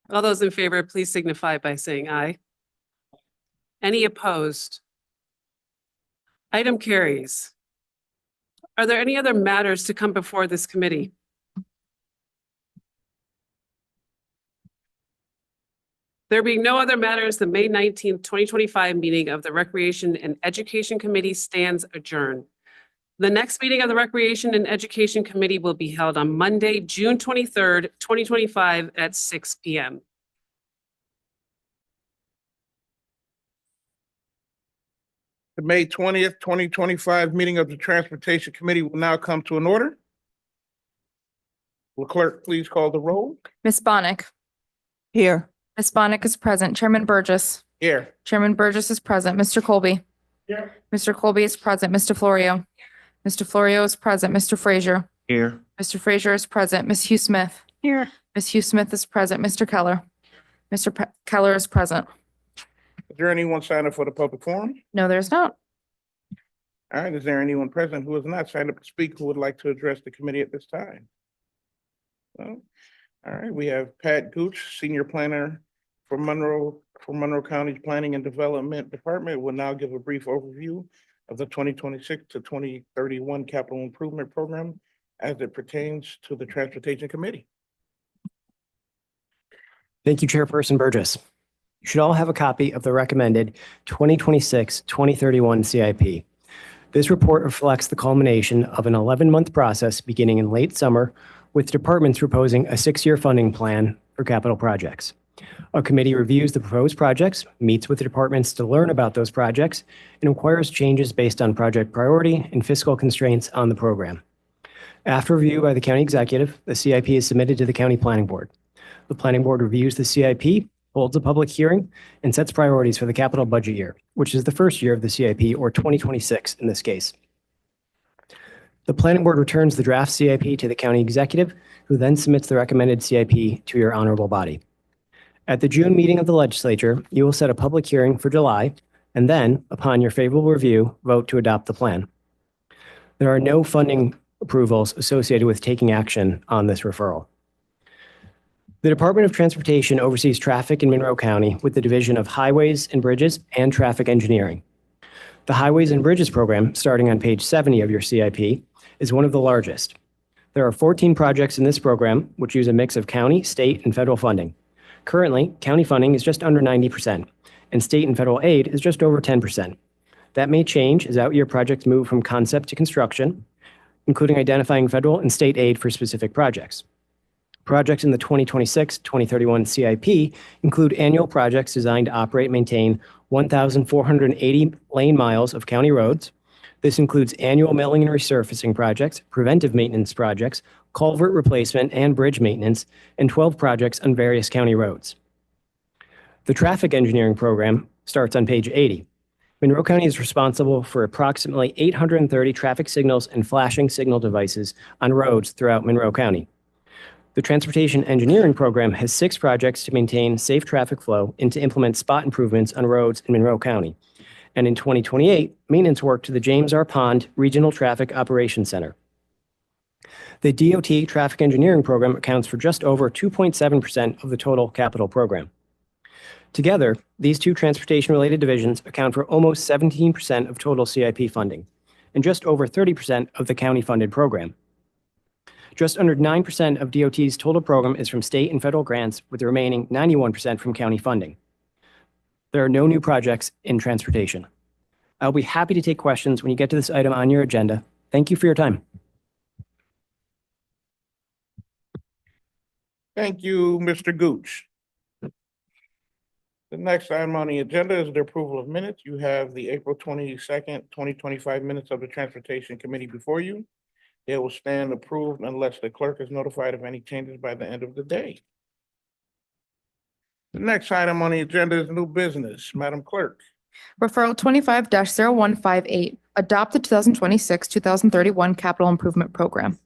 All those in favor, please signify by saying aye. Any opposed? Item carries. Are there any other matters to come before this committee? There being no other matters, the May 19th, 2025 meeting of the Recreation and Education Committee stands adjourned. The next meeting of the Recreation and Education Committee will be held on Monday, June 23rd, 2025 at 6 p.m. The May 20th, 2025 meeting of the Transportation Committee will now come to an order. Will clerk please call the roll? Ms. Bonnick. Here. Ms. Bonnick is present. Chairman Burgess. Here. Chairman Burgess is present. Mr. Colby. Here. Mr. Colby is present. Mr. DiFlorio. Mr. DiFlorio is present. Mr. Frazier. Here. Mr. Frazier is present. Ms. Hughes-Smith. Here. Ms. Hughes-Smith is present. Mr. Keller. Keller is present. Is there anyone signed up for the public forum? No, there's not. All right, is there anyone present who has not signed up to speak who would like to address the committee at this time? No? All right, we have Pat Gooch, Senior Planner for Monroe County's Planning and Development Department, will now give a brief overview of the 2026 to 2031 Capital Improvement Program as it pertains to the Transportation Committee. Thank you, Chairperson Burgess. You should all have a copy of the recommended 2026-2031 CIP. This report reflects the culmination of an 11-month process beginning in late summer, with departments proposing a 6-year funding plan for capital projects. A committee reviews the proposed projects, meets with the departments to learn about those projects, and requires changes based on project priority and fiscal constraints on the program. After review by the county executive, the CIP is submitted to the county planning board. The planning board reviews the CIP, holds a public hearing, and sets priorities for the capital budget year, which is the first year of the CIP, or 2026 in this case. The planning board returns the draft CIP to the county executive, who then submits the recommended CIP to your honorable body. At the June meeting of the legislature, you will set a public hearing for July, and then, upon your favorable review, vote to adopt the plan. There are no funding approvals associated with taking action on this referral. The Department of Transportation oversees traffic in Monroe County with the Division of Highways and Bridges and Traffic Engineering. The Highways and Bridges program, starting on page 70 of your CIP, is one of the largest. There are 14 projects in this program, which use a mix of county, state, and federal funding. Currently, county funding is just under 90%, and state and federal aid is just over 10%. That may change as out-year projects move from concept to construction, including identifying federal and state aid for specific projects. Projects in the 2026-2031 CIP include annual projects designed to operate and maintain 1,480 lane miles of county roads. This includes annual milling and resurfacing projects, preventive maintenance projects, culvert replacement and bridge maintenance, and 12 projects on various county roads. The traffic engineering program starts on page 80. Monroe County is responsible for approximately 830 traffic signals and flashing signal devices on roads throughout Monroe County. The Transportation Engineering Program has 6 projects to maintain safe traffic flow and to implement spot improvements on roads in Monroe County. And in 2028, maintenance work to the James R. Pond Regional Traffic Operations Center. The DOT Traffic Engineering Program accounts for just over 2.7% of the total capital program. Together, these two transportation-related divisions account for almost 17% of total CIP funding and just over 30% of the county-funded program. Just under 9% of DOT's total program is from state and federal grants, with the remaining 91% from county funding. There are no new projects in transportation. I'll be happy to take questions when you get to this item on your agenda. Thank you for your time. Thank you, Mr. Gooch. The next item on the agenda is the approval of minutes. You have the April 22nd, 2025 minutes of the Transportation Committee before you. They will stand approved unless the clerk is notified of any changes by the end of the day. The next item on the agenda is new business. Madam Clerk. Referral 25-0158, adopt the 2026-2031 Capital Improvement Program.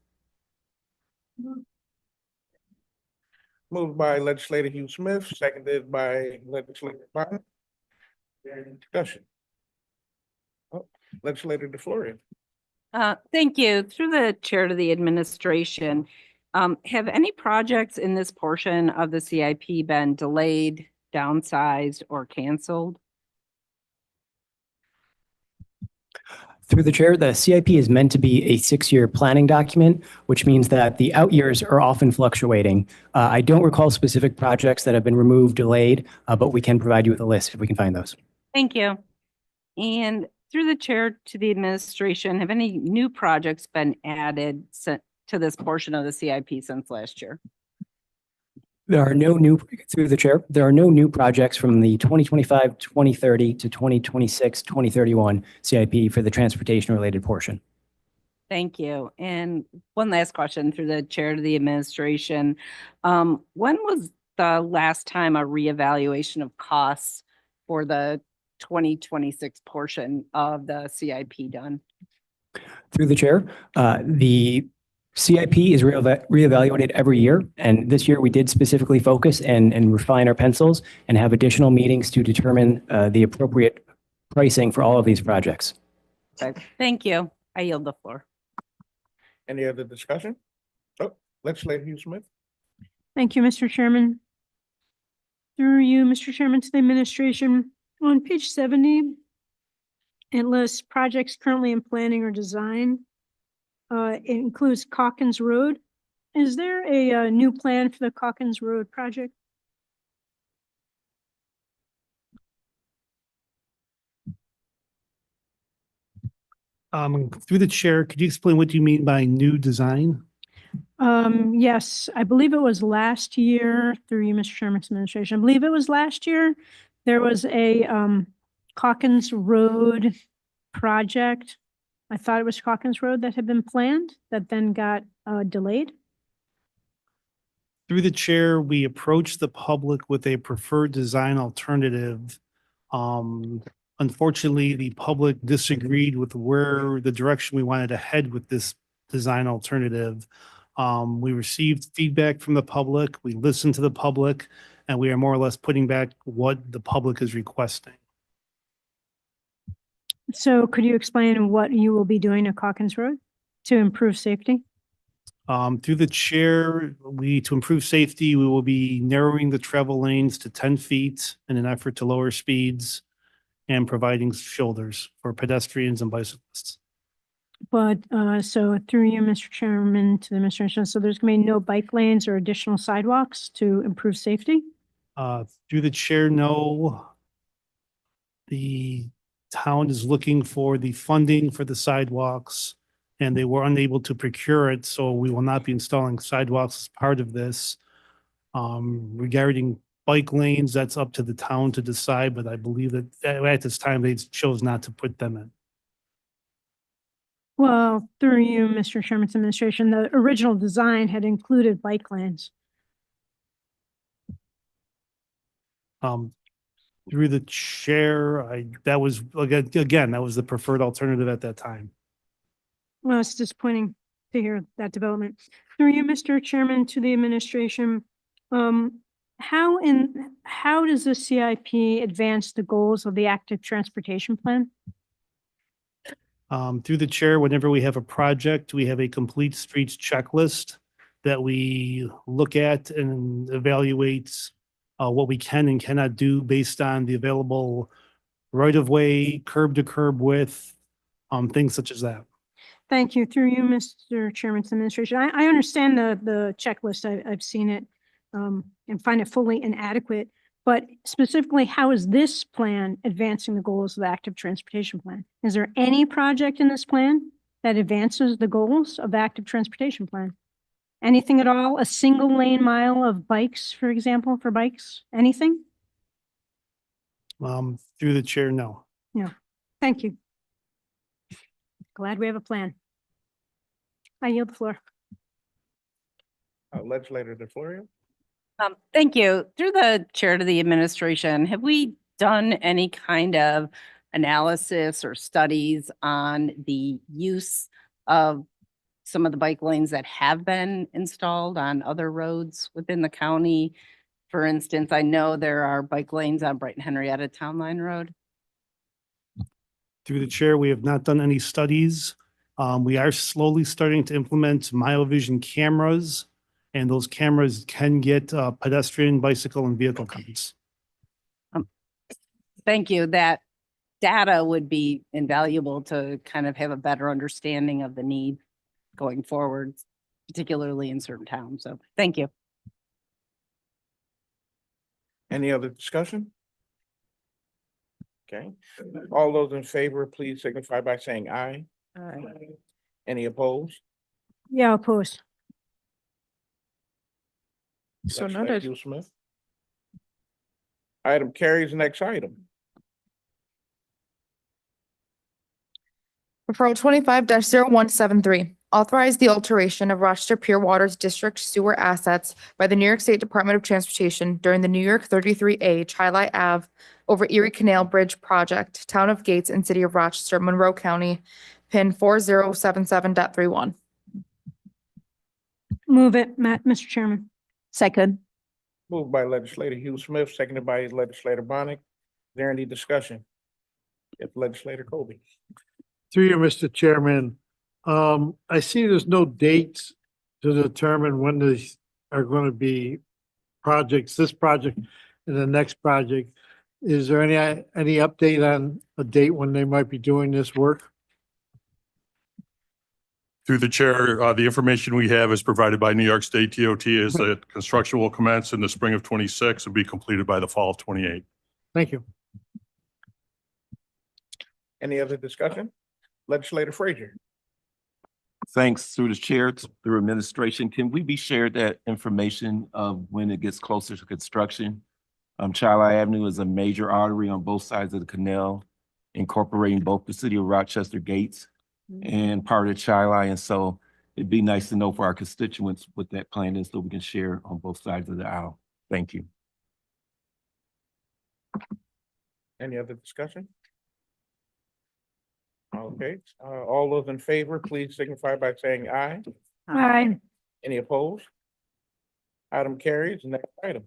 Moved by Legislator Hughes-Smith, seconded by Legislator Barton. Discussion. Legislator DiFlorio. Thank you. Through the chair to the administration, have any projects in this portion of the CIP been delayed, downsized, or canceled? Through the chair, the CIP is meant to be a 6-year planning document, which means that the out years are often fluctuating. I don't recall specific projects that have been removed, delayed, but we can provide you with a list if we can find those. Thank you. And through the chair to the administration, have any new projects been added to this portion of the CIP since last year? There are no new, through the chair, there are no new projects from the 2025-2030 to 2026-2031 CIP for the transportation-related portion. Thank you. And one last question through the chair to the administration. When was the last time a reevaluation of costs for the 2026 portion of the CIP done? Through the chair, the CIP is reevaluated every year, and this year we did specifically focus and refine our pencils and have additional meetings to determine the appropriate pricing for all of these projects. Okay, thank you. I yield the floor. Any other discussion? Oh, Legislator Hughes-Smith. Thank you, Mr. Chairman. Through you, Mr. Chairman, to the administration, on page 70, it lists projects currently in planning or design. It includes Calkins Road. Is there a new plan for the Calkins Road project? Through the chair, could you explain what you mean by new design? Yes, I believe it was last year through you, Mr. Chairman's administration. I believe it was last year. There was a Calkins Road project. I thought it was Calkins Road that had been planned that then got delayed. Through the chair, we approached the public with a preferred design alternative. Unfortunately, the public disagreed with where the direction we wanted to head with this design alternative. We received feedback from the public, we listened to the public, and we are more or less putting back what the public is requesting. So could you explain what you will be doing at Calkins Road to improve safety? Through the chair, to improve safety, we will be narrowing the travel lanes to 10 feet in an effort to lower speeds and providing shoulders for pedestrians and bicyclists. But so through you, Mr. Chairman, to the administration, so there's going to be no bike lanes or additional sidewalks to improve safety? Through the chair, no. The town is looking for the funding for the sidewalks, and they were unable to procure it, so we will not be installing sidewalks as part of this. Regarding bike lanes, that's up to the town to decide, but I believe that at this time, they chose not to put them in. Well, through you, Mr. Chairman's administration, the original design had included bike lanes. Through the chair, that was, again, that was the preferred alternative at that time. Well, it's disappointing to hear that development. Through you, Mr. Chairman, to the administration, how does the CIP advance the goals of the active transportation plan? Through the chair, whenever we have a project, we have a complete streets checklist that we look at and evaluate what we can and cannot do based on the available right-of-way, curb-to-curb width, things such as that. Thank you. Through you, Mr. Chairman's administration. I understand the checklist. I've seen it and find it fully inadequate. But specifically, how is this plan advancing the goals of the active transportation plan? Is there any project in this plan that advances the goals of the active transportation plan? Anything at all? A single lane mile of bikes, for example, for bikes? Anything? Through the chair, no. No. Thank you. Glad we have a plan. I yield the floor. Legislator DiFlorio. Thank you. Through the chair to the administration, have we done any kind of analysis or studies on the use of some of the bike lanes that have been installed on other roads within the county? For instance, I know there are bike lanes on Brighton Henrietta Town Line Road. Through the chair, we have not done any studies. We are slowly starting to implement mile vision cameras, and those cameras can get pedestrian, bicycle, and vehicle counts. Thank you. That data would be invaluable to kind of have a better understanding of the need going forward, particularly in certain towns. So thank you. Any other discussion? Okay, all those in favor, please signify by saying aye. Aye. Any opposed? Yeah, opposed. So noted. Hughes-Smith. Item carries. Next item. Referral 25-0173, authorize the alteration of Rochester Pure Water's district sewer assets by the New York State Department of Transportation during the New York 33A Chi-Li Ave over Erie Canal Bridge project, Town of Gates and City of Rochester, Monroe County, PIN 4077.31. Move it, Mr. Chairman. Second. Moved by legislator Hughes-Smith, seconded by legislator Bonnet. Is there any discussion? Yes, legislator Kobe. Through you, Mr. Chairman, I see there's no dates to determine when these are going to be projects, this project and the next project. Is there any update on a date when they might be doing this work? Through the chair, the information we have is provided by New York State DOT is that construction will commence in the spring of 26 and be completed by the fall of 28. Thank you. Any other discussion? Legislator Frazier. Thanks through the chair, through administration. Can we be shared that information of when it gets closer to construction? Chi-Li Avenue is a major artery on both sides of the canal, incorporating both the city of Rochester gates and part of Chi-Li. And so it'd be nice to know for our constituents what that plan is so we can share on both sides of the aisle. Thank you. Any other discussion? Okay, all those in favor, please signify by saying aye. Aye. Any opposed? Item carries. Next item.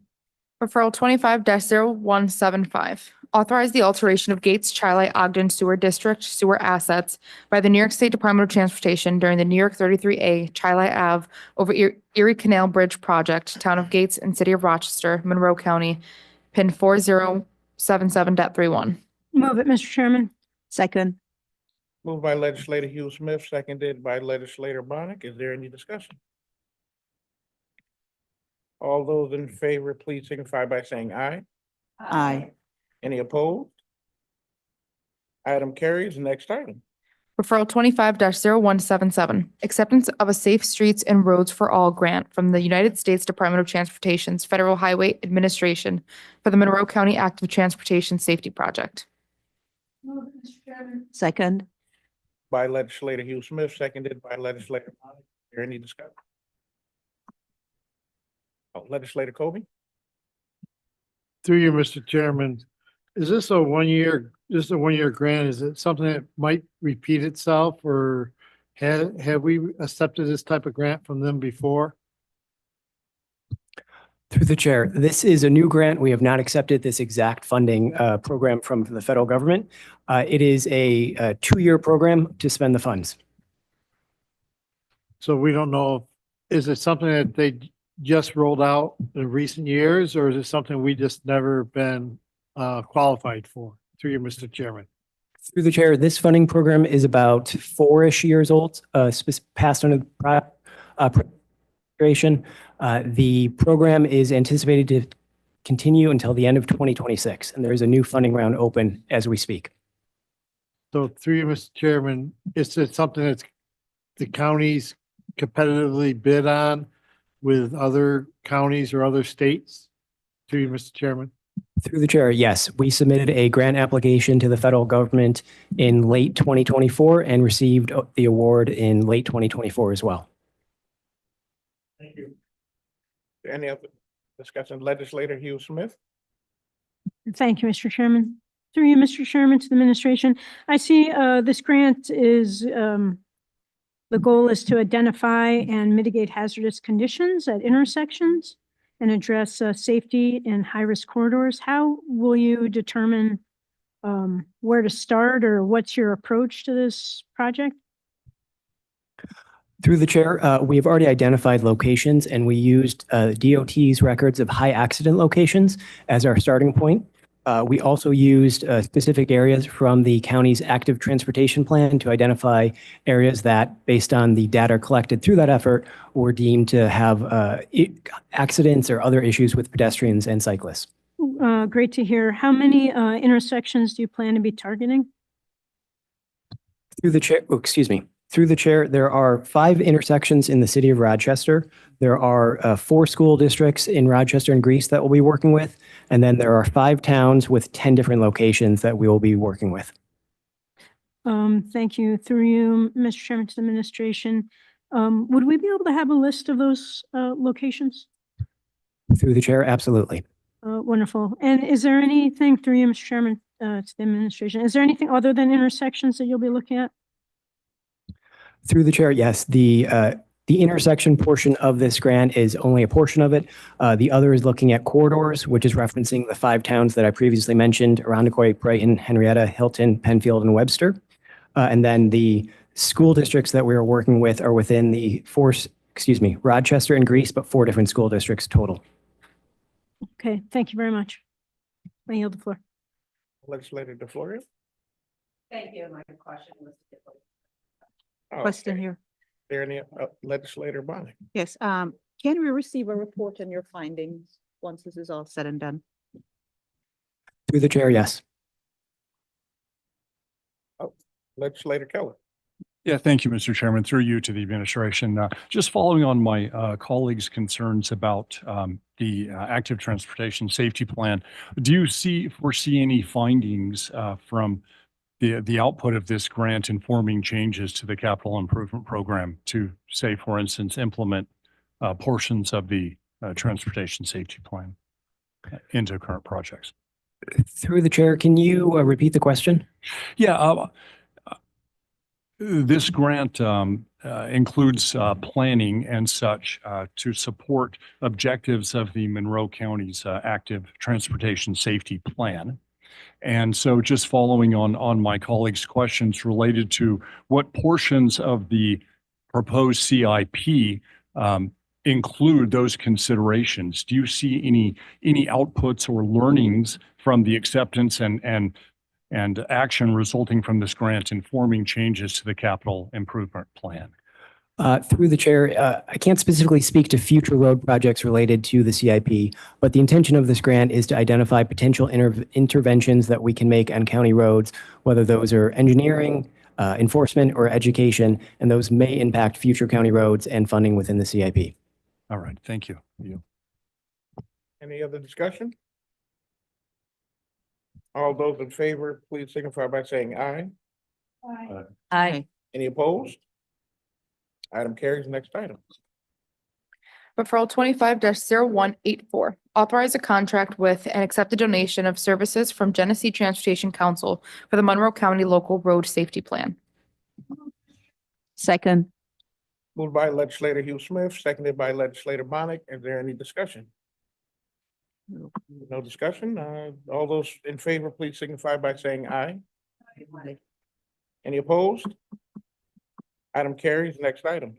Referral 25-0175, authorize the alteration of Gates Chi-Li Ogden Sewer District sewer assets by the New York State Department of Transportation during the New York 33A Chi-Li Ave over Erie Canal Bridge project, Town of Gates and City of Rochester, Monroe County, PIN 4077.31. Move it, Mr. Chairman. Second. Moved by legislator Hughes-Smith, seconded by legislator Bonnet. Is there any discussion? All those in favor, please signify by saying aye. Aye. Any opposed? Item carries. Next item. Referral 25-0177, acceptance of a Safe Streets and Roads for All grant from the United States Department of Transportation's Federal Highway Administration for the Monroe County Active Transportation Safety Project. Move it, Mr. Chairman. Second. By legislator Hughes-Smith, seconded by legislator Bonnet. Is there any discussion? Legislator Kobe. Through you, Mr. Chairman, is this a one-year grant? Is it something that might repeat itself, or have we accepted this type of grant from them before? Through the chair, this is a new grant. We have not accepted this exact funding program from the federal government. It is a two-year program to spend the funds. So we don't know, is it something that they just rolled out in recent years, or is it something we just never been qualified for? Through you, Mr. Chairman. Through the chair, this funding program is about 4-ish years old, passed under the administration. The program is anticipated to continue until the end of 2026, and there is a new funding round open as we speak. So through you, Mr. Chairman, is it something that's the counties competitively bid on with other counties or other states? Through you, Mr. Chairman. Through the chair, yes, we submitted a grant application to the federal government in late 2024 and received the award in late 2024 as well. Thank you. Any other discussion? Legislator Hughes-Smith. Thank you, Mr. Chairman. Through you, Mr. Chairman, to the administration. I see this grant is, the goal is to identify and mitigate hazardous conditions at intersections and address safety in high-risk corridors. How will you determine where to start, or what's your approach to this project? Through the chair, we have already identified locations, and we used DOT's records of high accident locations as our starting point. We also used specific areas from the county's active transportation plan to identify areas that, based on the data collected through that effort, were deemed to have accidents or other issues with pedestrians and cyclists. Great to hear. How many intersections do you plan to be targeting? Through the chair, Through the chair, there are 5 intersections in the city of Rochester. There are 4 school districts in Rochester and Greece that we'll be working with. And then there are 5 towns with 10 different locations that we will be working with. Thank you. Through you, Mr. Chairman, to the administration. Would we be able to have a list of those locations? Through the chair, absolutely. Wonderful. And is there anything through you, Mr. Chairman, to the administration? Is there anything other than intersections that you'll be looking at? Through the chair, yes. The intersection portion of this grant is only a portion of it. The other is looking at corridors, which is referencing the 5 towns that I previously mentioned: Irondequoit, Brighton, Henrietta, Hilton, Penfield, and Webster. And then the school districts that we are working with are within the Rochester and Greece, but 4 different school districts total. Okay, thank you very much. I yield the floor. Legislator DiFlorio. Thank you. My question was. Question here. Is there any legislator Bonnie? Yes, can we receive a report on your findings once this is all said and done? Through the chair, yes. Legislator Keller. Yeah, thank you, Mr. Chairman. Through you to the administration. Just following on my colleagues' concerns about the active transportation safety plan, do you foresee any findings from the output of this grant informing changes to the capital improvement program to, say, for instance, implement portions of the transportation safety plan into current projects? Through the chair, can you repeat the question? Yeah, this grant includes planning and such to support objectives of the Monroe County's active transportation safety plan. And so just following on my colleagues' questions related to what portions of the proposed CIP include those considerations. Do you see any outputs or learnings from the acceptance and action resulting from this grant informing changes to the capital improvement plan? Through the chair, I can't specifically speak to future road projects related to the CIP, but the intention of this grant is to identify potential interventions that we can make on county roads, whether those are engineering, enforcement, or education, and those may impact future county roads and funding within the CIP. All right, thank you. Any other discussion? All those in favor, please signify by saying aye. Aye. Any opposed? Item carries. Next item. Referral 25-0184, authorize a contract with and accept a donation of services from Genesee Transportation Council for the Monroe County Local Road Safety Plan. Second. Moved by legislator Hughes-Smith, seconded by legislator Bonnick. Is there any discussion? No discussion. All those in favor, please signify by saying aye. Any opposed? Item carries. Next item.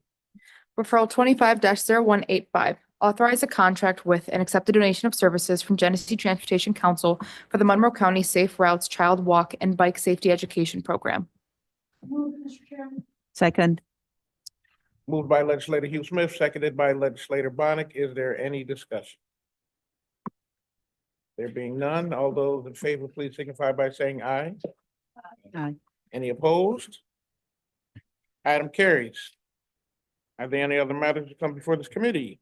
Referral 25-0185, authorize a contract with and accept a donation of services from Genesee Transportation Council for the Monroe County Safe Routes Child Walk and Bike Safety Education Program. Second. Moved by legislator Hughes-Smith, seconded by legislator Bonnick. Is there any discussion? There being none, all those in favor, please signify by saying aye. Aye. Any opposed? Item carries. Are there any other matters to come before this committee?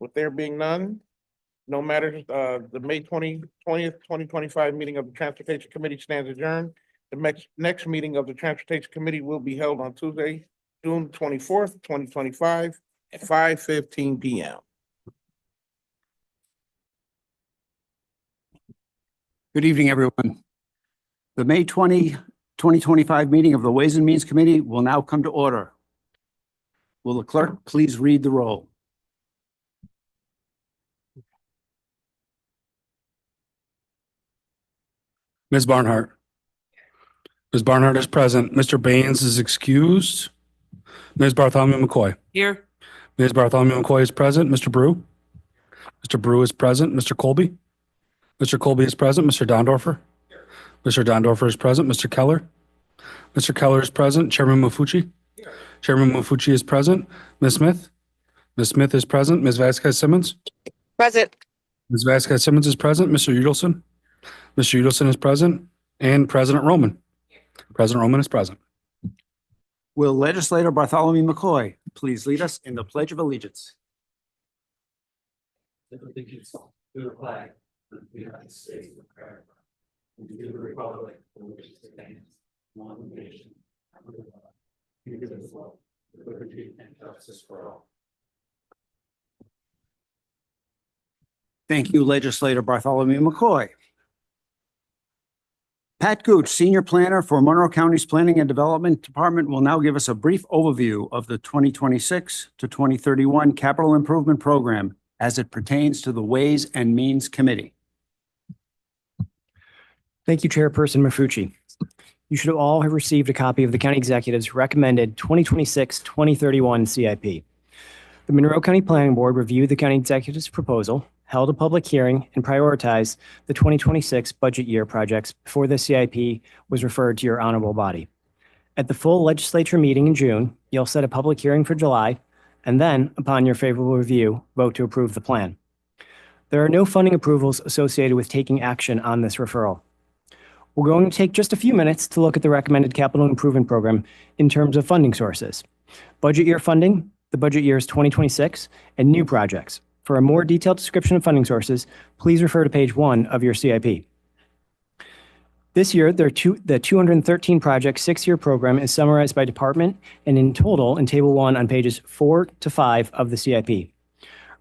With there being none, no matters, the May 20th, 2025 meeting of the Transportation Committee stands adjourned. The next meeting of the Transportation Committee will be held on Tuesday, June 24th, 2025 at 5:15 p.m. Good evening, everyone. The May 20, 2025 meeting of the Ways and Means Committee will now come to order. Will the clerk please read the roll? Ms. Barnhart. Ms. Barnhart is present. Mr. Baynes is excused. Ms. Bartholomew McCoy. Here. Ms. Bartholomew McCoy is present. Mr. Brew. Mr. Brew is present. Mr. Colby. Mr. Colby is present. Mr. Dondorfer. Mr. Dondorfer is present. Mr. Keller. Mr. Keller is present. Chairman Maffucci. Chairman Maffucci is present. Ms. Smith. Ms. Smith is present. Ms. Vasquez Simmons. Present. Ms. Vasquez Simmons is present. Mr. Udelson. Mr. Udelson is present. And President Roman. President Roman is present. Will Legislator Bartholomew McCoy please lead us in the Pledge of Allegiance? Allegiance to the flag of the United States of America and to the republic for which it stands, one nation, under God, indivisible, with liberty and justice for all. Thank you, Legislator Bartholomew McCoy. Pat Gooch, Senior Planner for Monroe County's Planning and Development Department, will now give us a brief overview of the 2026 to 2031 Capital Improvement Program as it pertains to the Ways and Means Committee. Thank you, Chairperson Maffucci. You should all have received a copy of the County Executive's recommended 2026-2031 CIP. The Monroe County Planning Board reviewed the County Executive's proposal, held a public hearing, and prioritized the 2026 budget year projects before the CIP was referred to your honorable body. At the full legislature meeting in June, you'll set a public hearing for July, and then, upon your favorable review, vote to approve the plan. There are no funding approvals associated with taking action on this referral. We're going to take just a few minutes to look at the recommended capital improvement program in terms of funding sources. Budget year funding, the budget years 2026, and new projects. For a more detailed description of funding sources, please refer to page 1 of your CIP. This year, the 213 project 6-year program is summarized by department and in total in Table 1 on pages 4 to 5 of the CIP.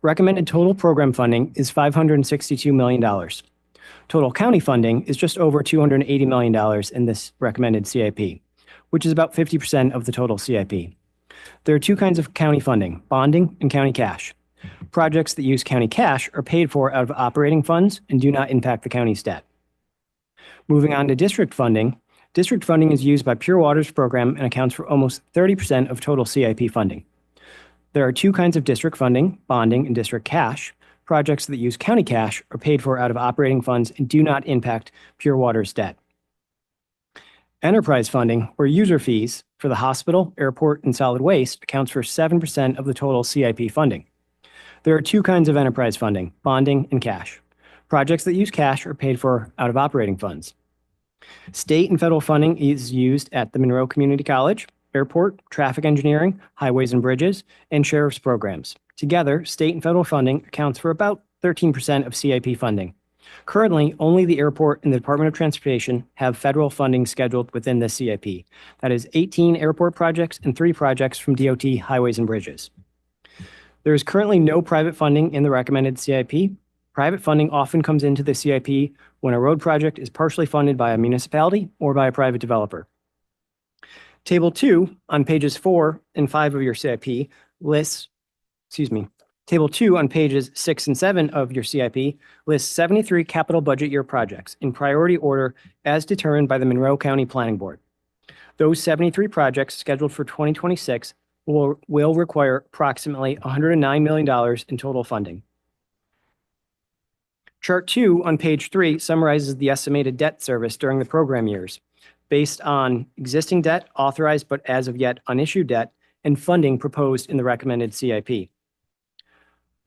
Recommended total program funding is $562 million. Total county funding is just over $280 million in this recommended CIP, which is about 50% of the total CIP. There are two kinds of county funding, bonding and county cash. Projects that use county cash are paid for out of operating funds and do not impact the county's debt. Moving on to district funding is used by Pure Water's program and accounts for almost 30% of total CIP funding. There are two kinds of district funding, bonding and district cash. Projects that use county cash are paid for out of operating funds and do not impact Pure Water's debt. Enterprise funding, or user fees, for the hospital, airport, and solid waste accounts for 7% of the total CIP funding. There are two kinds of enterprise funding, bonding and cash. Projects that use cash are paid for out of operating funds. State and federal funding is used at the Monroe Community College, airport, traffic engineering, highways and bridges, and sheriff's programs. Together, state and federal funding accounts for about 13% of CIP funding. Currently, only the airport and the Department of Transportation have federal funding scheduled within this CIP. That is 18 airport projects and 3 projects from DOT highways and bridges. There is currently no private funding in the recommended CIP. Private funding often comes into the CIP when a road project is partially funded by a municipality or by a private developer. Table 2 on pages 4 and 5 of your CIP Table 2 on pages 6 and 7 of your CIP lists 73 capital budget year projects in priority order as determined by the Monroe County Planning Board. Those 73 projects scheduled for 2026 will require approximately $109 million in total funding. Chart 2 on page 3 summarizes the estimated debt service during the program years based on existing debt, authorized but as of yet unissued debt, and funding proposed in the recommended CIP.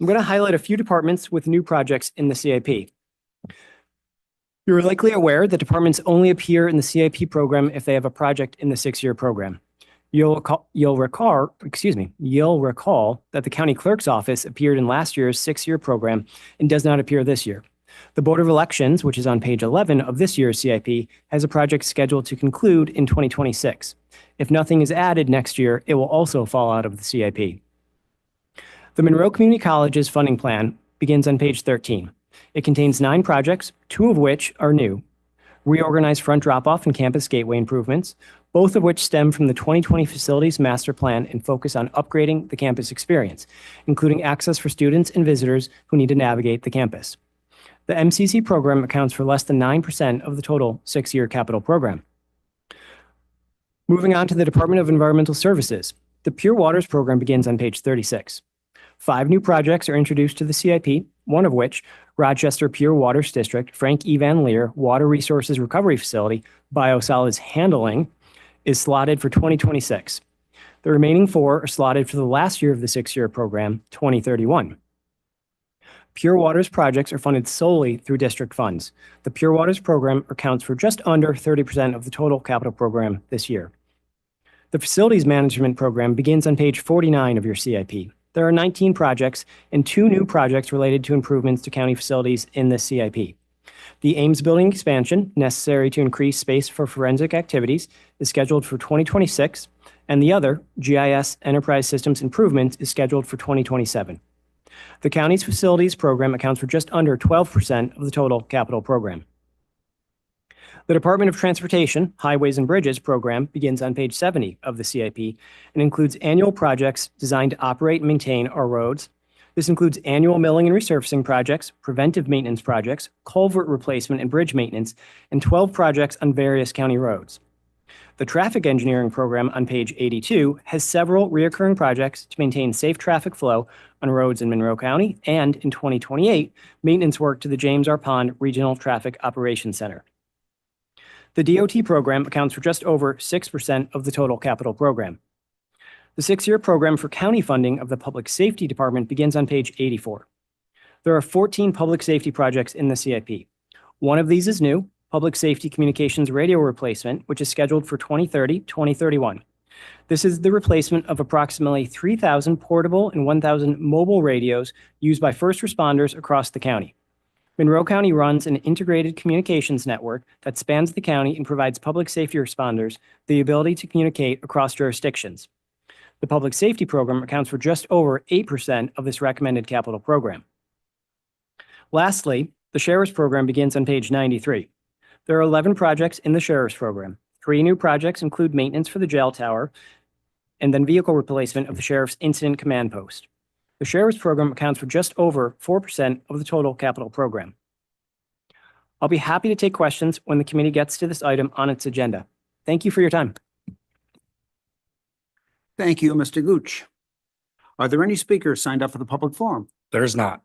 I'm going to highlight a few departments with new projects in the CIP. You're likely aware that departments only appear in the CIP program if they have a project in the 6-year program. You'll recall that the county clerk's office appeared in last year's 6-year program and does not appear this year. The Board of Elections, which is on page 11 of this year's CIP, has a project scheduled to conclude in 2026. If nothing is added next year, it will also fall out of the CIP. The Monroe Community College's funding plan begins on page 13. It contains 9 projects, 2 of which are new. Reorganized front drop-off and campus gateway improvements, both of which stem from the 2020 Facilities Master Plan and focus on upgrading the campus experience, including access for students and visitors who need to navigate the campus. The MCC program accounts for less than 9% of the total 6-year capital program. Moving on to the Department of Environmental Services, the Pure Waters program begins on page 36. 5 new projects are introduced to the CIP, one of which, Rochester Pure Waters District, Frank E. Van Leer Water Resources Recovery Facility, Biosolids Handling, is slotted for 2026. The remaining 4 are slotted for the last year of the 6-year program, 2031. Pure Waters projects are funded solely through district funds. The Pure Waters program accounts for just under 30% of the total capital program this year. The Facilities Management program begins on page 49 of your CIP. There are 19 projects and 2 new projects related to improvements to county facilities in this CIP. The Ames Building expansion, necessary to increase space for forensic activities, is scheduled for 2026, and the other, GIS Enterprise Systems Improvement, is scheduled for 2027. The county's facilities program accounts for just under 12% of the total capital program. The Department of Transportation Highways and Bridges program begins on page 70 of the CIP and includes annual projects designed to operate and maintain our roads. This includes annual milling and resurfacing projects, preventive maintenance projects, culvert replacement and bridge maintenance, and 12 projects on various county roads. The traffic engineering program on page 82 has several recurring projects to maintain safe traffic flow on roads in Monroe County, and in 2028, maintenance work to the James R. Pond Regional Traffic Operations Center. The DOT program accounts for just over 6% of the total capital program. The 6-year program for county funding of the Public Safety Department begins on page 84. There are 14 public safety projects in the CIP. One of these is new, Public Safety Communications Radio Replacement, which is scheduled for 2030-2031. This is the replacement of approximately 3,000 portable and 1,000 mobile radios used by first responders across the county. Monroe County runs an integrated communications network that spans the county and provides public safety responders the ability to communicate across jurisdictions. The public safety program accounts for just over 8% of this recommended capital program. Lastly, the Sheriff's Program begins on page 93. There are 11 projects in the Sheriff's Program. 3 new projects include maintenance for the jail tower and then vehicle replacement of the Sheriff's Incident Command Post. The Sheriff's Program accounts for just over 4% of the total capital program. I'll be happy to take questions when the committee gets to this item on its agenda. Thank you for your time. Thank you, Mr. Gooch. Are there any speakers signed up for the public forum? There's not.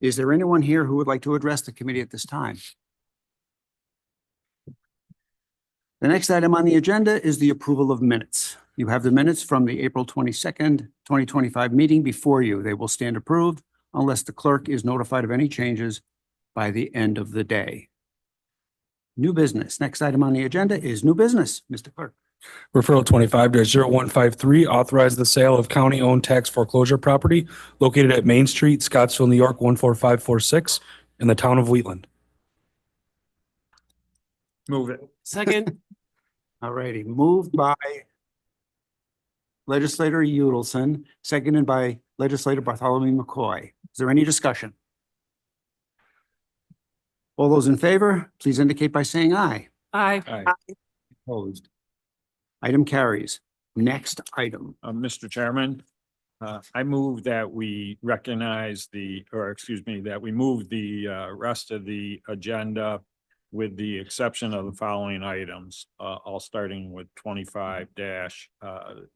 Is there anyone here who would like to address the committee at this time? The next item on the agenda is the approval of minutes. You have the minutes from the April 22nd, 2025 meeting before you. They will stand approved unless the clerk is notified of any changes by the end of the day. New business. Next item on the agenda is new business. Mr. Clerk. Referral 25-0153, authorize the sale of county-owned tax foreclosure property located at Main Street, Scottsville, New York, 14546 in the town of Wheatland. Move it. Second. All righty, moved by Legislator Udelson, seconded by Legislator Bartholomew McCoy. Is there any discussion? All those in favor, please indicate by saying aye. Aye. Opposed. Item carries. Next item. Mr. Chairman, I move that we recognize that we move the rest of the agenda with the exception of the following items, all starting with 25 dash,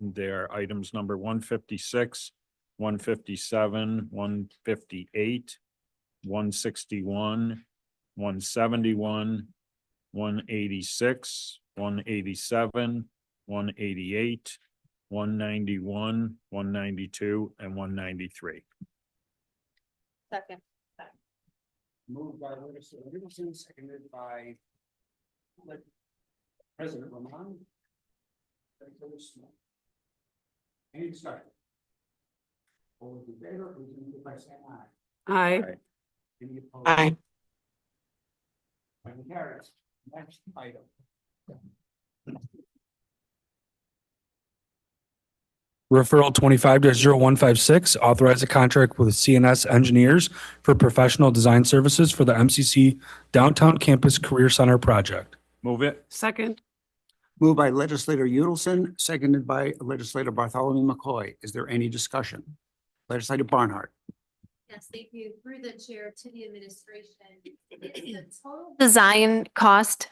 there are items number 156, 157, 158, 161, 171, 186, 187, 188, 191, 192, and 193. Second. Moved by Legislator Udelson, seconded by President Román. Any discussion? All those in favor, please indicate by saying aye. Aye. Any opposed? Aye. Item carries. Next item. Referral 25-0156, authorize a contract with CNS Engineers for professional design services for the MCC Downtown Campus Career Center project. Move it. Second. Moved by Legislator Udelson, seconded by Legislator Bartholomew McCoy. Is there any discussion? Legislator Barnhart. Yes, thank you. Through the chair to the administration. The total design cost,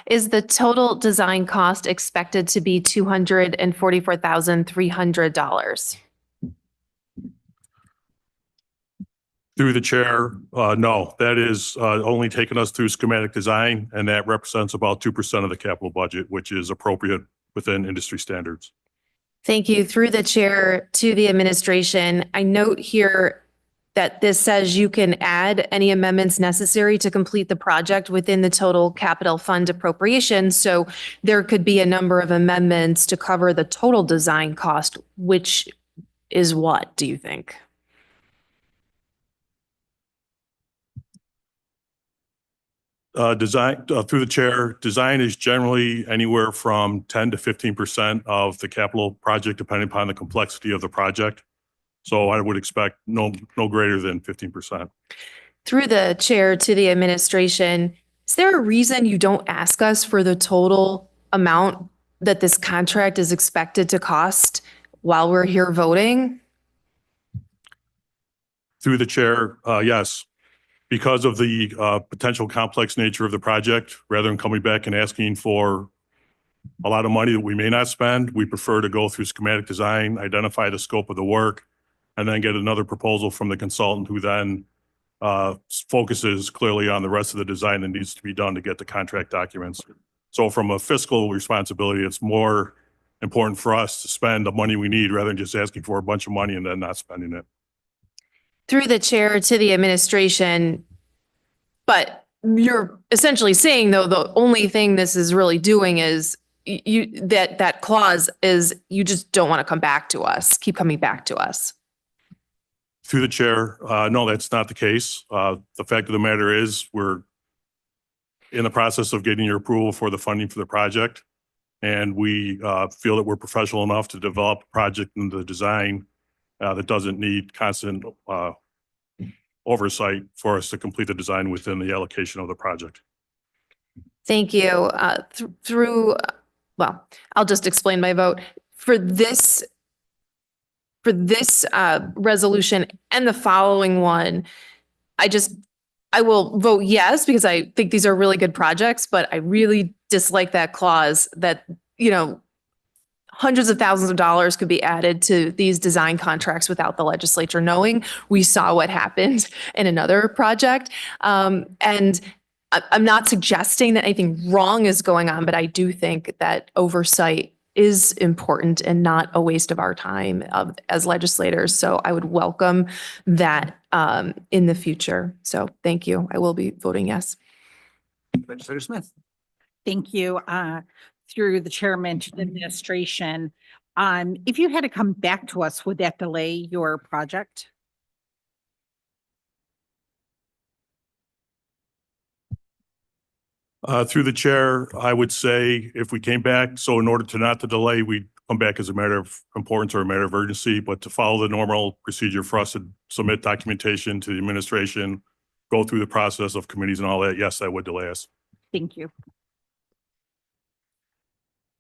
is the total design cost expected to be $244,300? Through the chair, no, that is only taking us through schematic design, and that represents about 2% of the capital budget, which is appropriate within industry standards. Thank you. Through the chair to the administration, I note here that this says you can add any amendments necessary to complete the project within the total capital fund appropriation. So there could be a number of amendments to cover the total design cost, which is what, do you think? Design, through the chair, design is generally anywhere from 10 to 15% of the capital project, depending upon the complexity of the project. So I would expect no greater than 15%. Through the chair to the administration, is there a reason you don't ask us for the total amount that this contract is expected to cost while we're here voting? Through the chair, yes. Because of the potential complex nature of the project, rather than coming back and asking for a lot of money that we may not spend, we prefer to go through schematic design, identify the scope of the work, and then get another proposal from the consultant who then focuses clearly on the rest of the design that needs to be done to get the contract documents. So from a fiscal responsibility, it's more important for us to spend the money we need rather than just asking for a bunch of money and then not spending it. Through the chair to the administration, but you're essentially saying, though, the only thing this is really doing is that clause is you just don't want to come back to us, keep coming back to us. Through the chair, no, that's not the case. The fact of the matter is we're in the process of getting your approval for the funding for the project. And we feel that we're professional enough to develop a project and the design that doesn't need constant oversight for us to complete the design within the allocation of the project. Thank you. Well, I'll just explain my vote. For this resolution and the following one, I will vote yes, because I think these are really good projects, but I really dislike that clause that, hundreds of thousands of dollars could be added to these design contracts without the legislature knowing. We saw what happened in another project. And I'm not suggesting that anything wrong is going on, but I do think that oversight is important and not a waste of our time as legislators. So I would welcome that in the future. So thank you. I will be voting yes. Legislator Smith. Thank you. Through the chairman to the administration, if you had to come back to us, would that delay your project? Through the chair, I would say if we came back, so in order to not to delay, we'd come back as a matter of importance or a matter of urgency, but to follow the normal procedure for us to submit documentation to the administration, go through the process of committees and all that, yes, that would delay us. Thank you.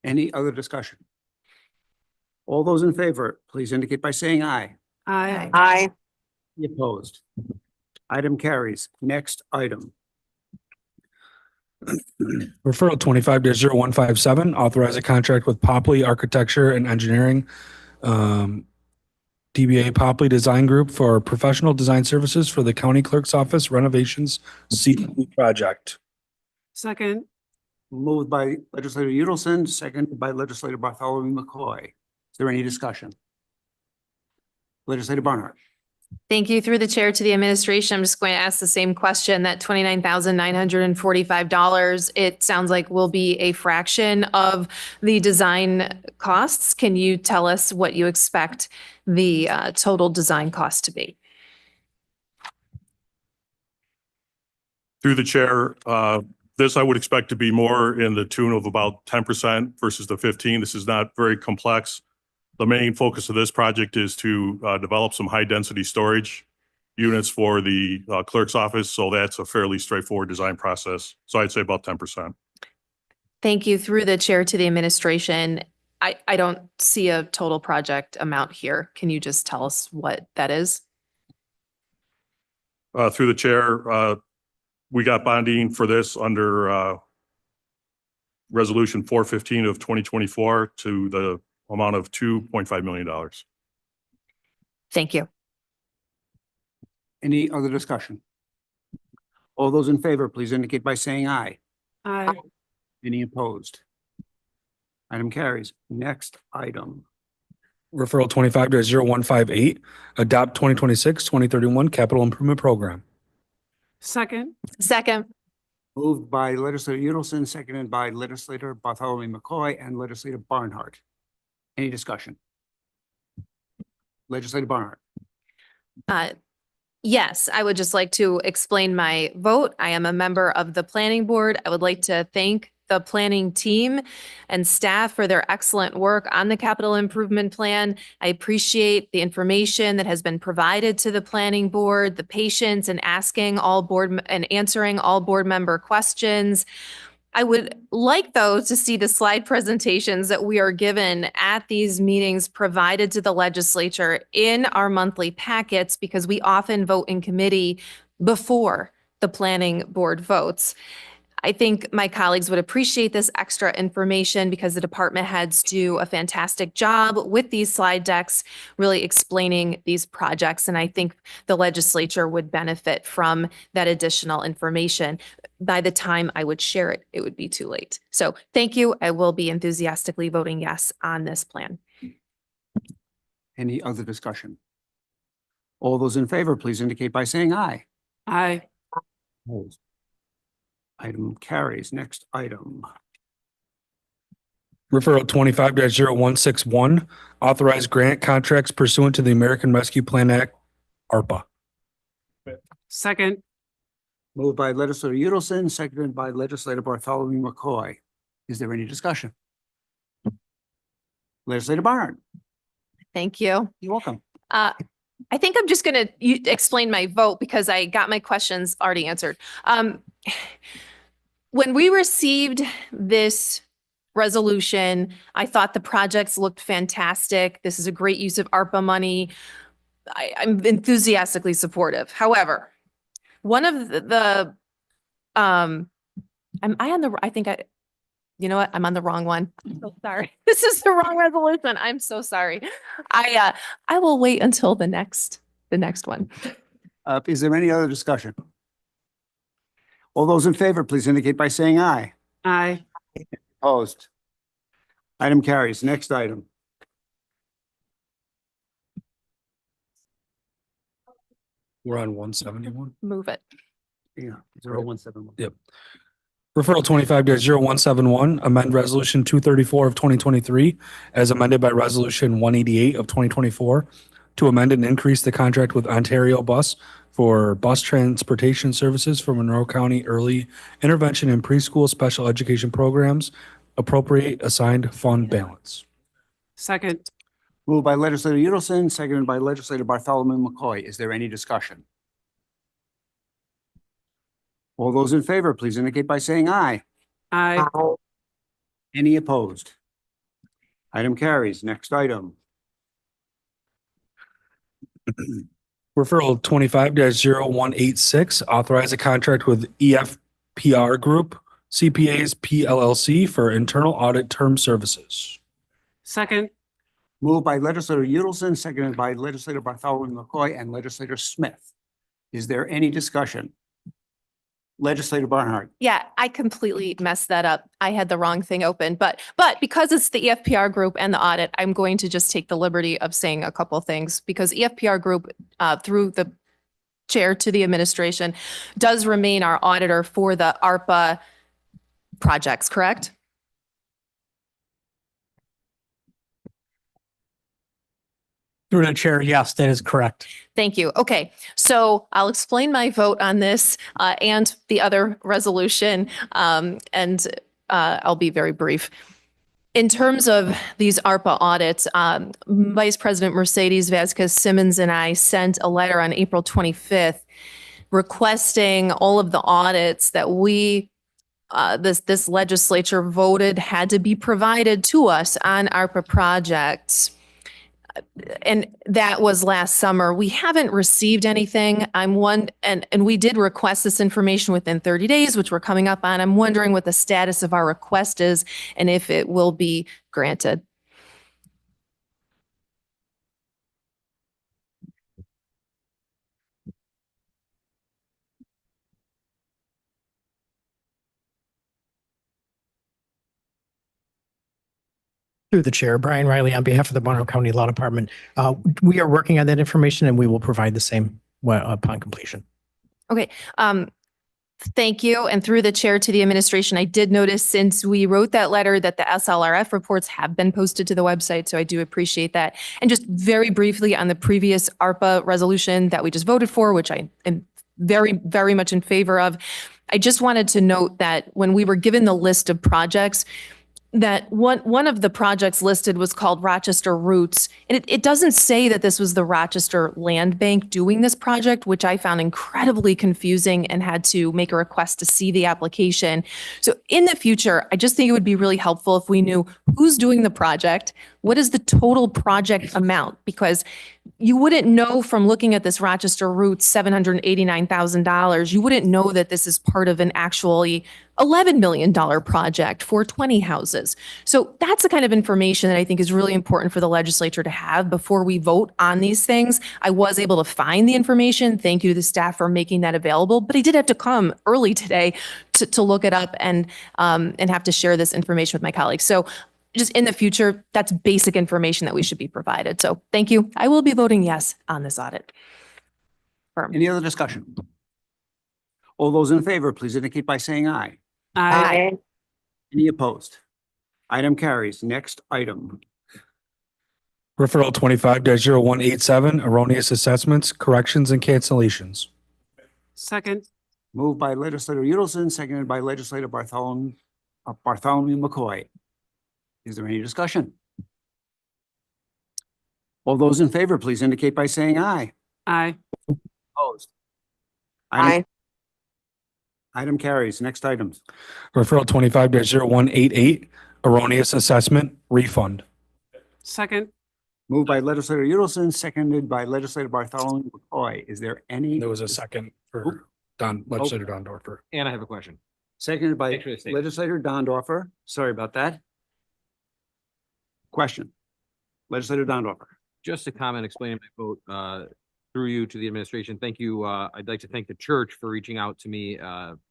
Any other discussion? All those in favor, please indicate by saying aye. Aye. Aye. Any opposed? Item carries. Next item. Referral 25-0157, authorize a contract with Popley Architecture and Engineering, DBA Popley Design Group for professional design services for the county clerk's office renovations CDP project. Second. Moved by legislator Udelson, seconded by legislator Bartholomew McCoy. Is there any discussion? Legislator Barnhart. Thank you. Through the chair to the administration, I'm just going to ask the same question. That $29,945, it sounds like will be a fraction of the design costs. Can you tell us what you expect the total design cost to be? Through the chair, this I would expect to be more in the tune of about 10% versus the 15. This is not very complex. The main focus of this project is to develop some high density storage units for the clerk's office. So that's a fairly straightforward design process. So I'd say about 10%. Through the chair to the administration, I don't see a total project amount here. Can you just tell us what that is? Through the chair, we got bonding for this under Resolution 415 of 2024 to the amount of $2.5 million. Thank you. Any other discussion? All those in favor, please indicate by saying aye. Aye. Any opposed? Item carries. Next item. Referral 25-0158, adopt 2026-2031 capital improvement program. Second. Moved by legislator Udelson, seconded by legislator Bartholomew McCoy and legislator Barnhart. Any discussion? Legislator Barnhart. Yes, I would just like to explain my vote. I am a member of the planning board. I would like to thank the planning team and staff for their excellent work on the capital improvement plan. I appreciate the information that has been provided to the planning board, the patience in asking all board and answering all board member questions. I would like, though, to see the slide presentations that we are given at these meetings provided to the legislature in our monthly packets, because we often vote in committee before the planning board votes. I think my colleagues would appreciate this extra information because the department heads do a fantastic job with these slide decks, really explaining these projects. And I think the legislature would benefit from that additional information. By the time I would share it, it would be too late. So thank you. I will be enthusiastically voting yes on this plan. Any other discussion? All those in favor, please indicate by saying aye. Aye. Opposed? Item carries. Next item. Referral 25-0161, authorized grant contracts pursuant to the American Rescue Plan Act, ARPA. Second. Moved by legislator Udelson, seconded by legislator Bartholomew McCoy. Is there any discussion? Legislator Barnard. Thank you. You're welcome. I think I'm just going to explain my vote because I got my questions already answered. When we received this resolution, I thought the projects looked fantastic. This is a great use of ARPA money. I'm enthusiastically supportive. However, one of you know what? I'm on the wrong one. I'm so sorry. This is the wrong resolution. I'm so sorry. I will wait until the next one. Is there any other discussion? All those in favor, please indicate by saying aye. Aye. Opposed? Item carries. Next item. We're on 171. Move it. Yeah, 0171. Yep. Referral 25-0171, amend resolution 234 of 2023 as amended by resolution 188 of 2024 to amend and increase the contract with Ontario Bus for bus transportation services for Monroe County early intervention and preschool special education programs, appropriate assigned fund balance. Second. Moved by legislator Udelson, seconded by legislator Bartholomew McCoy. Is there any discussion? All those in favor, please indicate by saying aye. Aye. Any opposed? Item carries. Next item. Referral 25-0186, authorize a contract with EFPR Group, CPAs PLLC for internal audit term services. Second. Moved by legislator Udelson, seconded by legislator Bartholomew McCoy and legislator Smith. Is there any discussion? Legislator Barnhart. Yeah, I completely messed that up. I had the wrong thing open, but because it's the EFPR group and the audit, I'm going to just take the liberty of saying a couple things because EFPR group, through the chair to the administration, does remain our auditor for the ARPA projects, correct? Through the chair, yes, that is correct. Thank you. Okay, so I'll explain my vote on this and the other resolution, and I'll be very brief. In terms of these ARPA audits, Vice President Mercedes Vasquez Simmons and I sent a letter on April 25th requesting all of the audits that this legislature voted had to be provided to us on ARPA projects. And that was last summer. We haven't received anything. And we did request this information within 30 days, which we're coming up on. I'm wondering what the status of our request is and if it will be granted. Through the chair, Brian Riley, on behalf of the Monroe County Law Department, we are working on that information and we will provide the same upon completion. Okay. Thank you. And through the chair to the administration, I did notice since we wrote that letter that the SLRF reports have been posted to the website. So I do appreciate that. And just very briefly on the previous ARPA resolution that we just voted for, which I am very, very much in favor of. I just wanted to note that when we were given the list of projects, that one of the projects listed was called Rochester Roots. And it doesn't say that this was the Rochester Land Bank doing this project, which I found incredibly confusing and had to make a request to see the application. So in the future, I just think it would be really helpful if we knew who's doing the project, what is the total project amount? Because you wouldn't know from looking at this Rochester Roots $789,000, you wouldn't know that this is part of an actually $11 million project for 20 houses. So that's the kind of information that I think is really important for the legislature to have before we vote on these things. I was able to find the information. Thank you to the staff for making that available, but I did have to come early today to look it up and have to share this information with my colleagues. So just in the future, that's basic information that we should be provided. So thank you. I will be voting yes on this audit. Any other discussion? All those in favor, please indicate by saying aye. Aye. Any opposed? Item carries. Next item. Referral 25-0187, erroneous assessments, corrections and cancellations. Second. Moved by legislator Udelson, seconded by legislator Bartholomew McCoy. Is there any discussion? All those in favor, please indicate by saying aye. Aye. Opposed? Aye. Item carries. Next items. Referral 25-0188, erroneous assessment, refund. Second. Moved by legislator Udelson, seconded by legislator Bartholomew McCoy. Is there any? There was a second for legislator Dondorfer. And I have a question. Seconded by Thanks for the statement. legislator Dondorfer. Sorry about that. Question. Legislator Dondorfer. Just a comment explaining my vote through you to the administration. Thank you. I'd like to thank the church for reaching out to me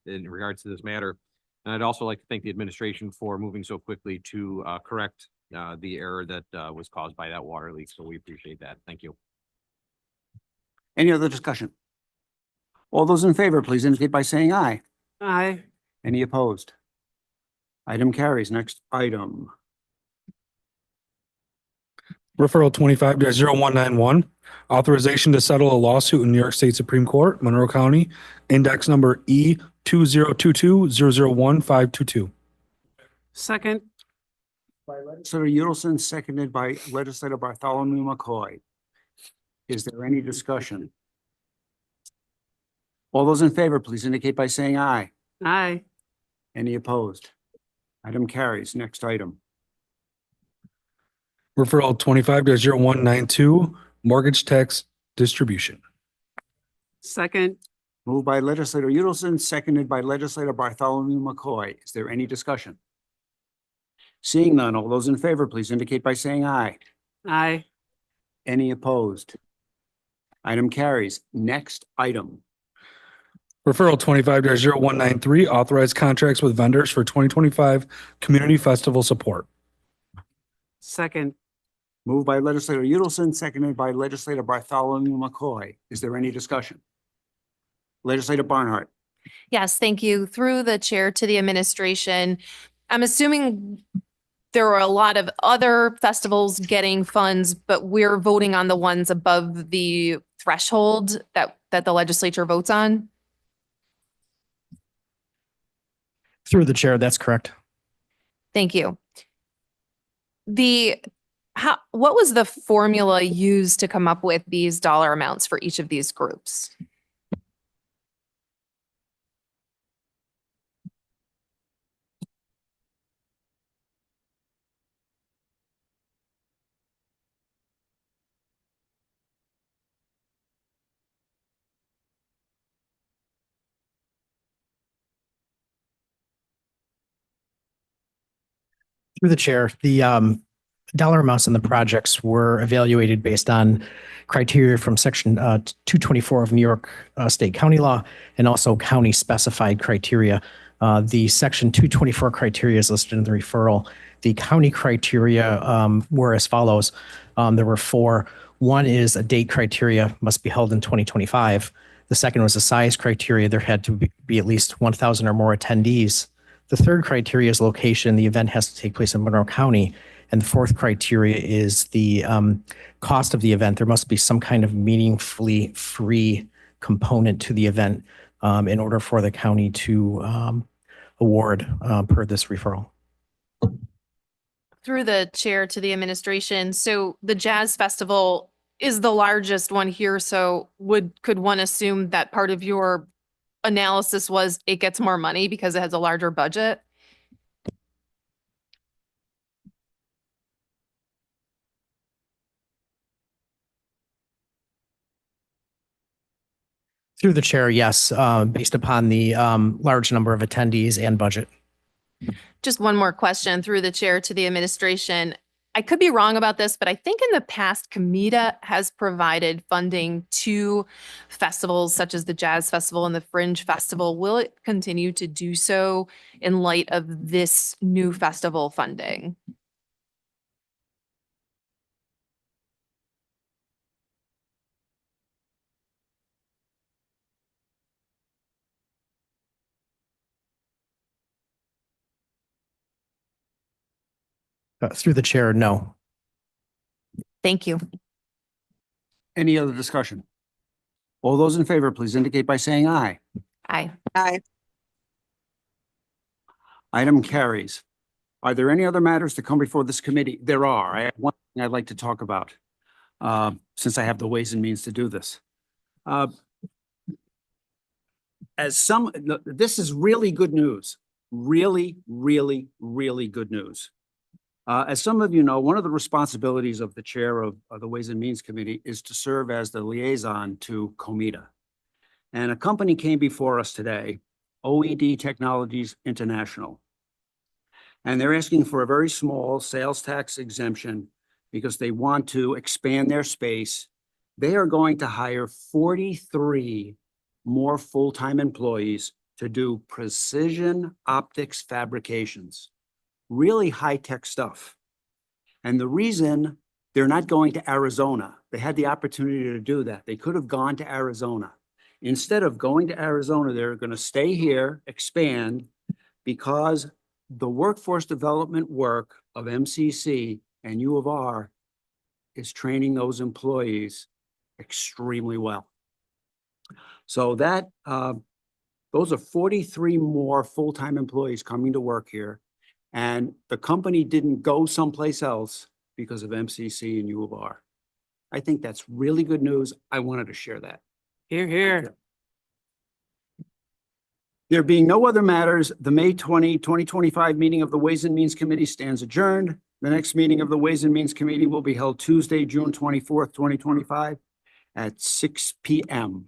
in regards to this matter. And I'd also like to thank the administration for moving so quickly to correct the error that was caused by that water leak. So we appreciate that. Thank you. Any other discussion? All those in favor, please indicate by saying aye. Aye. Any opposed? Item carries. Next item. Referral 25-0191, authorization to settle a lawsuit in New York State Supreme Court, Monroe County, index number E2022001522. Second. By legislator Udelson, seconded by legislator Bartholomew McCoy. Is there any discussion? All those in favor, please indicate by saying aye. Aye. Any opposed? Item carries. Next item. Referral 25-0192, mortgage tax distribution. Second. Moved by legislator Udelson, seconded by legislator Bartholomew McCoy. Is there any discussion? Seeing none, all those in favor, please indicate by saying aye. Aye. Any opposed? Item carries. Next item. Referral 25-0193, authorized contracts with vendors for 2025 community festival support. Second. Moved by legislator Udelson, seconded by legislator Bartholomew McCoy. Is there any discussion? Legislator Barnhart. Yes, thank you. Through the chair to the administration, I'm assuming there were a lot of other festivals getting funds, but we're voting on the ones above the threshold that the legislature votes on. Through the chair, that's correct. Thank you. What was the formula used to come up with these dollar amounts for each of these groups? Through the chair, the dollar amounts in the projects were evaluated based on criteria from section 224 of New York State County Law and also county specified criteria. The section 224 criteria is listed in the referral. The county criteria were as follows. There were four. One is a date criteria must be held in 2025. The second was the size criteria. There had to be at least 1,000 or more attendees. The third criteria is location. The event has to take place in Monroe County. And the fourth criteria is the cost of the event. There must be some kind of meaningfully free component to the event in order for the county to award per this referral. Through the chair to the administration, so the Jazz Festival is the largest one here, so could one assume that part of your analysis was it gets more money because it has a larger budget? Through the chair, yes, based upon the large number of attendees and budget. Just one more question through the chair to the administration. I could be wrong about this, but I think in the past, Comida has provided funding to festivals such as the Jazz Festival and the Fringe Festival. Will it continue to do so in light of this new festival funding? Through the chair, no. Thank you. Any other discussion? All those in favor, please indicate by saying aye. Aye. Aye. Item carries. Are there any other matters to come before this committee? There are. I have one thing I'd like to talk about, since I have the Ways and Means to do this. This is really good news. Really, really, really good news. As some of you know, one of the responsibilities of the chair of the Ways and Means Committee is to serve as the liaison to Comida. And a company came before us today, OED Technologies International. And they're asking for a very small sales tax exemption because they want to expand their space. They are going to hire 43 more full-time employees to do precision optics fabrications. Really high-tech stuff. And the reason they're not going to Arizona, they had the opportunity to do that. They could have gone to Arizona. Instead of going to Arizona, they're going to stay here, expand, because the workforce development work of MCC and U of R is training those employees extremely well. So that those are 43 more full-time employees coming to work here. And the company didn't go someplace else because of MCC and U of R. I think that's really good news. I wanted to share that. Here, here. There being no other matters, the May 20, 2025 meeting of the Ways and Means Committee stands adjourned. The next meeting of the Ways and Means Committee will be held Tuesday, June 24th, 2025 at 6 p.m.